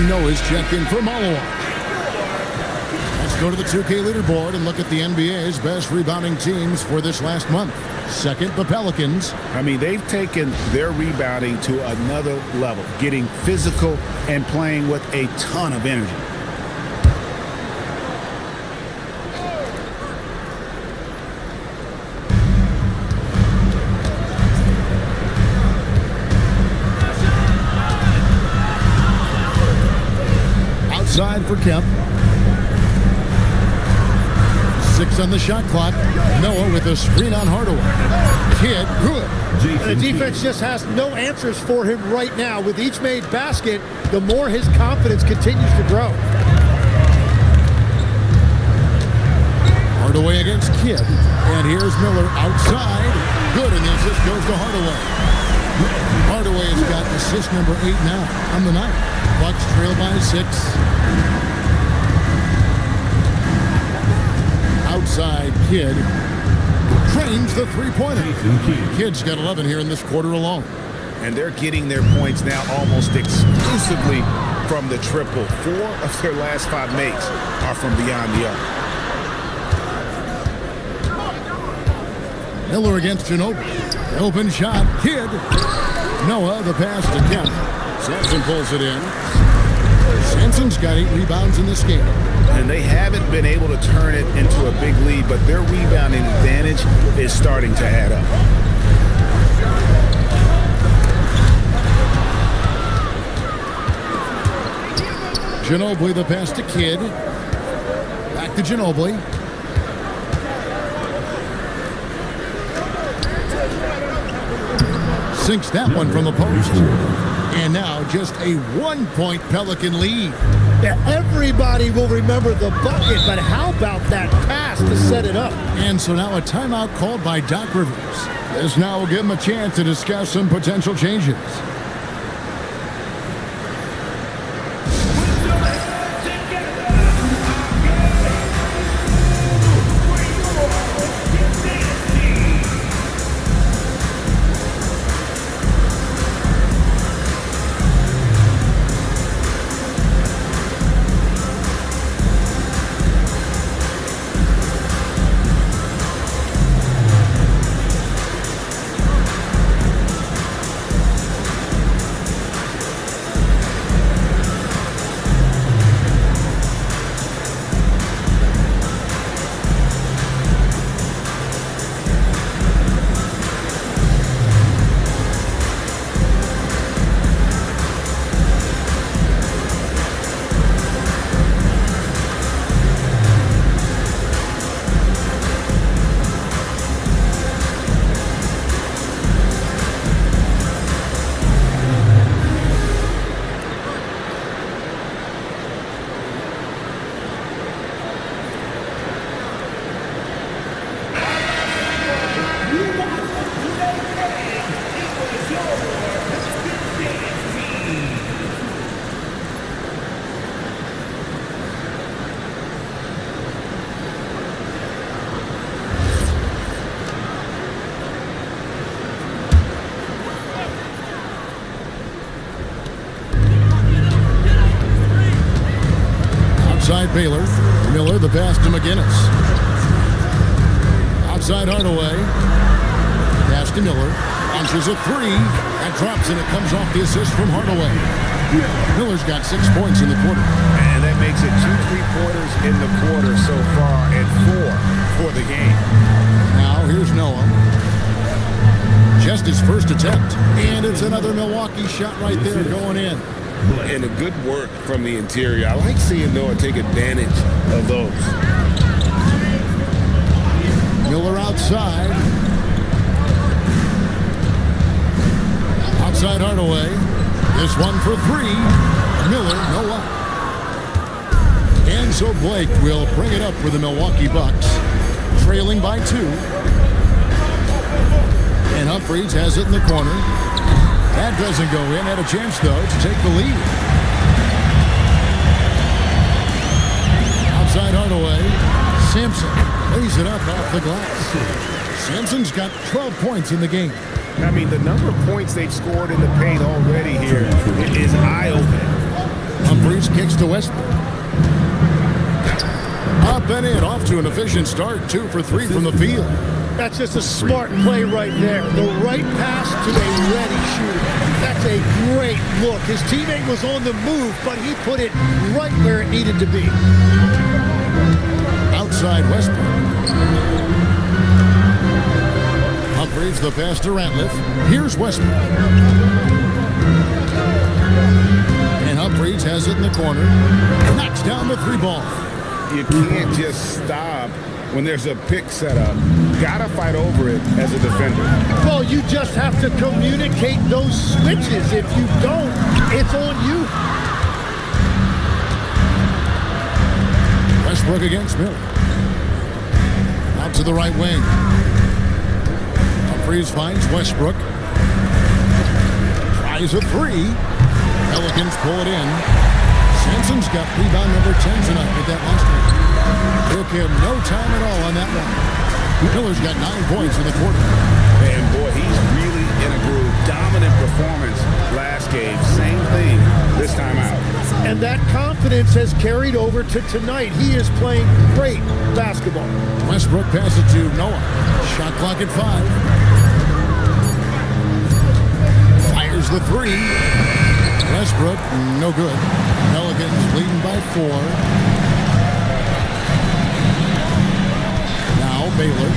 Noah's checked in for Malawan. Let's go to the 2K leaderboard and look at the NBA's best rebounding teams for this last month. Second, the Pelicans. I mean, they've taken their rebounding to another level, getting physical and playing with a ton of energy. Side for Kemp. 6 on the shot clock. Noah with a screen on Hardaway. Kidd, good. And the defense just has no answers for him right now. With each made basket, the more his confidence continues to grow. Hardaway against Kidd. And here's Miller outside. Good, and the assist goes to Hardaway. Hardaway has got assist number 8 now on the night. Bucks trail by 6. Outside Kidd. drains the three-pointer. Kidd's got 11 here in this quarter alone. And they're getting their points now almost exclusively from the triple. 4 of their last 5 makes are from beyond the arc. Miller against Ginobili. Open shot. Kidd. Noah, the pass to Kemp. Sampson pulls it in. Sampson's got 8 rebounds in this game. And they haven't been able to turn it into a big lead, but their rebounding advantage is starting to add up. Ginobili, the pass to Kidd. Back to Ginobili. Sinks that one from the post. And now just a 1-point Pelican lead. Yeah, everybody will remember the bucket, but how about that pass to set it up? And so now a timeout called by Doc Rivers. This now will give him a chance to discuss some potential changes. Outside Baylor. Miller, the pass to McGinnis. Outside Hardaway. Pass to Miller. Launches a 3. That drops and it comes off the assist from Hardaway. Miller's got 6 points in the quarter. And that makes it 2 3-pointers in the quarter so far and 4 for the game. Now here's Noah. Just his first attempt. And it's another Milwaukee shot right there going in. And a good work from the interior. I like seeing Noah take advantage of those. Miller outside. Outside Hardaway. This one for 3. Miller, no up. And so Blake will bring it up for the Milwaukee Bucks. Trailing by 2. And Humphries has it in the corner. That doesn't go in. Had a chance, though, to take the lead. Outside Hardaway. Sampson lays it up off the glass. Sampson's got 12 points in the game. I mean, the number of points they've scored in the paint already here is eye-opening. Humphries kicks to Westbrook. Up and in, off to an efficient start. 2 for 3 from the field. That's just a smart play right there. The right pass to a ready shooter. That's a great look. His teammate was on the move, but he put it right where it needed to be. Outside Westbrook. Humphries the pass to Ratliff. Here's Westbrook. And Humphries has it in the corner. Knocks down the 3 ball. You can't just stop when there's a pick set up. Gotta fight over it as a defender. Well, you just have to communicate those switches. If you don't, it's on you. Westbrook against Miller. Out to the right wing. Humphries finds Westbrook. Tries a 3. Pelicans pull it in. Sampson's got rebound number 10 tonight with that last one. Took him no time at all on that one. Miller's got 9 points in the quarter. And boy, he's really in a groove. Dominant performance last game. Same thing this time out. And that confidence has carried over to tonight. He is playing great basketball. Westbrook passes it to Noah. Shot clock at 5. Fires the 3. Westbrook, no good. Pelicans leading by 4. Now Baylor.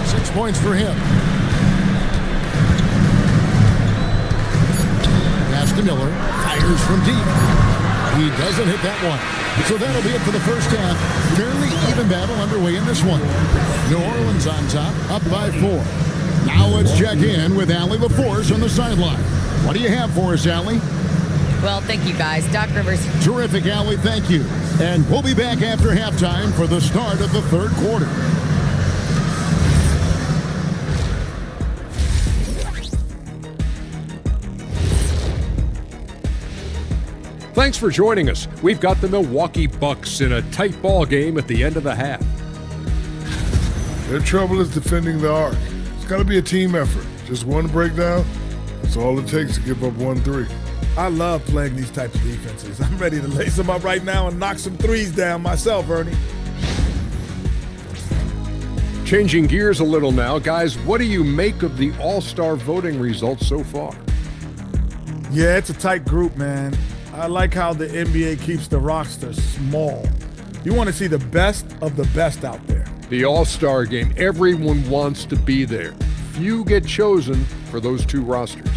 6 points for him. Pass to Miller. Fires from deep. He doesn't hit that one. So that'll be it for the first half. Fairly even battle underway in this one. New Orleans on top, up by 4. Now let's check in with Allie LaForce on the sideline. What do you have for us, Allie? Well, thank you, guys. Doc Rivers. Terrific, Allie. Thank you. And we'll be back after halftime for the start of the third quarter. Thanks for joining us. We've got the Milwaukee Bucks in a tight ball game at the end of the half. Their trouble is defending the arc. It's got to be a team effort. Just one breakdown, that's all it takes to give up 1-3. I love playing these types of defenses. I'm ready to lace them up right now and knock some threes down myself, Ernie. Changing gears a little now, guys, what do you make of the All-Star voting results so far? Yeah, it's a tight group, man. I like how the NBA keeps the roster small. You want to see the best of the best out there. The All-Star game, everyone wants to be there. Few get chosen for those 2 rosters.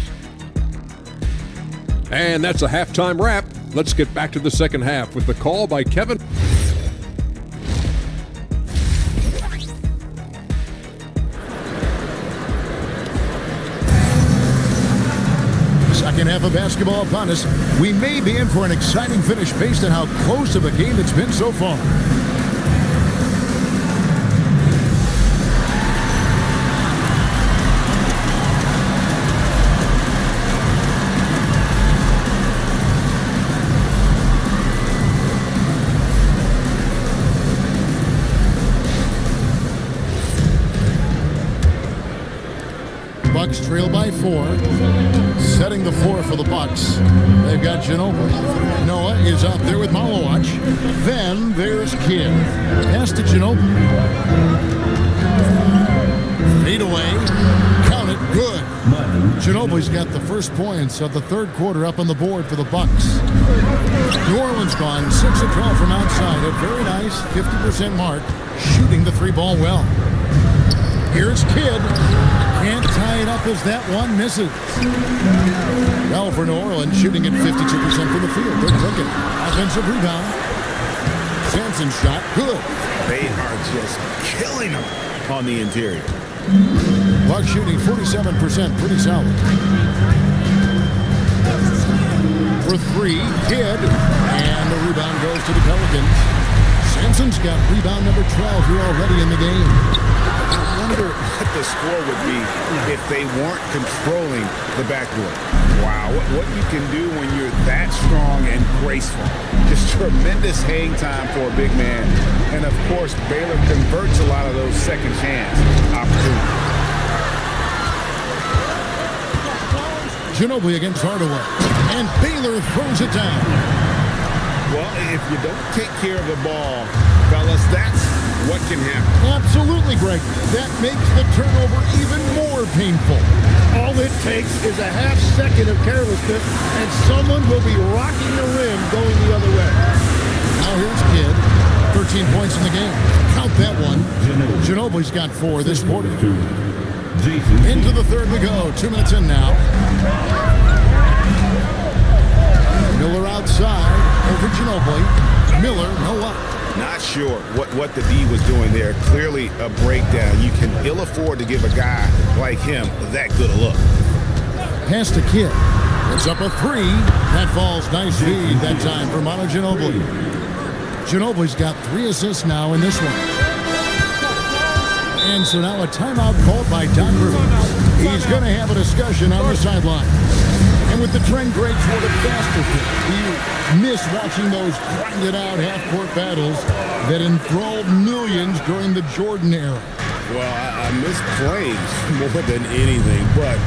And that's a halftime wrap. Let's get back to the second half with the call by Kevin. Second half of basketball upon us. We may be in for an exciting finish based on how close of a game it's been so far. Bucks trail by 4. Setting the floor for the Bucks. They've got Ginobili. Noah is out there with Malowacz. Then there's Kidd. Pass to Ginobili. Fade away. Count it. Good. Ginobili's got the first points of the third quarter up on the board for the Bucks. New Orleans gone 6 of 12 from outside. A very nice 50% mark. Shooting the 3-ball well. Here's Kidd. Can't tie it up as that one misses. Well, for New Orleans, shooting at 52% from the field. They're cooking. Offensive rebound. Sampson's shot. Good. They are just killing them on the interior. Bucks shooting 47%. Pretty solid. For 3, Kidd. And the rebound goes to the Pelicans. Sampson's got rebound number 12 here already in the game. I wonder what the score would be if they weren't controlling the backboard. Wow, what you can do when you're that strong and graceful. Just tremendous hang time for a big man. And of course, Baylor converts a lot of those second chance opportunities. Ginobili against Hardaway. And Baylor throws it down. Well, if you don't take care of the ball, fellas, that's what can happen. Absolutely, Greg. That makes the turnover even more painful. All it takes is a half second of carelessness, and someone will be rocking the rim going the other way. Now here's Kidd. 13 points in the game. Count that one. Ginobili's got 4 this quarter. Into the third we go. 2 minutes in now. Miller outside. Over Ginobili. Miller, no luck. Not sure what the D was doing there. Clearly a breakdown. You can ill afford to give a guy like him that good a look. Pass to Kidd. It's up a 3. That falls. Nice feed that time for Manu Ginobili. Ginobili's got 3 assists now in this one. And so now a timeout called by Doc Rivers. He's going to have a discussion on the sideline. And with the trend great toward a faster kick, do you miss watching those grinded out half-court battles that enthralled millions during the Jordan era? Well, I miss playing more than anything, but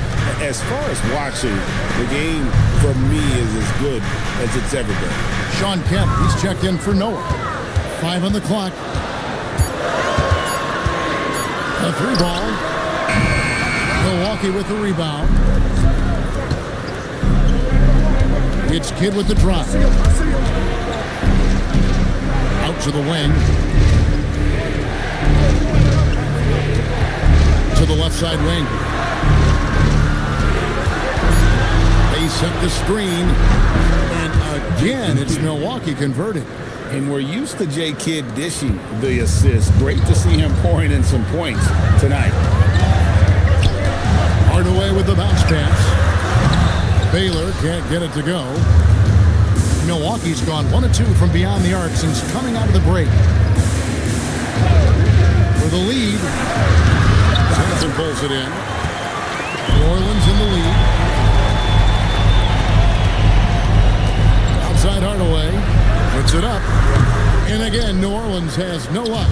as far as watching, the game for me is as good as it's ever been. Sean Kemp, he's checked in for Noah. 5 on the clock. A 3-ball. Milwaukee with the rebound. It's Kidd with the drop. Out to the wing. To the left side wing. They set the screen. And again, it's Milwaukee converting. And we're used to J. Kidd dishing the assist. Great to see him pouring in some points tonight. Hardaway with the bounce pass. Baylor can't get it to go. Milwaukee's gone 1 of 2 from beyond the arc since coming out of the break. For the lead, Johnson pulls it in. New Orleans in the lead. Outside Hardaway, puts it up. And again, New Orleans has no luck.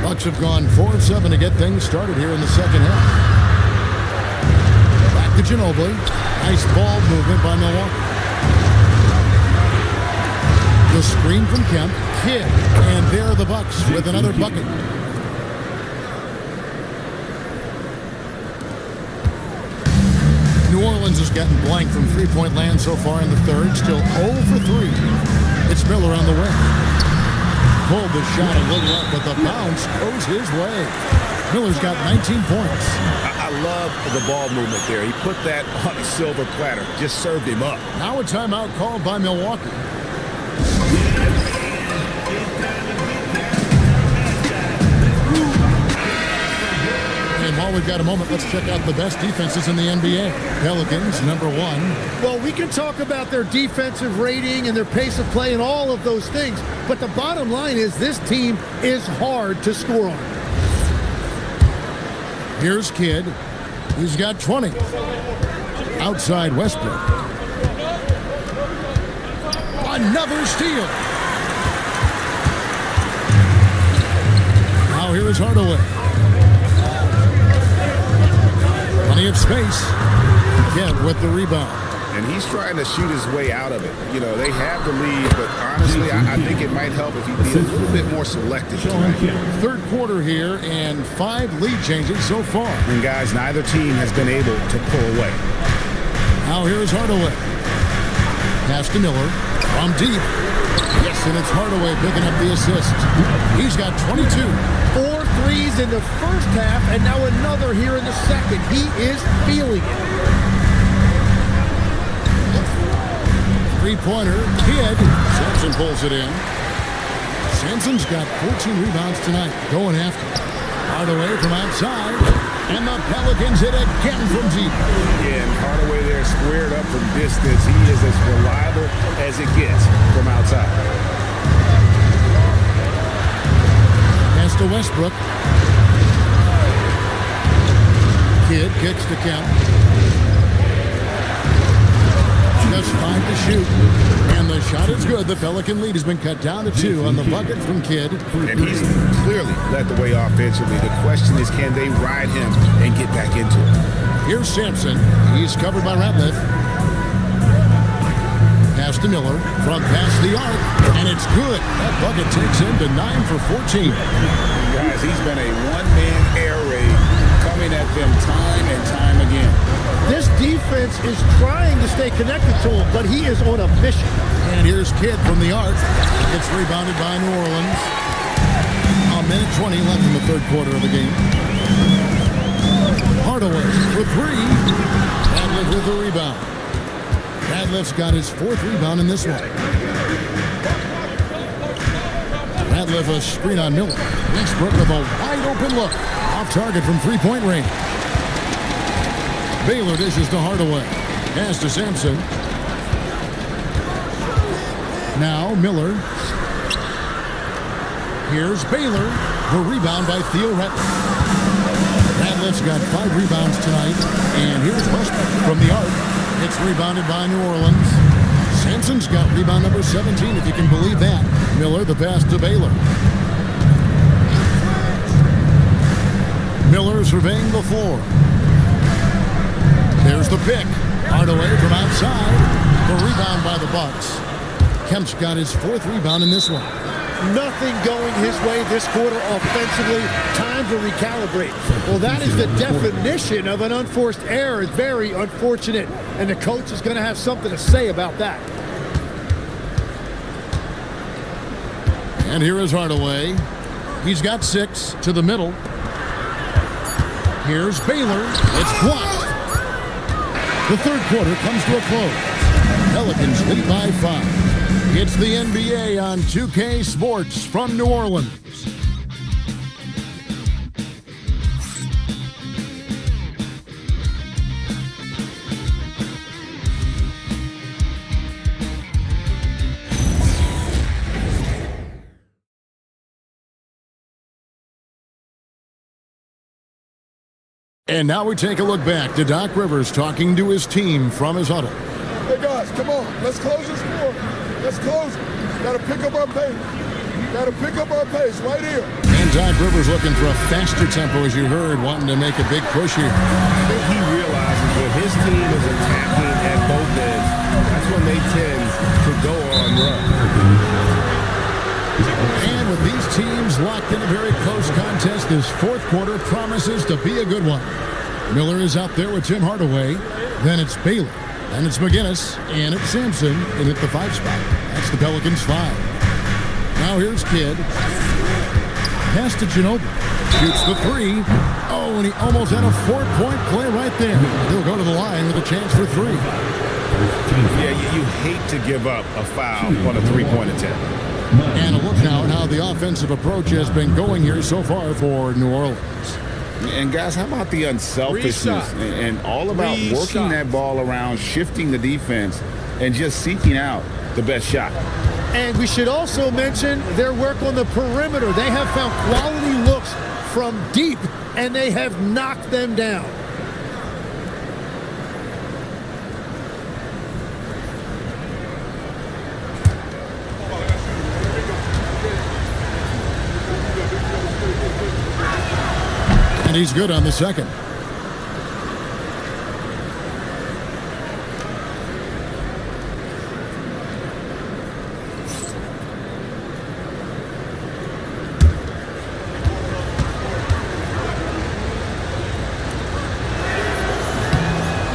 Bucks have gone 4 of 7 to get things started here in the second half. Back to Ginobili. Nice ball movement by Milwaukee. The screen from Kemp. Kidd. And there are the Bucks with another bucket. New Orleans has gotten blank from three-point land so far in the third. Still 0 for 3. It's Miller on the wing. Pulled the shot a little up, but the bounce goes his way. Miller's got 19 points. I love the ball movement there. He put that on a silver platter. Just served him up. Now a timeout called by Milwaukee. And while we've got a moment, let's check out the best defenses in the NBA. Pelicans, number 1. Well, we can talk about their defensive rating and their pace of play and all of those things, but the bottom line is this team is hard to score on. Here's Kidd. He's got 20. Outside Westbrook. Another steal. Now here is Hardaway. Plenty of space. Kidd with the rebound. And he's trying to shoot his way out of it. You know, they have the lead, but honestly, I think it might help if he'd be a little bit more selective tonight. Third quarter here, and 5 lead changes so far. And guys, neither team has been able to pull away. Now here's Hardaway. Pass to Miller. From deep. Yes, and it's Hardaway picking up the assist. He's got 22. 4 threes in the first half, and now another here in the second. He is feeling it. Three-pointer, Kidd. Sampson pulls it in. Sampson's got 14 rebounds tonight. Going after. Hardaway from outside. And the Pelicans hit again from deep. Yeah, and Hardaway there squared up from distance. He is as reliable as it gets from outside. Pass to Westbrook. Kidd kicks to Kemp. Just 5 to shoot. And the shot is good. The Pelican lead has been cut down to 2 on the bucket from Kidd. And he's clearly led the way offensively. The question is, can they ride him and get back into it? Here's Sampson. He's covered by Ratliff. Pass to Miller. From past the arc. And it's good. That bucket takes him to 9 for 14. Guys, he's been a one-man air raid coming at them time and time again. This defense is trying to stay connected to him, but he is on a mission. And here's Kidd from the arc. It's rebounded by New Orleans. A minute 20 left in the third quarter of the game. Hardaway for 3. Ratliff with the rebound. Ratliff's got his 4th rebound in this one. Ratliff a screen on Miller. Westbrook with a wide open look. Off target from 3-point range. Baylor dishes to Hardaway. Pass to Sampson. Now Miller. Here's Baylor. The rebound by Theo Ratliff. Ratliff's got 5 rebounds tonight. And here's Westbrook from the arc. It's rebounded by New Orleans. Sampson's got rebound number 17, if you can believe that. Miller, the pass to Baylor. Miller surveying the floor. There's the pick. Hardaway from outside. The rebound by the Bucks. Kemp's got his 4th rebound in this one. Nothing going his way this quarter offensively. Time to recalibrate. Well, that is the definition of an unforced error. It's very unfortunate, and the coach is going to have something to say about that. And here is Hardaway. He's got 6 to the middle. Here's Baylor. It's blocked. The 3rd quarter comes to a close. Pelicans lead by 5. It's the NBA on 2K Sports from New Orleans. And now we take a look back to Doc Rivers talking to his team from his huddle. Hey guys, come on. Let's close this score. Let's close it. Got to pick up our pace. Got to pick up our pace right here. And Doc Rivers looking for a faster tempo, as you heard, wanting to make a big push here. I think he realizes when his team is attacking at both ends, that's when they tend to go on run. And with these teams locked in a very close contest, this 4th quarter promises to be a good one. Miller is out there with Tim Hardaway. Then it's Baylor. And it's McGinnis, and it's Sampson in at the 5 spot. That's the Pelicans 5. Now here's Kidd. Pass to Ginobili. Shoots the 3. Oh, and he almost had a 4-point play right there. He'll go to the line with a chance for 3. Yeah, you hate to give up a foul on a 3-point attempt. And a look now at how the offensive approach has been going here so far for New Orleans. And guys, how about the unselfishness and all about working that ball around, shifting the defense, and just seeking out the best shot. And we should also mention their work on the perimeter. They have found quality looks from deep, and they have knocked them down. And he's good on the second.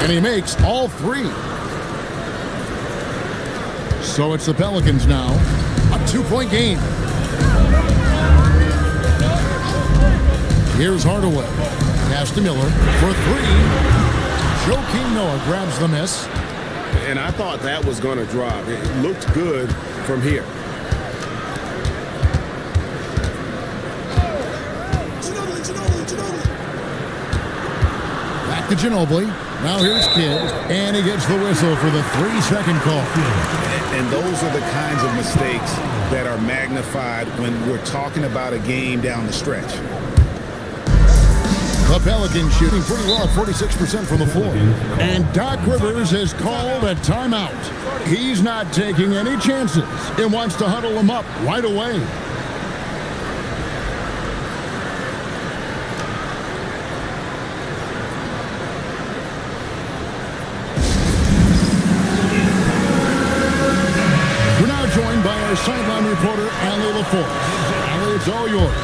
And he makes all 3. So it's the Pelicans now. A 2-point game. Here's Hardaway. Pass to Miller for 3. Joakim Noah grabs the miss. And I thought that was going to drop. It looked good from here. Back to Ginobili. Now here's Kidd. And he gets the whistle for the 3-second call. And those are the kinds of mistakes that are magnified when we're talking about a game down the stretch. The Pelicans shooting pretty well, 46% from the floor. And Doc Rivers has called a timeout. He's not taking any chances and wants to huddle them up right away. We're now joined by our sideline reporter, Allie LaForce. Allie, it's all yours.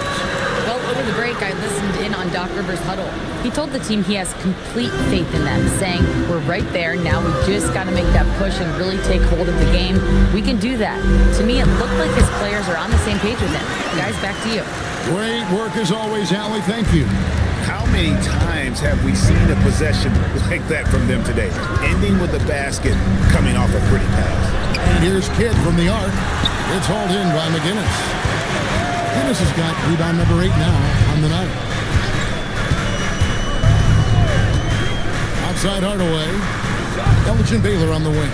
Well, over the break, I listened in on Doc Rivers' huddle. He told the team he has complete faith in them, saying, we're right there. Now we just got to make that push and really take hold of the game. We can do that. To me, it looked like his players are on the same page with him. Guys, back to you. Great work as always, Allie. Thank you. How many times have we seen a possession like that from them today? Ending with a basket, coming off a pretty pass. And here's Kidd from the arc. It's hauled in by McGinnis. McGinnis has got rebound number 8 now on the night. Outside Hardaway. Elgin Baylor on the wing.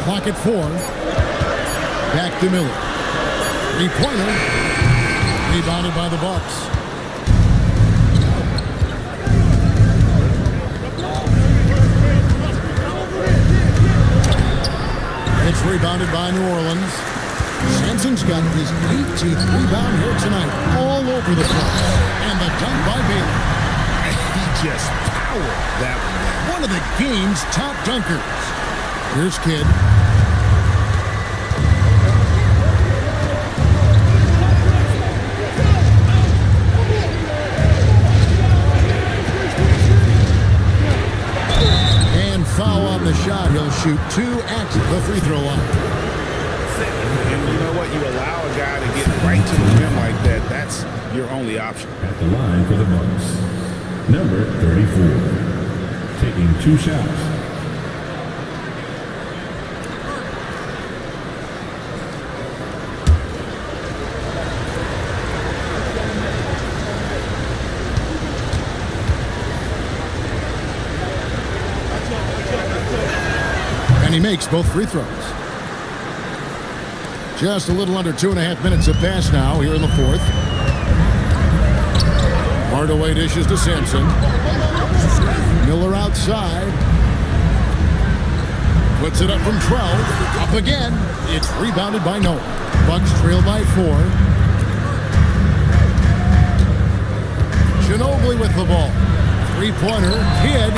Clock at 4. Back to Miller. 3-pointer. Rebounded by the Bucks. It's rebounded by New Orleans. Sampson's got his 18th rebound here tonight, all over the place. And the dunk by Baylor. He just powered that one. One of the game's top dunkers. Here's Kidd. And foul on the shot. He'll shoot 2 at the free throw line. And you know what? You allow a guy to get right to the rim like that. That's your only option. At the line for the Bucks, number 34, taking 2 shots. And he makes both free throws. Just a little under 2.5 minutes have passed now here in the fourth. Hardaway dishes to Sampson. Miller outside. Puts it up from 12. Up again. It's rebounded by Noah. Bucks trail by 4. Ginobili with the ball. Three-pointer. Kidd.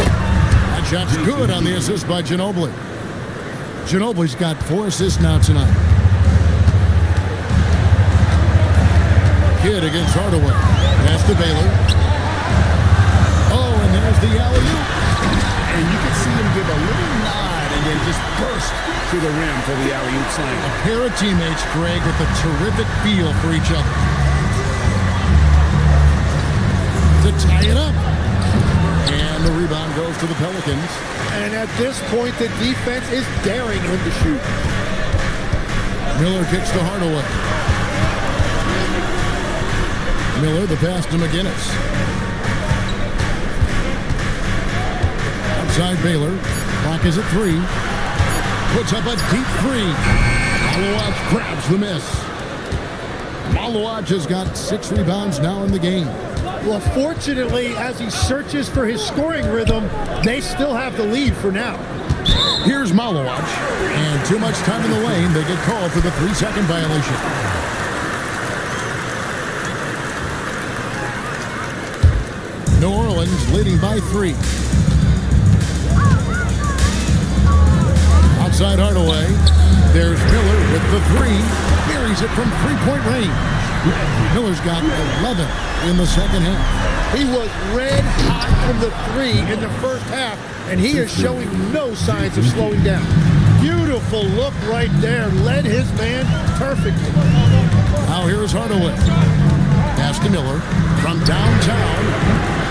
That shot's good on the assist by Ginobili. Ginobili's got 4 assists now tonight. Kidd against Hardaway. Pass to Baylor. Oh, and there's the alley-oop. And you can see him give a little nod and then just burst to the rim for the alley-oop slam. A pair of teammates, Greg, with a terrific feel for each other. To tie it up. And the rebound goes to the Pelicans. And at this point, the defense is daring him to shoot. Miller kicks to Hardaway. Miller, the pass to McGinnis. Outside Baylor. Clock is at 3. Puts up a deep 3. Malowacz grabs the miss. Malowacz has got 6 rebounds now in the game. Well, fortunately, as he searches for his scoring rhythm, they still have the lead for now. Here's Malowacz. And too much time in the lane. They get called for the 3-second violation. New Orleans leading by 3. Outside Hardaway. There's Miller with the 3. Buries it from 3-point range. Miller's got 11 in the second half. He was red hot from the 3 in the first half, and he is showing no signs of slowing down. Beautiful look right there. Led his man perfectly. Now here's Hardaway. Pass to Miller from downtown.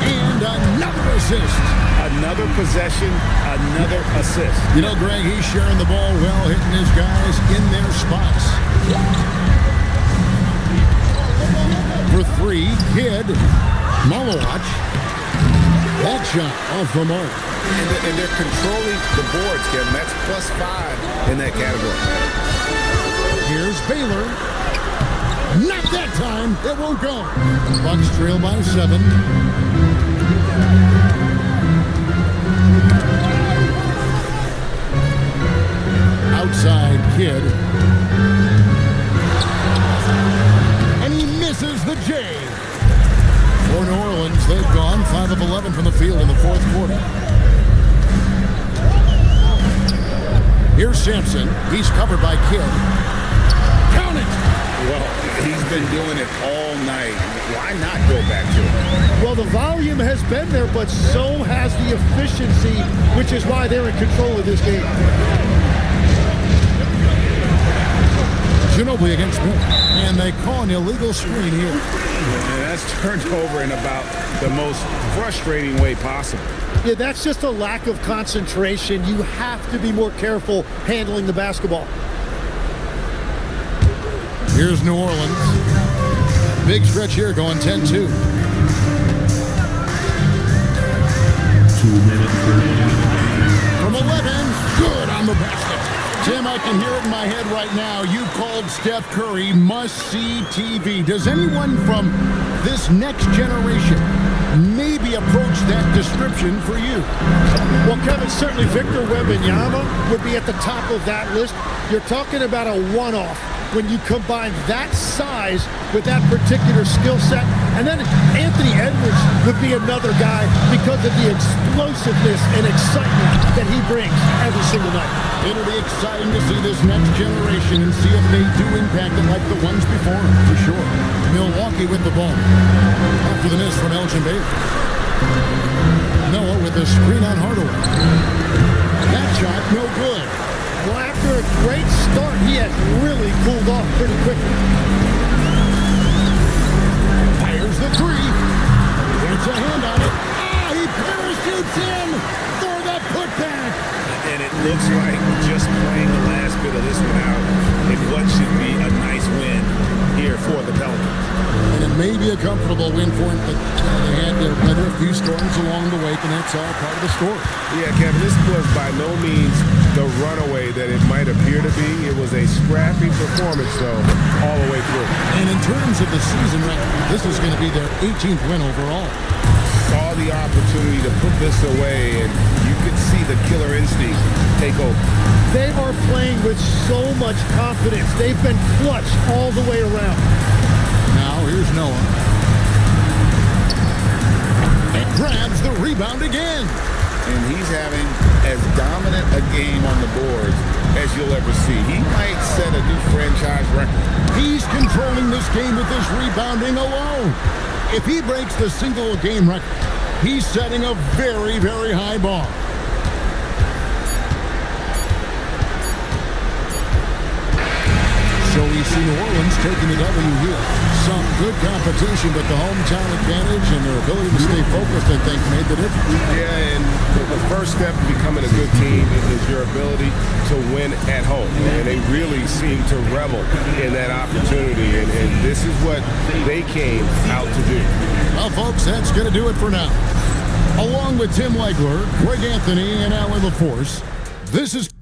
And another assist. Another possession, another assist. You know, Greg, he's sharing the ball well, hitting his guys in their spots. For 3, Kidd. Malowacz. That shot off the mark. And they're controlling the boards, Kevin. That's +5 in that category. Here's Baylor. Not that time. It won't go. Bucks trail by 7. Outside Kidd. And he misses the J. For New Orleans, they've gone 5 of 11 from the field in the fourth quarter. Here's Sampson. He's covered by Kidd. Count it! Well, he's been doing it all night. Why not go back to it? Well, the volume has been there, but so has the efficiency, which is why they're in control of this game. Ginobili against Miller. And they call an illegal screen here. And that's turned over in about the most frustrating way possible. Yeah, that's just a lack of concentration. You have to be more careful handling the basketball. Here's New Orleans. Big stretch here going 10-2. 2 minutes remaining. From 11, good on the basket. Tim, I can hear it in my head right now. You called Steph Curry must-see TV. Does anyone from this next generation maybe approach that description for you? Well, Kevin, certainly Victor Wembanyama would be at the top of that list. You're talking about a one-off. when you combine that size with that particular skill set. And then Anthony Edwards would be another guy because of the explosiveness and excitement that he brings every single night. It'll be exciting to see this next generation and see if they do impact it like the ones before them, for sure. Milwaukee with the ball. After the miss from Elgin Baylor. Noah with the screen on Hardaway. That shot, no good. Well, after a great start, he has really cooled off pretty quickly. Fires the three. Gets a hand on it. Ah, he parachutes in for the putback. And it looks like just playing the last bit of this one out in what should be a nice win here for the Pelicans. And it may be a comfortable win for him, but they had to weather a few storms along the way, and that's all part of the story. Yeah, Kevin, this was by no means the runaway that it might appear to be. It was a scrappy performance, though, all the way through. And in terms of the season record, this is going to be their 18th win overall. Saw the opportunity to put this away, and you could see the killer instinct take over. They are playing with so much confidence. They've been clutch all the way around. Now here's Noah. And grabs the rebound again. And he's having as dominant a game on the boards as you'll ever see. He might set a new franchise record. He's controlling this game with his rebounding alone. If he breaks the single game record, he's setting a very, very high bar. So we see New Orleans taking the W here. Some good competition, but the hometown advantage and their ability to stay focused, I think, made the difference. Yeah, and the first step to becoming a good team is your ability to win at home. And they really seem to revel in that opportunity. And this is what they came out to do. Well, folks, that's going to do it for now. Along with Tim Legler, Greg Anthony, and Alan LaForce, this is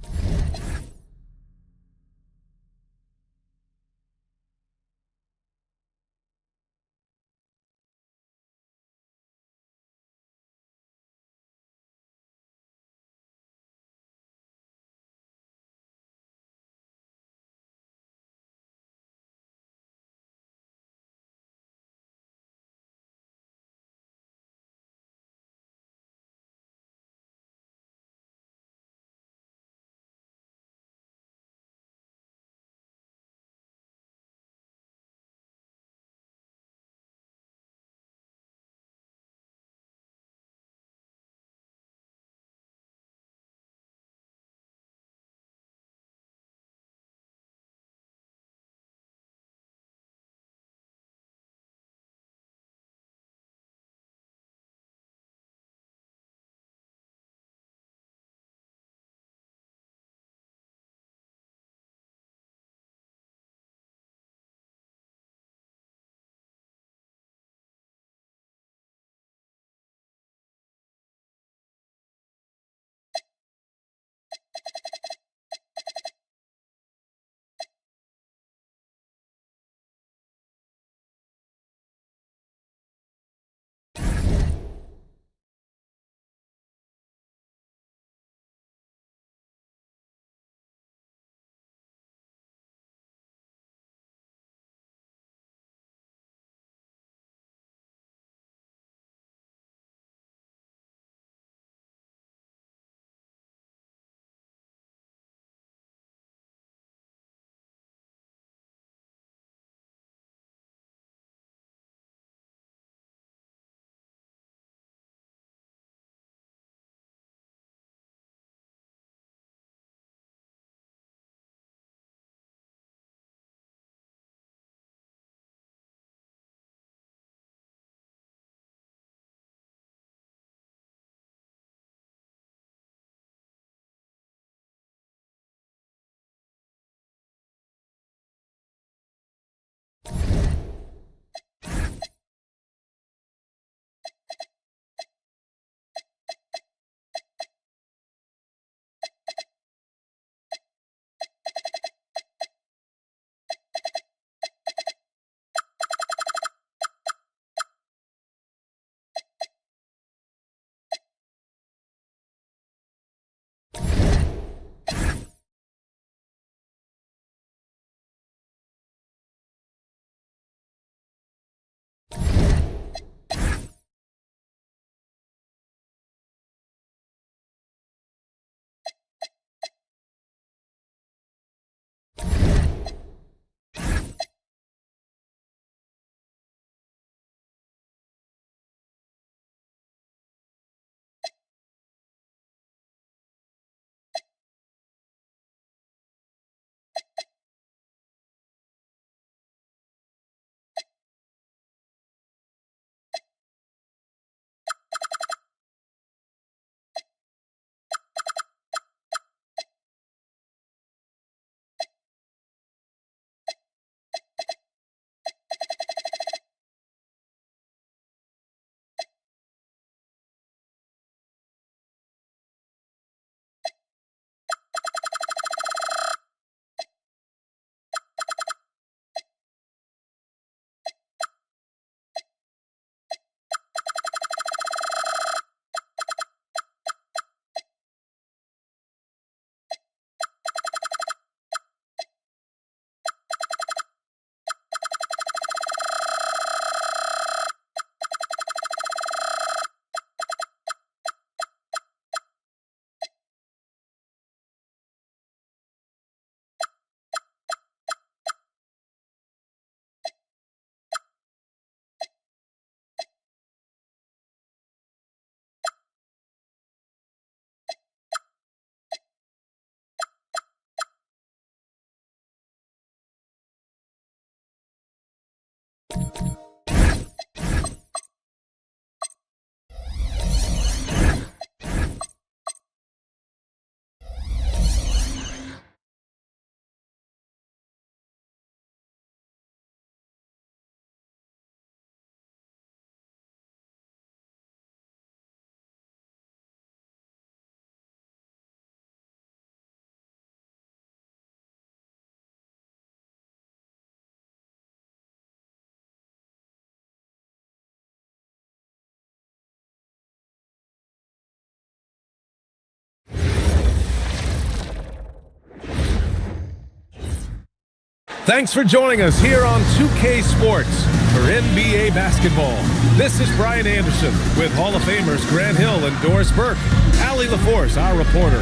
Thanks for joining us here on 2K Sports for NBA basketball. This is Brian Anderson with Hall of Famers Grant Hill and Doris Burke. Allie LaForce, our reporter.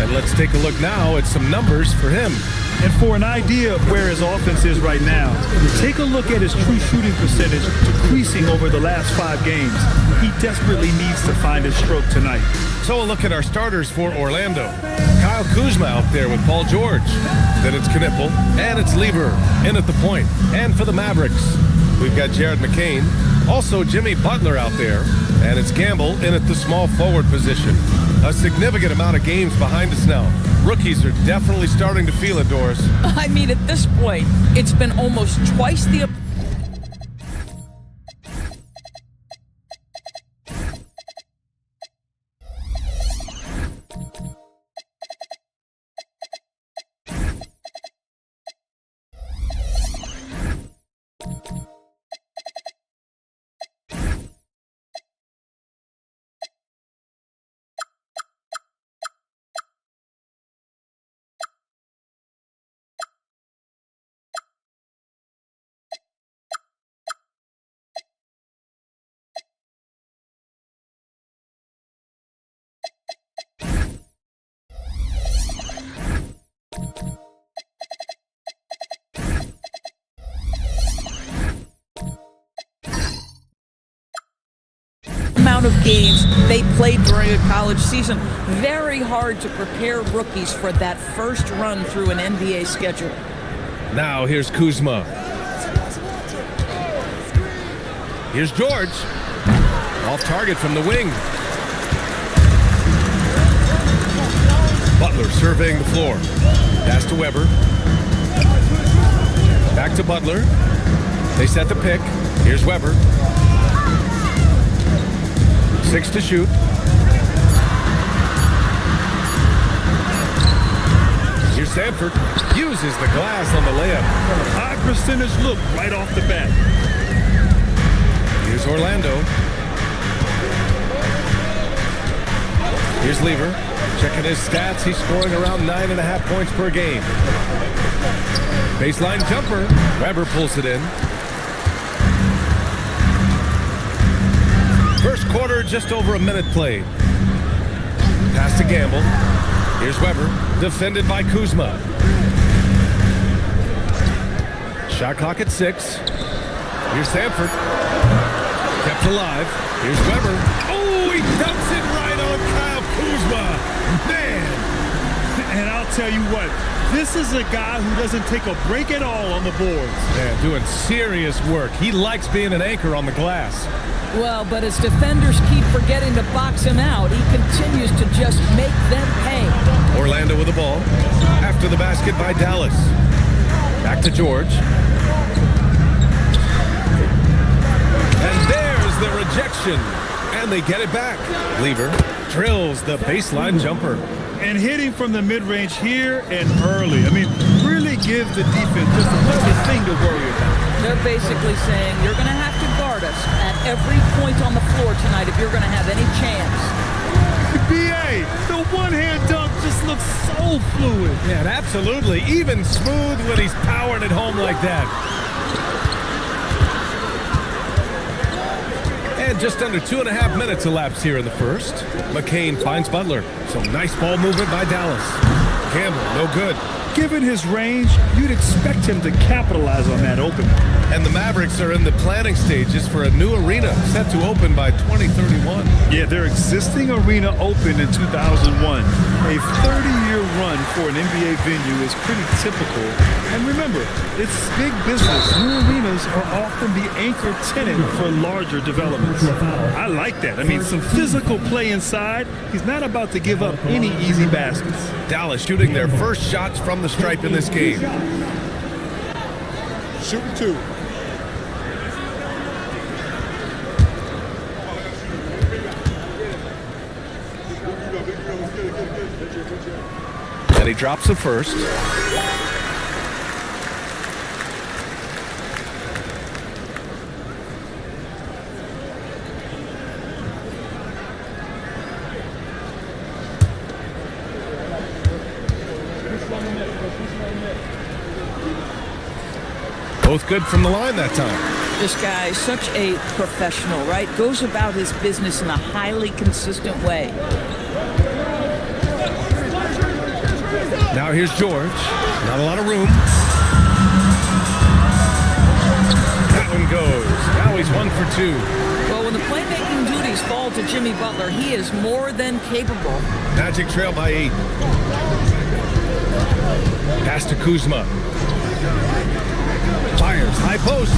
And let's take a look now at some numbers for him. And for an idea of where his offense is right now, take a look at his true shooting percentage decreasing over the last 5 games. He desperately needs to find his stroke tonight. So a look at our starters for Orlando. Kyle Kuzma out there with Paul George. Then it's Knipple, and it's Lever in at the point. And for the Mavericks, we've got Jared McCain. Also Jimmy Butler out there, and it's Gamble in at the small forward position. A significant amount of games behind us now. Rookies are definitely starting to feel it, Doris. I mean, at this point, it's been almost twice the... amount of games they played during a college season. Very hard to prepare rookies for that first run through an NBA schedule. Now here's Kuzma. Here's George. Off target from the wing. Butler surveying the floor. Pass to Weber. Back to Butler. They set the pick. Here's Weber. 6 to shoot. Here's Sanford. Uses the glass on the layup. High percentage look right off the bat. Here's Orlando. Here's Lever. Checking his stats. He's scoring around 9.5 points per game. Baseline jumper. Weber pulls it in. First quarter, just over a minute played. Pass to Gamble. Here's Weber, defended by Kuzma. Shot clock at 6. Here's Sanford. Kept alive. Here's Weber. Oh, he dumps it right on Kyle Kuzma. Man. And I'll tell you what, this is a guy who doesn't take a break at all on the boards. Yeah, doing serious work. He likes being an anchor on the glass. Well, but as defenders keep forgetting to box him out, he continues to just make them pay. Orlando with the ball. After the basket by Dallas. Back to George. And there's the rejection. And they get it back. Lever drills the baseline jumper. And hitting from the mid-range here and early. I mean, really give the defense just another thing to worry about. They're basically saying you're going to have to guard us at every point on the floor tonight if you're going to have any chance. B.A., the one-hand dunk just looks so fluid. Yeah, absolutely. Even smooth when he's powering it home like that. And just under 2.5 minutes elapsed here in the first. McCain finds Butler. So nice ball movement by Dallas. Campbell, no good. Given his range, you'd expect him to capitalize on that opening. And the Mavericks are in the planning stages for a new arena set to open by 2031. Yeah, their existing arena opened in 2001. A 30-year run for an NBA venue is pretty typical. And remember, it's big business. New arenas are often the anchor tenant for larger developments. I like that. I mean, some physical play inside. He's not about to give up any easy baskets. Dallas shooting their first shots from the stripe in this game. Shooting 2. And he drops the first. Both good from the line that time. This guy is such a professional, right? Goes about his business in a highly consistent way. Now here's George. Not a lot of room. That one goes. Now he's 1 for 2. Well, when the playmaking duties fall to Jimmy Butler, he is more than capable. Magic trail by 8. Pass to Kuzma. Fires, high post.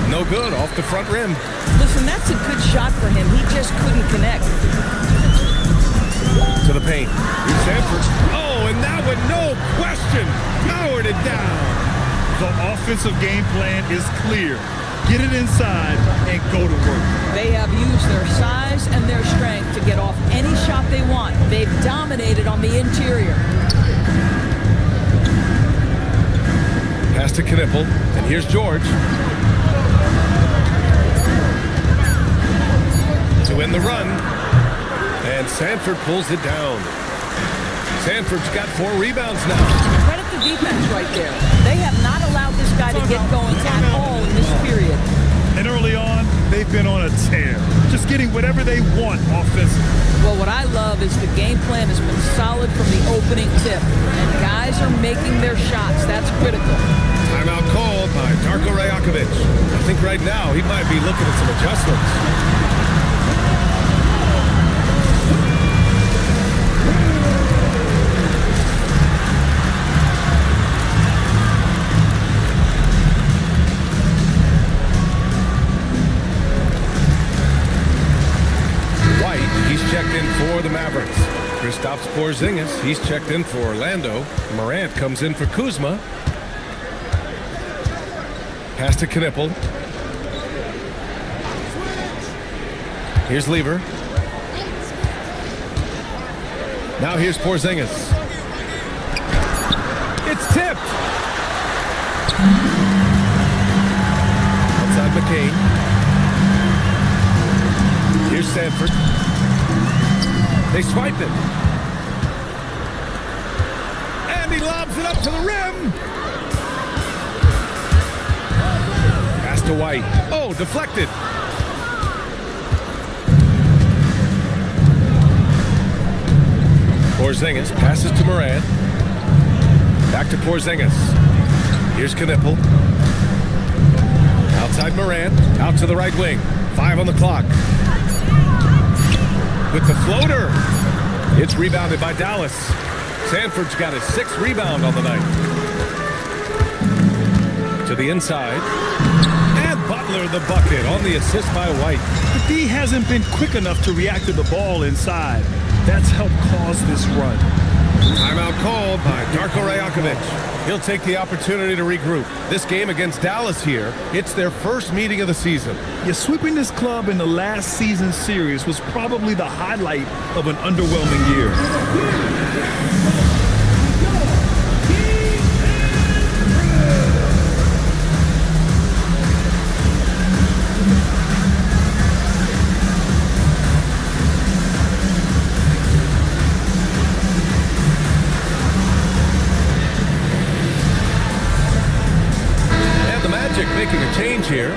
No good, off the front rim. Listen, that's a good shot for him. He just couldn't connect. To the paint. Here's Sanford. Oh, and that one, no question, powered it down. The offensive game plan is clear. Get it inside and go to work. They have used their size and their strength to get off any shot they want. They've dominated on the interior. Pass to Knipple, and here's George. To win the run, and Sanford pulls it down. Sanford's got 4 rebounds now. Credit the defense right there. They have not allowed this guy to get going at all in this period. And early on, they've been on a tear. Just getting whatever they want offensively. Well, what I love is the game plan has been solid from the opening tip. And guys are making their shots. That's critical. Timeout called by Darko Rajakovic. I think right now he might be looking at some adjustments. Checked in for the Mavericks. Kristaps Porzingis, he's checked in for Orlando. Morant comes in for Kuzma. Pass to Knipple. Here's Lever. Now here's Porzingis. It's tipped. Outside McCain. Here's Sanford. They swipe it. And he lobs it up to the rim. Pass to White. Oh, deflected. Porzingis passes to Morant. Back to Porzingis. Here's Knipple. Outside Morant. Out to the right wing. 5 on the clock. With the floater. It's rebounded by Dallas. Sanford's got his 6th rebound on the night. To the inside. And Butler the bucket on the assist by White. The D hasn't been quick enough to react to the ball inside. That's helped cause this run. Timeout called by Darko Rajakovic. He'll take the opportunity to regroup. This game against Dallas here, it's their first meeting of the season. Yeah, sweeping this club in the last season series was probably the highlight of an underwhelming year. Making a change here.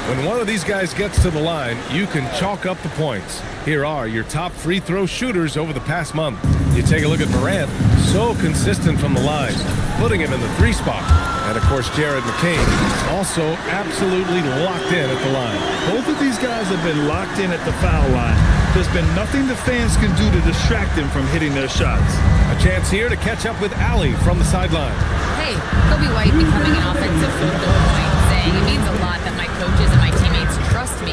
When one of these guys gets to the line, you can chalk up the points. Here are your top free throw shooters over the past month. You take a look at Morant, so consistent from the line, putting him in the 3 spot. And of course, Jared McCain, also absolutely locked in at the line. Both of these guys have been locked in at the foul line. There's been nothing the fans can do to distract them from hitting their shots. A chance here to catch up with Allie from the sideline. Hey, Kobe White becoming an offensive focal point, saying it means a lot that my coaches and my teammates trust me.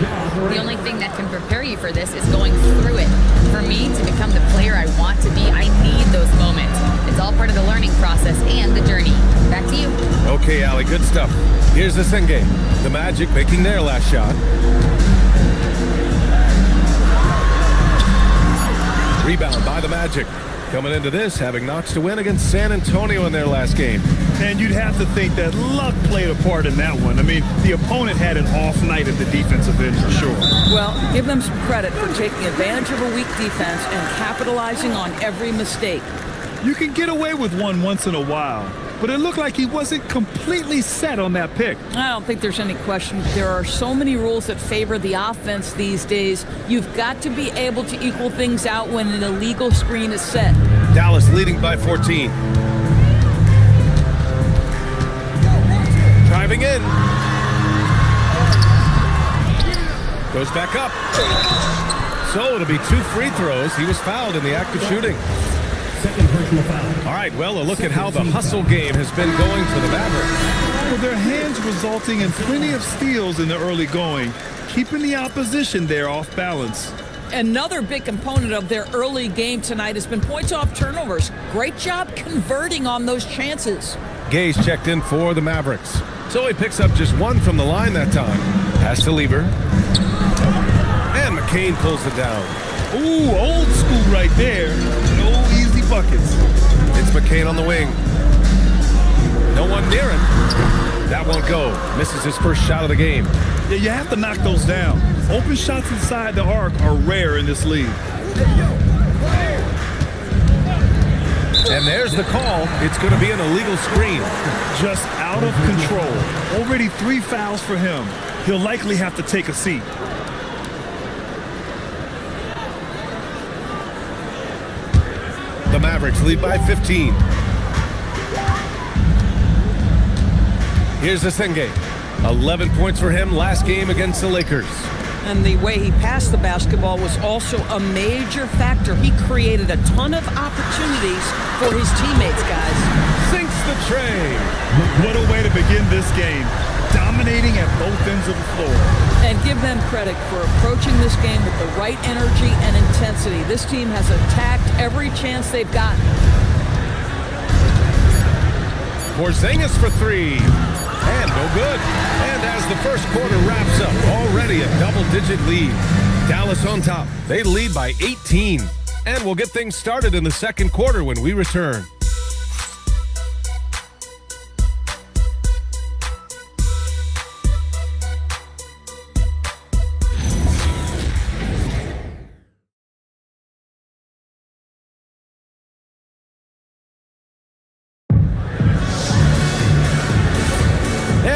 The only thing that can prepare you for this is going through it. For me to become the player I want to be, I need those moments. It's all part of the learning process and the journey. Back to you. Okay, Allie, good stuff. Here's the Senge. The Magic making their last shot. Rebound by the Magic. Coming into this, having Knox to win against San Antonio in their last game. And you'd have to think that luck played a part in that one. I mean, the opponent had an off night at the defensive end for sure. Well, give them some credit for taking advantage of a weak defense and capitalizing on every mistake. You can get away with one once in a while, but it looked like he wasn't completely set on that pick. I don't think there's any question. There are so many rules that favor the offense these days. You've got to be able to equal things out when an illegal screen is set. Dallas leading by 14. Driving in. Goes back up. So it'll be 2 free throws. He was fouled in the act of shooting. Second personal foul. All right, well, a look at how the hustle game has been going for the Mavericks. Well, their hands resulting in plenty of steals in the early going, keeping the opposition there off balance. Another big component of their early game tonight has been points off turnovers. Great job converting on those chances. Gay's checked in for the Mavericks. So he picks up just 1 from the line that time. Pass to Lever. And McCain pulls it down. Ooh, old school right there. No easy buckets. It's McCain on the wing. No one near him. That won't go. Misses his first shot of the game. Yeah, you have to knock those down. Open shots inside the arc are rare in this league. And there's the call. It's going to be an illegal screen. Just out of control. Already 3 fouls for him. He'll likely have to take a seat. The Mavericks lead by 15. Here's the Senge. 11 points for him last game against the Lakers. And the way he passed the basketball was also a major factor. He created a ton of opportunities for his teammates, guys. Sinks the tray. What a way to begin this game. Dominating at both ends of the floor. And give them credit for approaching this game with the right energy and intensity. This team has attacked every chance they've gotten. Porzingis for 3. And no good. And as the first quarter wraps up, already a double-digit lead. Dallas on top. They lead by 18. And we'll get things started in the second quarter when we return.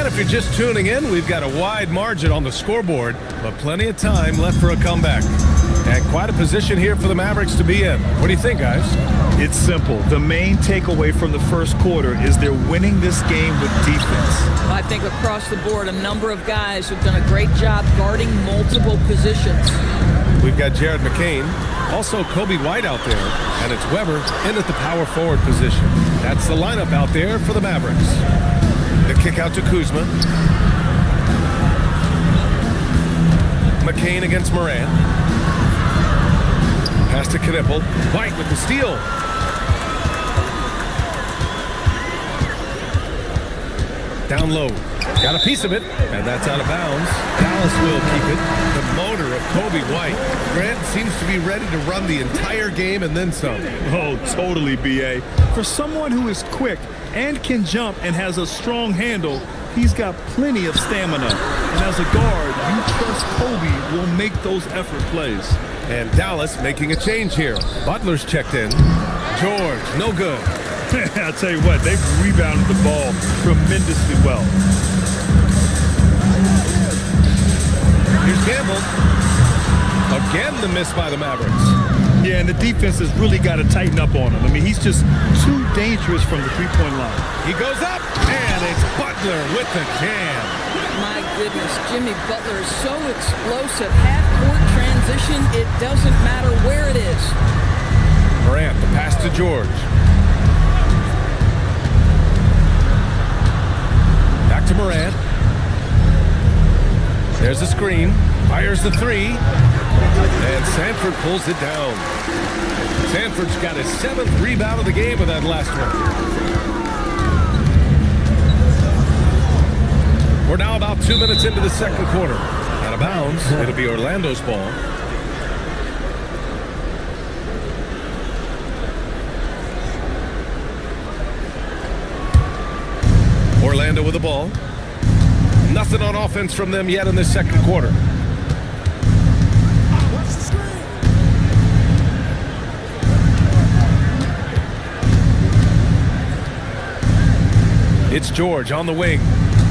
If you're just tuning in, we've got a wide margin on the scoreboard, but plenty of time left for a comeback. And quite a position here for the Mavericks to be in. What do you think, guys? It's simple. The main takeaway from the first quarter is they're winning this game with defense. I think across the board, a number of guys have done a great job guarding multiple positions. We've got Jared McCain, also Kobe White out there, and it's Weber in at the power forward position. That's the lineup out there for the Mavericks. The kick out to Kuzma. McCain against Morant. Pass to Knippel. White with the steal. Down low. Got a piece of it, and that's out of bounds. Dallas will keep it. The motor of Kobe White. Grant seems to be ready to run the entire game and then some. Oh, totally, B.A. For someone who is quick and can jump and has a strong handle, he's got plenty of stamina. And as a guard, you trust Kobe will make those effort plays. And Dallas making a change here. Butler's checked in. George, no good. I'll tell you what, they've rebounded the ball tremendously well. Here's Campbell. Again, the miss by the Mavericks. Yeah, and the defense has really got to tighten up on him. I mean, he's just too dangerous from the three-point line. He goes up, and it's Butler with the jam. My goodness, Jimmy Butler is so explosive. Half-court transition, it doesn't matter where it is. Morant, the pass to George. Back to Morant. There's a screen. Fires the three. And Sanford pulls it down. Sanford's got his 7th rebound of the game with that last one. We're now about 2 minutes into the second quarter. Out of bounds. It'll be Orlando's ball. Orlando with the ball. Nothing on offense from them yet in this second quarter. It's George on the wing.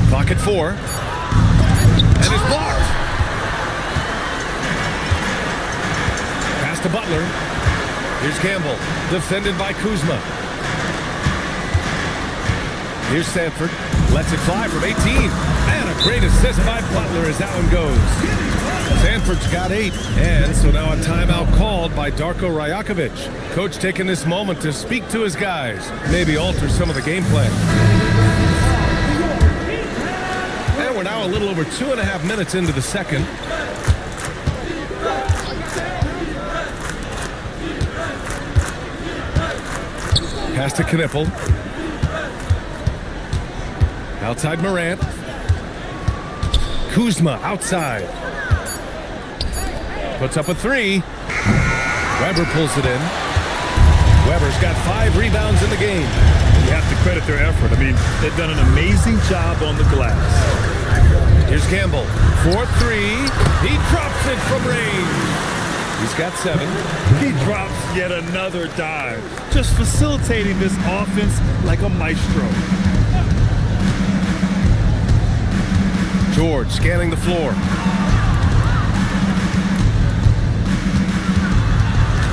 Clock at 4. And it's blocked. Pass to Butler. Here's Campbell. Defended by Kuzma. Here's Sanford. Lets it fly from 18. And a great assist by Butler as that one goes. Sanford's got 8. And so now a timeout called by Darko Rajakovic. Coach taking this moment to speak to his guys. Maybe alter some of the game plan. And we're now a little over 2.5 minutes into the second. Pass to Knippel. Outside Morant. Kuzma outside. Puts up a 3. Weber pulls it in. Weber's got 5 rebounds in the game. You have to credit their effort. I mean, they've done an amazing job on the glass. Here's Campbell. 4-3. He drops it from range. He's got 7. He drops yet another dive. Just facilitating this offense like a maestro. George scanning the floor.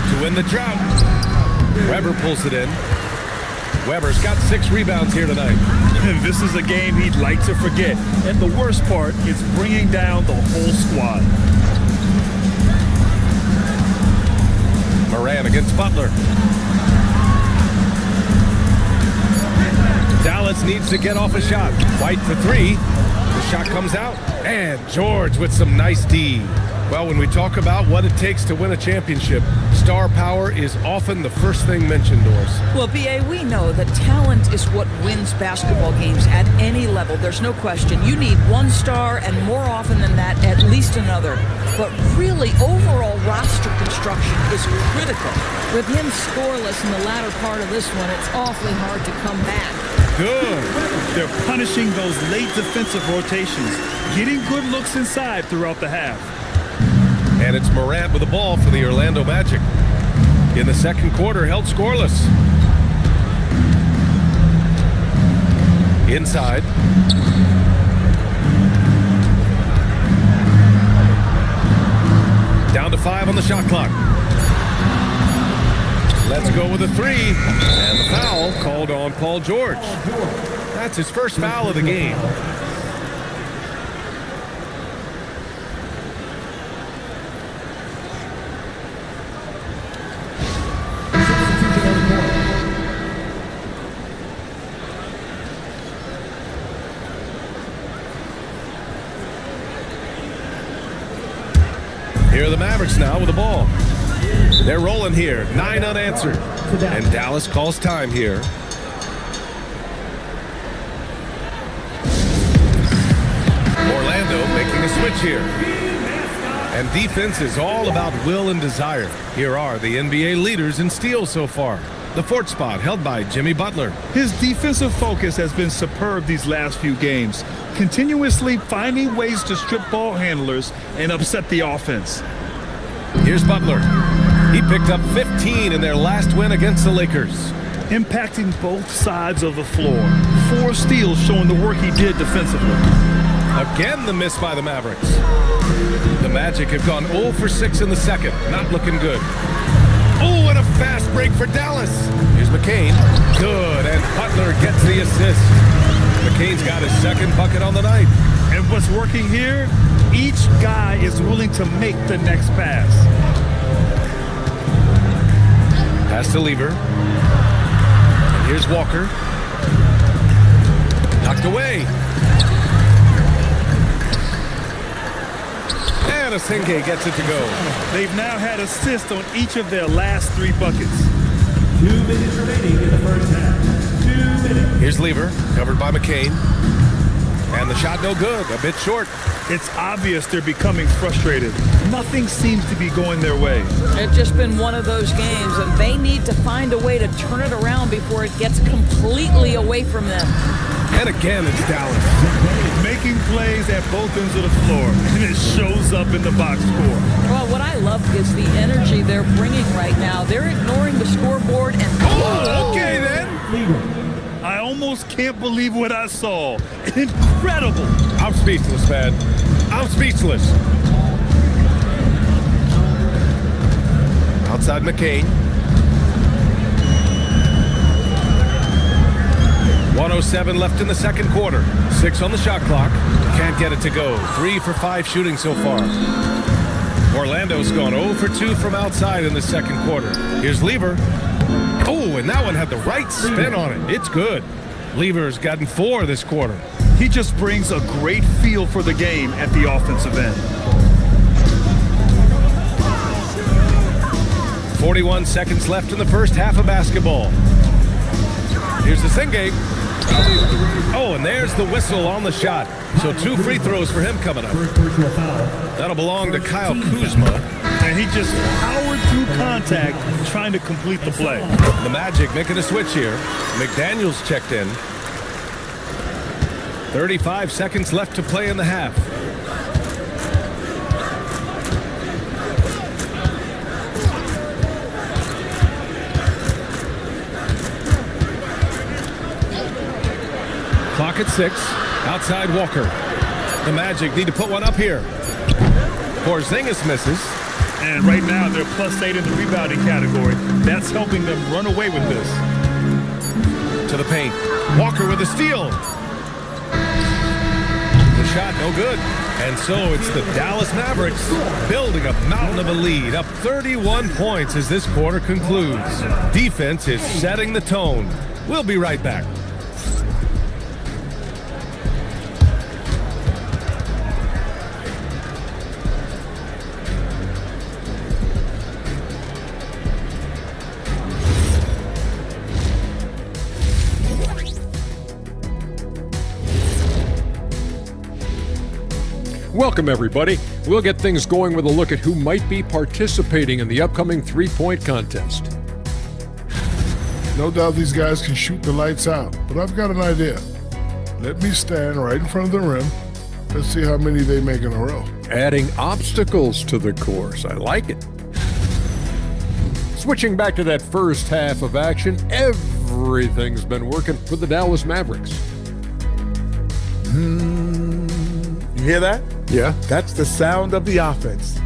To win the drought. Weber pulls it in. Weber's got 6 rebounds here tonight. This is a game he'd like to forget. And the worst part is bringing down the whole squad. Morant against Butler. Dallas needs to get off a shot. White for 3. The shot comes out. And George with some nice D. Well, when we talk about what it takes to win a championship, star power is often the first thing mentioned, Doris. Well, B.A., we know that talent is what wins basketball games at any level. There's no question. You need one star, and more often than that, at least another. But really, overall roster construction is critical. With him scoreless in the latter part of this one, it's awfully hard to come back. Good. They're punishing those late defensive rotations, getting good looks inside throughout the half. And it's Morant with the ball for the Orlando Magic. In the second quarter, held scoreless. Inside. Down to 5 on the shot clock. Let's go with a 3. And the foul called on Paul George. That's his first foul of the game. Here are the Mavericks now with the ball. They're rolling here, 9 unanswered. And Dallas calls time here. Orlando making a switch here. And defense is all about will and desire. Here are the NBA leaders in steals so far. The 4th spot held by Jimmy Butler. His defensive focus has been superb these last few games, continuously finding ways to strip ball handlers and upset the offense. Here's Butler. He picked up 15 in their last win against the Lakers. Impacting both sides of the floor. 4 steals showing the work he did defensively. Again, the miss by the Mavericks. The Magic have gone 0 for 6 in the second. Not looking good. Oh, and a fast break for Dallas. Here's McCain. Good, and Butler gets the assist. McCain's got his second bucket on the night. And what's working here, each guy is willing to make the next pass. Pass to Lever. And here's Walker. Knocked away. And Asenge gets it to go. They've now had assists on each of their last 3 buckets. 2 minutes remaining in the first half. 2 minutes. Here's Lever, covered by McCain. And the shot no good, a bit short. It's obvious they're becoming frustrated. Nothing seems to be going their way. It's just been one of those games, and they need to find a way to turn it around before it gets completely away from them. And again, it's Dallas. Making plays at both ends of the floor, and it shows up in the box score. Well, what I love is the energy they're bringing right now. They're ignoring the scoreboard and... Oh, okay then. I almost can't believe what I saw. Incredible. I'm speechless, man. I'm speechless. Outside McCain. 1:07 left in the second quarter. 6 on the shot clock. Can't get it to go. 3 for 5 shooting so far. Orlando's gone 0 for 2 from outside in the second quarter. Here's Lever. Oh, and that one had the right spin on it. It's good. Lever's gotten 4 this quarter. He just brings a great feel for the game at the offensive end. 41 seconds left in the first half of basketball. Here's the Asenge. Oh, and there's the whistle on the shot. So 2 free throws for him coming up. That'll belong to Kyle Kuzma. And he just powered through contact trying to complete the play. The Magic making a switch here. McDaniels checked in. 35 seconds left to play in the half. Clock at 6. Outside Walker. The Magic need to put one up here. Porzingis misses. And right now they're +8 in the rebounding category. That's helping them run away with this. To the paint. Walker with a steal. The shot no good. And so it's the Dallas Mavericks building a mountain of a lead, up 31 points as this quarter concludes. Defense is setting the tone. We'll be right back. Welcome, everybody. We'll get things going with a look at who might be participating in the upcoming three-point contest. No doubt these guys can shoot the lights out, but I've got an idea. Let me stand right in front of the rim. Let's see how many they make in a row. Adding obstacles to the course. I like it. Switching back to that first half of action, everything's been working for the Dallas Mavericks. You hear that? Yeah. That's the sound of the offense.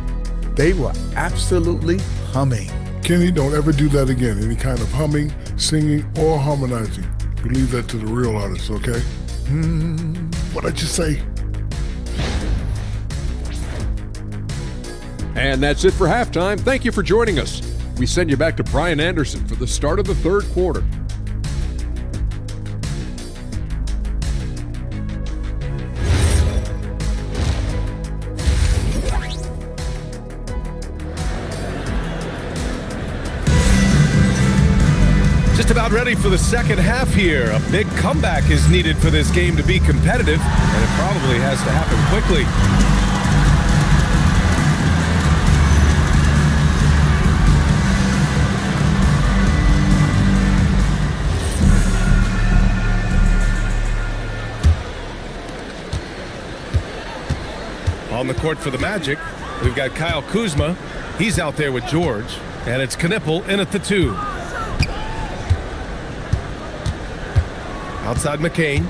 They were absolutely humming. Kenny, don't ever do that again. Any kind of humming, singing, or harmonizing. You leave that to the real artists, okay? What did you say? And that's it for halftime. Thank you for joining us. We send you back to Brian Anderson for the start of the third quarter. Just about ready for the second half here. A big comeback is needed for this game to be competitive, and it probably has to happen quickly. On the court for the Magic, we've got Kyle Kuzma. He's out there with George, and it's Knipple in at the 2. Outside McCain.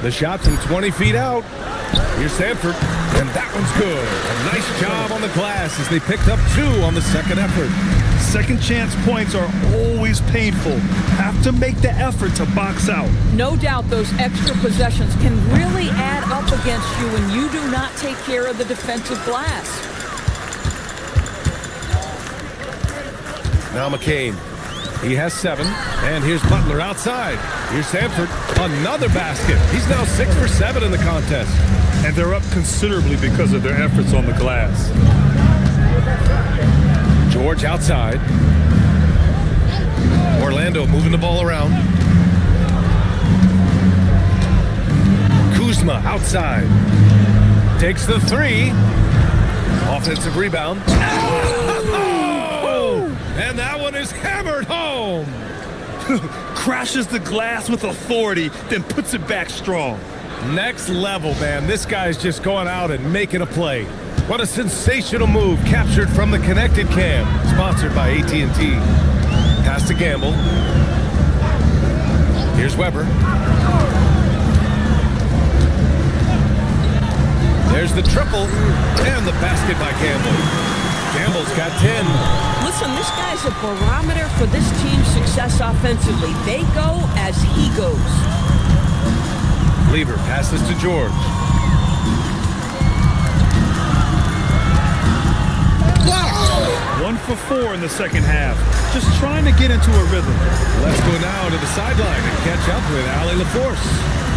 The shot from 20 feet out. Here's Sanford, and that one's good. A nice job on the glass as they picked up 2 on the second effort. Second chance points are always painful. Have to make the effort to box out. No doubt those extra possessions can really add up against you when you do not take care of the defensive glass. Now McCain. He has 7. And here's Butler outside. Here's Sanford. Another basket. He's now 6 for 7 in the contest. And they're up considerably because of their efforts on the glass. George outside. Orlando moving the ball around. Kuzma outside. Takes the 3. Offensive rebound. Oh! And that one is hammered home. Crashes the glass with authority, then puts it back strong. Next level, man. This guy's just going out and making a play. What a sensational move captured from the connected cam. Sponsored by AT&T. Pass to Gamble. Here's Weber. There's the triple and the basket by Gamble. Gamble's got 10. Listen, this guy's a barometer for this team's success offensively. They go as he goes. Lever passes to George. Wow! 1 for 4 in the second half. Just trying to get into a rhythm. Let's go now to the sideline and catch up with Allie LaForce.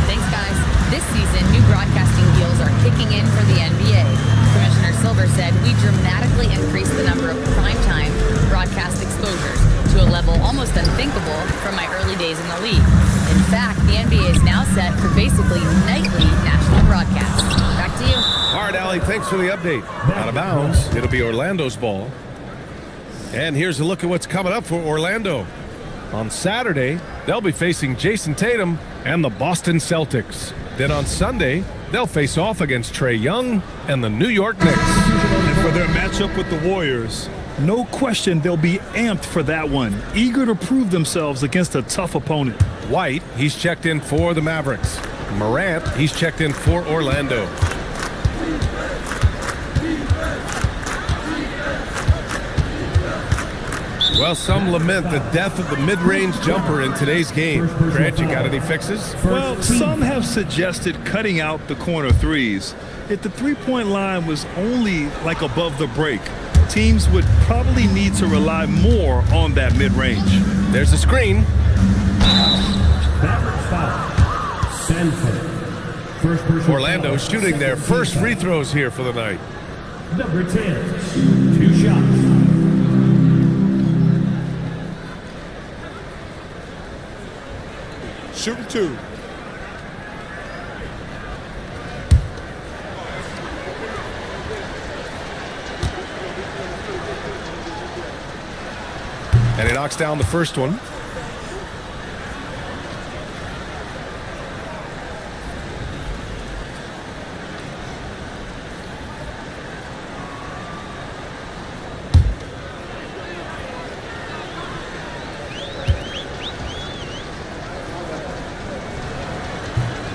Thanks, guys. This season, new broadcasting deals are kicking in for the NBA. Commissioner Silver said we dramatically increased the number of primetime broadcast exposures to a level almost unthinkable from my early days in the league. In fact, the NBA is now set for basically nightly national broadcasts. Back to you. All right, Allie, thanks for the update. Out of bounds, it'll be Orlando's ball. And here's a look at what's coming up for Orlando. On Saturday, they'll be facing Jason Tatum and the Boston Celtics. Then on Sunday, they'll face off against Trae Young and the New York Knicks. And for their matchup with the Warriors, no question they'll be amped for that one, eager to prove themselves against a tough opponent. White, he's checked in for the Mavericks. Morant, he's checked in for Orlando. Well, some lament the death of the mid-range jumper in today's game. Grant, you got any fixes? Well, some have suggested cutting out the corner threes. If the three-point line was only like above the break, teams would probably need to rely more on that mid-range. There's a screen. Orlando shooting their first free throws here for the night. Number 10, 2 shots. Shooting 2. And he knocks down the first one.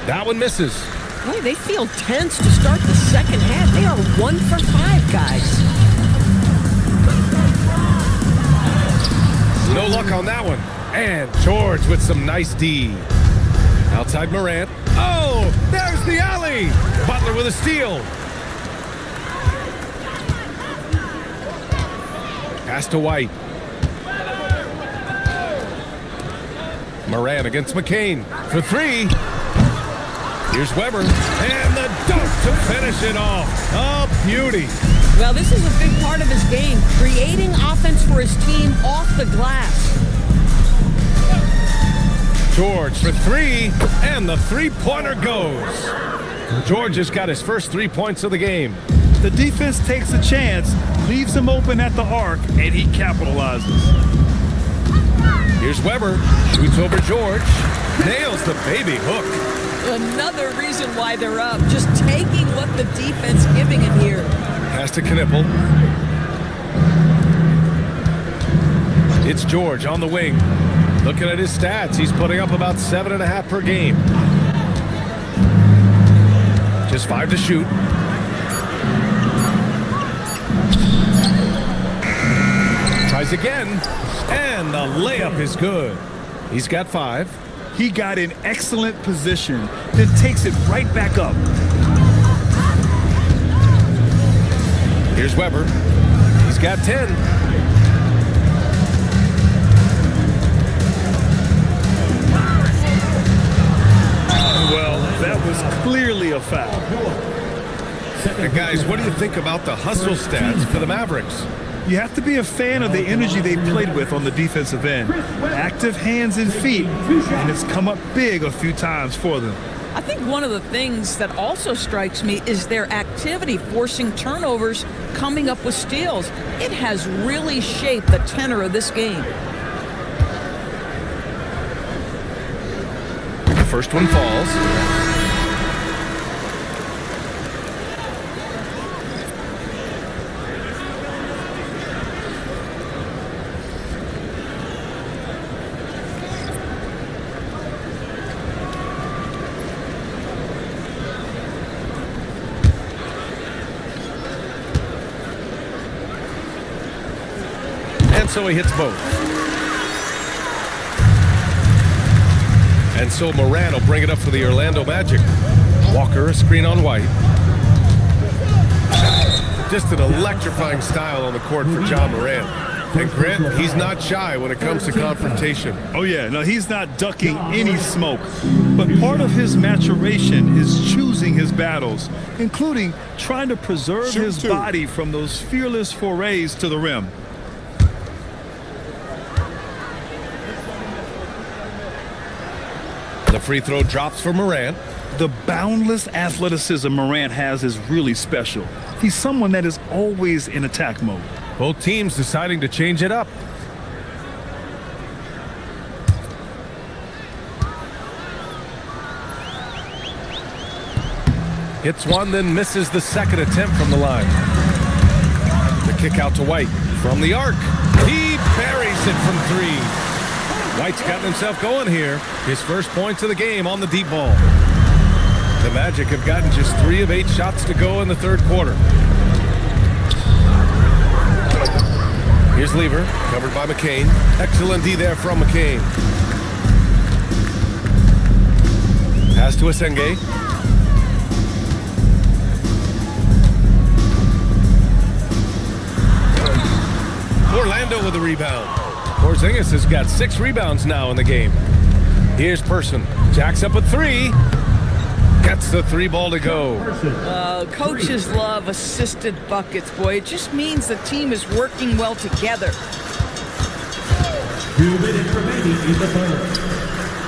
That one misses. Boy, they feel tense to start the second half. They are 1 for 5, guys. No luck on that one. And George with some nice D. Outside Morant. Oh, there's the alley. Butler with a steal. Pass to White. Morant against McCain for 3. Here's Weber, and the dunk to finish it off. A beauty. Well, this is a big part of his game, creating offense for his team off the glass. George for 3, and the three-pointer goes. George has got his first 3 points of the game. The defense takes a chance, leaves him open at the arc, and he capitalizes. Here's Weber, shoots over George, nails the baby hook. Another reason why they're up, just taking what the defense giving him here. Pass to Knippel. It's George on the wing. Looking at his stats, he's putting up about 7.5 per game. Just 5 to shoot. Tries again, and the layup is good. He's got 5. He got in excellent position, then takes it right back up. Here's Weber. He's got 10. Well, that was clearly a foul. And guys, what do you think about the hustle stats for the Mavericks? You have to be a fan of the energy they've played with on the defensive end. Active hands and feet, and it's come up big a few times for them. I think one of the things that also strikes me is their activity, forcing turnovers, coming up with steals. It has really shaped the tenor of this game. The first one falls. And so he hits both. And so Moran will bring it up for the Orlando Magic. Walker, a screen on White. Just an electrifying style on the court for John Moran. And Grant, he's not shy when it comes to confrontation. Oh yeah, no, he's not ducking any smoke. But part of his maturation is choosing his battles, including trying to preserve his body from those fearless forays to the rim. The free throw drops for Morant. The boundless athleticism Morant has is really special. He's someone that is always in attack mode. Both teams deciding to change it up. Hits one, then misses the second attempt from the line. The kick out to White from the arc. He buries it from 3. White's gotten himself going here. His first points of the game on the deep ball. The Magic have gotten just 3 of 8 shots to go in the third quarter. Here's Lever, covered by McCain. Excellent D there from McCain. Pass to Asenge. Orlando with the rebound. Porzingis has got 6 rebounds now in the game. Here's Person. Jacks up a 3. Gets the 3 ball to go. Coaches love assisted buckets, boy. It just means the team is working well together. 2 minutes remaining in the third.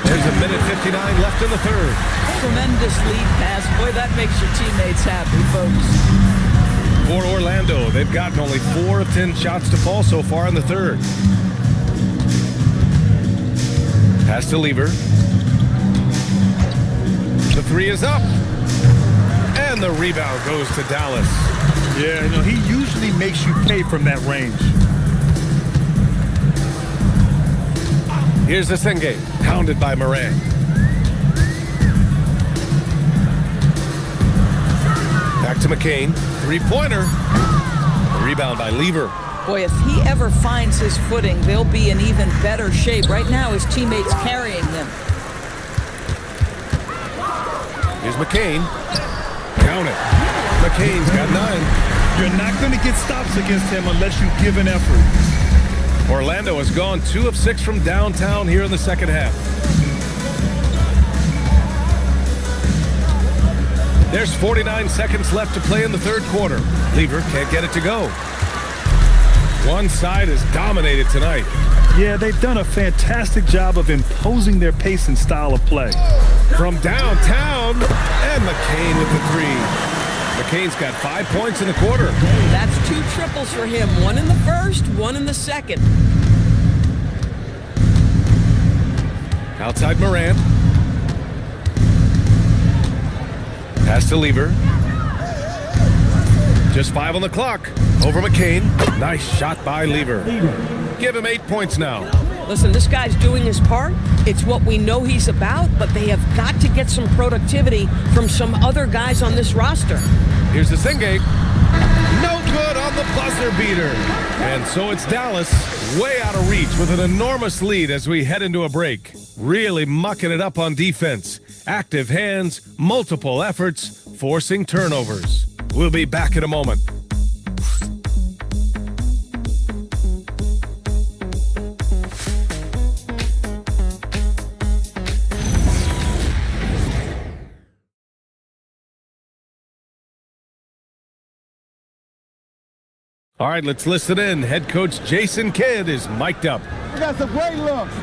There's a minute 59 left in the third. Tremendous lead pass. Boy, that makes your teammates happy, folks. For Orlando, they've gotten only 4 of 10 shots to fall so far in the third. Pass to Lever. The 3 is up. And the rebound goes to Dallas. Yeah, you know, he usually makes you pay from that range. Here's Asenge, pounded by Moran. Back to McCain. 3-pointer. Rebound by Lever. Boy, if he ever finds his footing, they'll be in even better shape. Right now, his teammates carrying them. Here's McCain. Count it. McCain's got 9. You're not going to get stops against him unless you give an effort. Orlando has gone 2 of 6 from downtown here in the second half. There's 49 seconds left to play in the third quarter. Lever can't get it to go. One side is dominated tonight. Yeah, they've done a fantastic job of imposing their pace and style of play. From downtown, and McCain with the 3. McCain's got 5 points in the quarter. That's 2 triples for him. 1 in the first, 1 in the second. Outside Moran. Pass to Lever. Just 5 on the clock. Over McCain. Nice shot by Lever. Give him 8 points now. Listen, this guy's doing his part. It's what we know he's about, but they have got to get some productivity from some other guys on this roster. Here's the Singate. No good on the buzzer beater. And so it's Dallas way out of reach with an enormous lead as we head into a break. Really mucking it up on defense. Active hands, multiple efforts, forcing turnovers. We'll be back in a moment. All right, let's listen in. Head coach Jason Kidd is mic'd up. We got some great looks.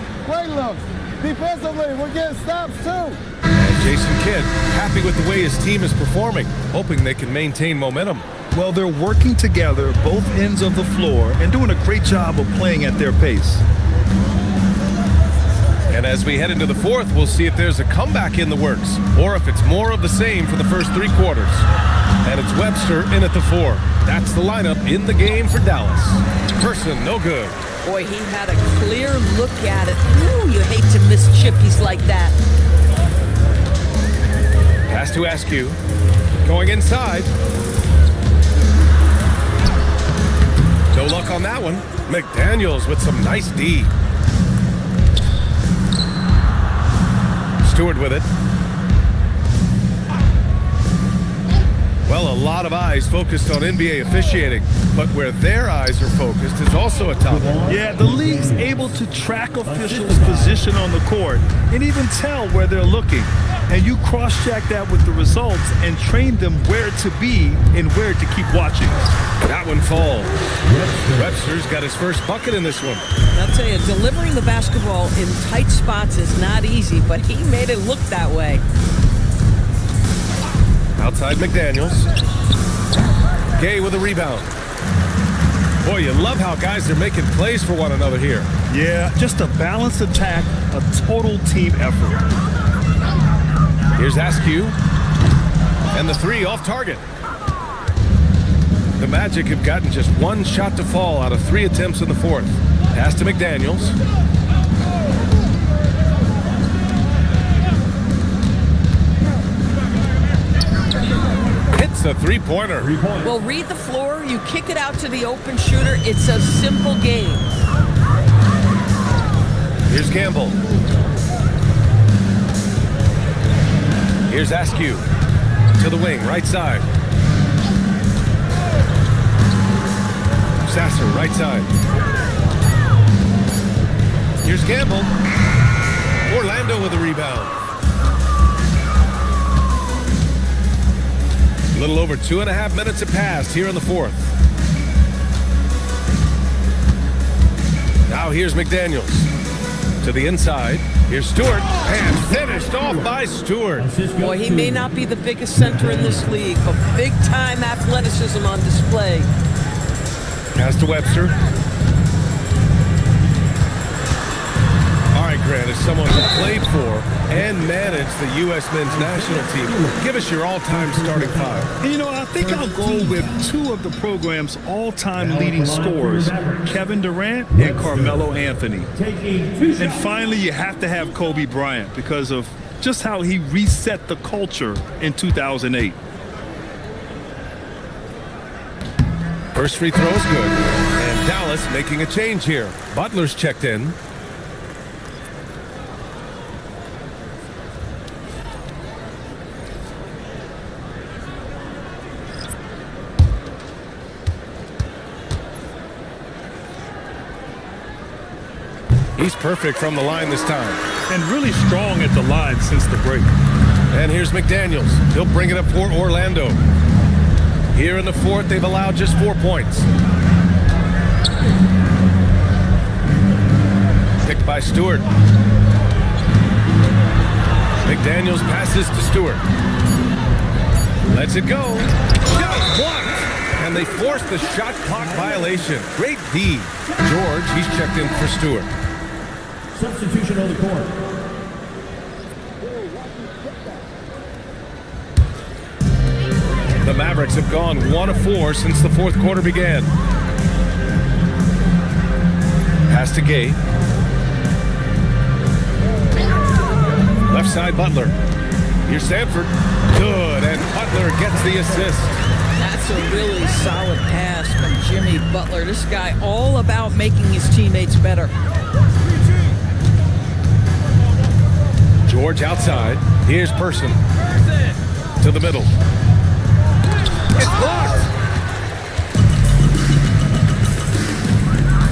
Defensively, we're getting stops too. And Jason Kidd, happy with the way his team is performing, hoping they can maintain momentum. Well, they're working together both ends of the floor and doing a great job of playing at their pace. And as we head into the fourth, we'll see if there's a comeback in the works or if it's more of the same for the first 3 quarters. And it's Webster in at the 4. That's the lineup in the game for Dallas. Person, no good. Boy, he had a clear look at it. Ooh, you hate to miss chippies like that. Has to ask you. Going inside. No luck on that one. McDaniels with some nice D. Stewart with it. Well, a lot of eyes focused on NBA officiating, but where their eyes are focused is also a topic. Yeah, the league's able to track officials' position on the court and even tell where they're looking. And you cross-check that with the results and train them where to be and where to keep watching. That one falls. Webster's got his first bucket in this one. I'll tell you, delivering the basketball in tight spots is not easy, but he made it look that way. Outside McDaniels. Gay with a rebound. Boy, you love how guys are making plays for one another here. Yeah, just a balanced attack, a total team effort. Here's Askew. And the 3 off target. The Magic have gotten just 1 shot to fall out of 3 attempts in the fourth. Pass to McDaniels. Hits a 3-pointer. Well, read the floor. You kick it out to the open shooter. It's a simple game. Here's Campbell. Here's Askew. To the wing, right side. Sasser, right side. Here's Campbell. Orlando with a rebound. A little over 2.5 minutes have passed here in the fourth. Now here's McDaniels. To the inside. Here's Stewart. And finished off by Stewart. Boy, he may not be the biggest center in this league, but big-time athleticism on display. Pass to Webster. All right, Grant, as someone who played for and managed the U.S. men's national team, give us your all-time starting 5. And, you know, I think I'll go with 2 of the program's all-time leading scorers, Kevin Durant and Carmelo Anthony. And finally, you have to have Kobe Bryant because of just how he reset the culture in 2008. First free throw is good. And Dallas making a change here. Butler's checked in. He's perfect from the line this time. And really strong at the line since the break. And here's McDaniels. He'll bring it up for Orlando. Here in the fourth, they've allowed just 4 points. Picked by Stewart. McDaniels passes to Stewart. Lets it go. Shot blocked. And they force the shot clock violation. Great D. George, he's checked in for Stewart. Substitution on the court. The Mavericks have gone 1 of 4 since the fourth quarter began. Pass to Gay. Left side, Butler. Here's Sanford. Good, and Butler gets the assist. That's a really solid pass from Jimmy Butler. This guy all about making his teammates better. George outside. Here's Person. To the middle. It's blocked.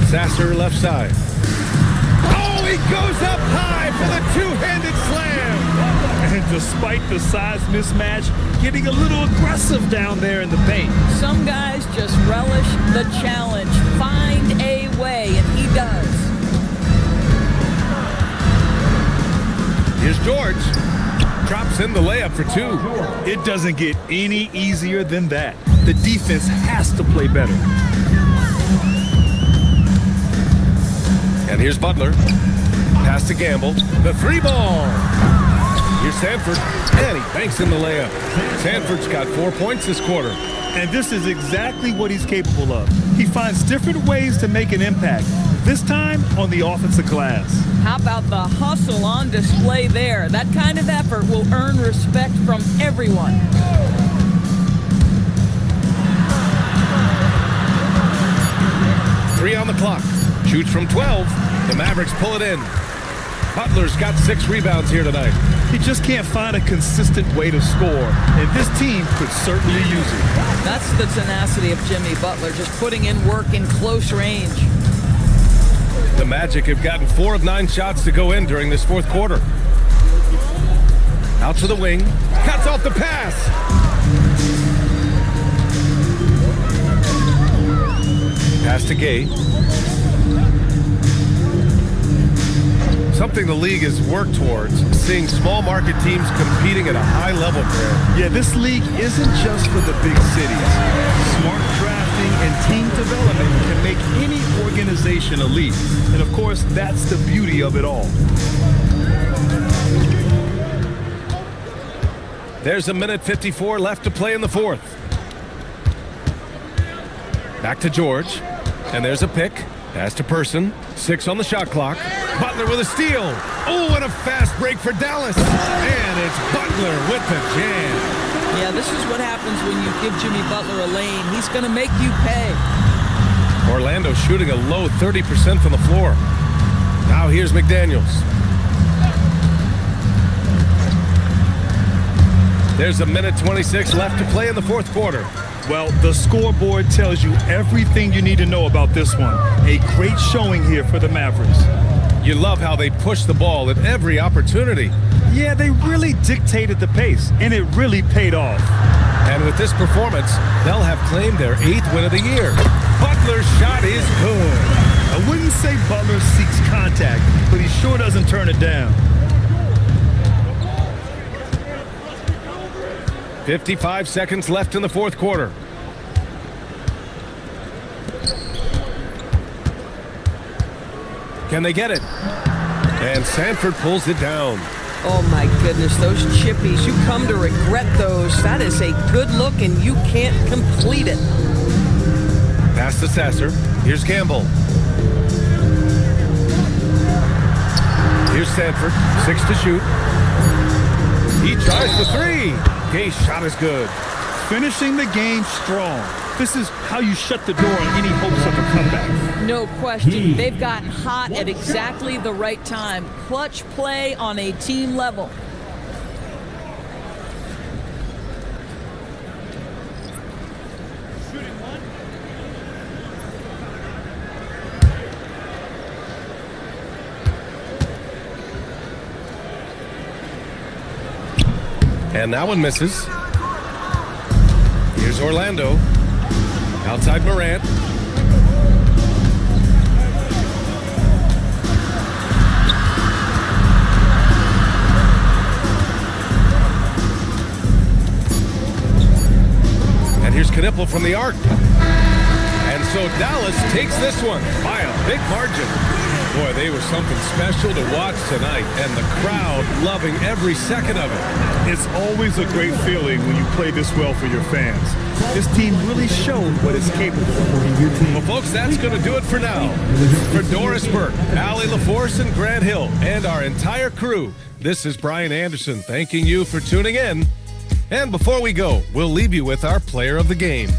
Sasser left side. Oh, he goes up high for the two-handed slam. And despite the size mismatch, getting a little aggressive down there in the paint. Some guys just relish the challenge. Find a way, and he does. Here's George. Drops in the layup for two. It doesn't get any easier than that. The defense has to play better. And here's Butler. Pass to Gamble. The three ball. Here's Sanford. And he banks in the layup. Sanford's got 4 points this quarter. And this is exactly what he's capable of. He finds different ways to make an impact. This time on the offensive glass. How about the hustle on display there? That kind of effort will earn respect from everyone. Three on the clock. Shoots from 12. The Mavericks pull it in. Butler's got 6 rebounds here tonight. He just can't find a consistent way to score, and this team could certainly use it. That's the tenacity of Jimmy Butler, just putting in work in close range. The Magic have gotten 4 of 9 shots to go in during this fourth quarter. Out to the wing. Cuts off the pass. Pass to Gay. Something the league has worked towards, seeing small market teams competing at a high level, Grant. Yeah, this league isn't just for the big cities. Smart drafting and team development can make any organization elite. And of course, that's the beauty of it all. There's 1:54 left to play in the fourth. Back to George. And there's a pick. Pass to Person. 6 on the shot clock. Butler with a steal. Oh, and a fast break for Dallas. And it's Butler with the jam. Yeah, this is what happens when you give Jimmy Butler a lane. He's going to make you pay. Orlando shooting a low 30% from the floor. Now here's McDaniels. There's 1:26 left to play in the fourth quarter. Well, the scoreboard tells you everything you need to know about this one. A great showing here for the Mavericks. You love how they push the ball at every opportunity. Yeah, they really dictated the pace, and it really paid off. And with this performance, they'll have claimed their 8th win of the year. Butler's shot is good. I wouldn't say Butler seeks contact, but he sure doesn't turn it down. 55 seconds left in the fourth quarter. Can they get it? And Sanford pulls it down. Oh my goodness, those chippies, you come to regret those. That is a good look and you can't complete it. Pass to Sasser. Here's Campbell. Here's Sanford. 6 to shoot. He tries the 3. Gay's shot is good. Finishing the game strong. This is how you shut the door on any hopes of a comeback. No question. They've gotten hot at exactly the right time. Clutch play on a team level. And that one misses. Here's Orlando. Outside Morant. And here's Knipple from the arc. And so Dallas takes this one by a big margin. Boy, they were something special to watch tonight, and the crowd loving every second of it. It's always a great feeling when you play this well for your fans. This team really showed what it's capable of. Well, folks, that's going to do it for now. For Doris Burke, Allie LaForce, and Grant Hill, and our entire crew, this is Brian Anderson thanking you for tuning in. And before we go, we'll leave you with our player of the game.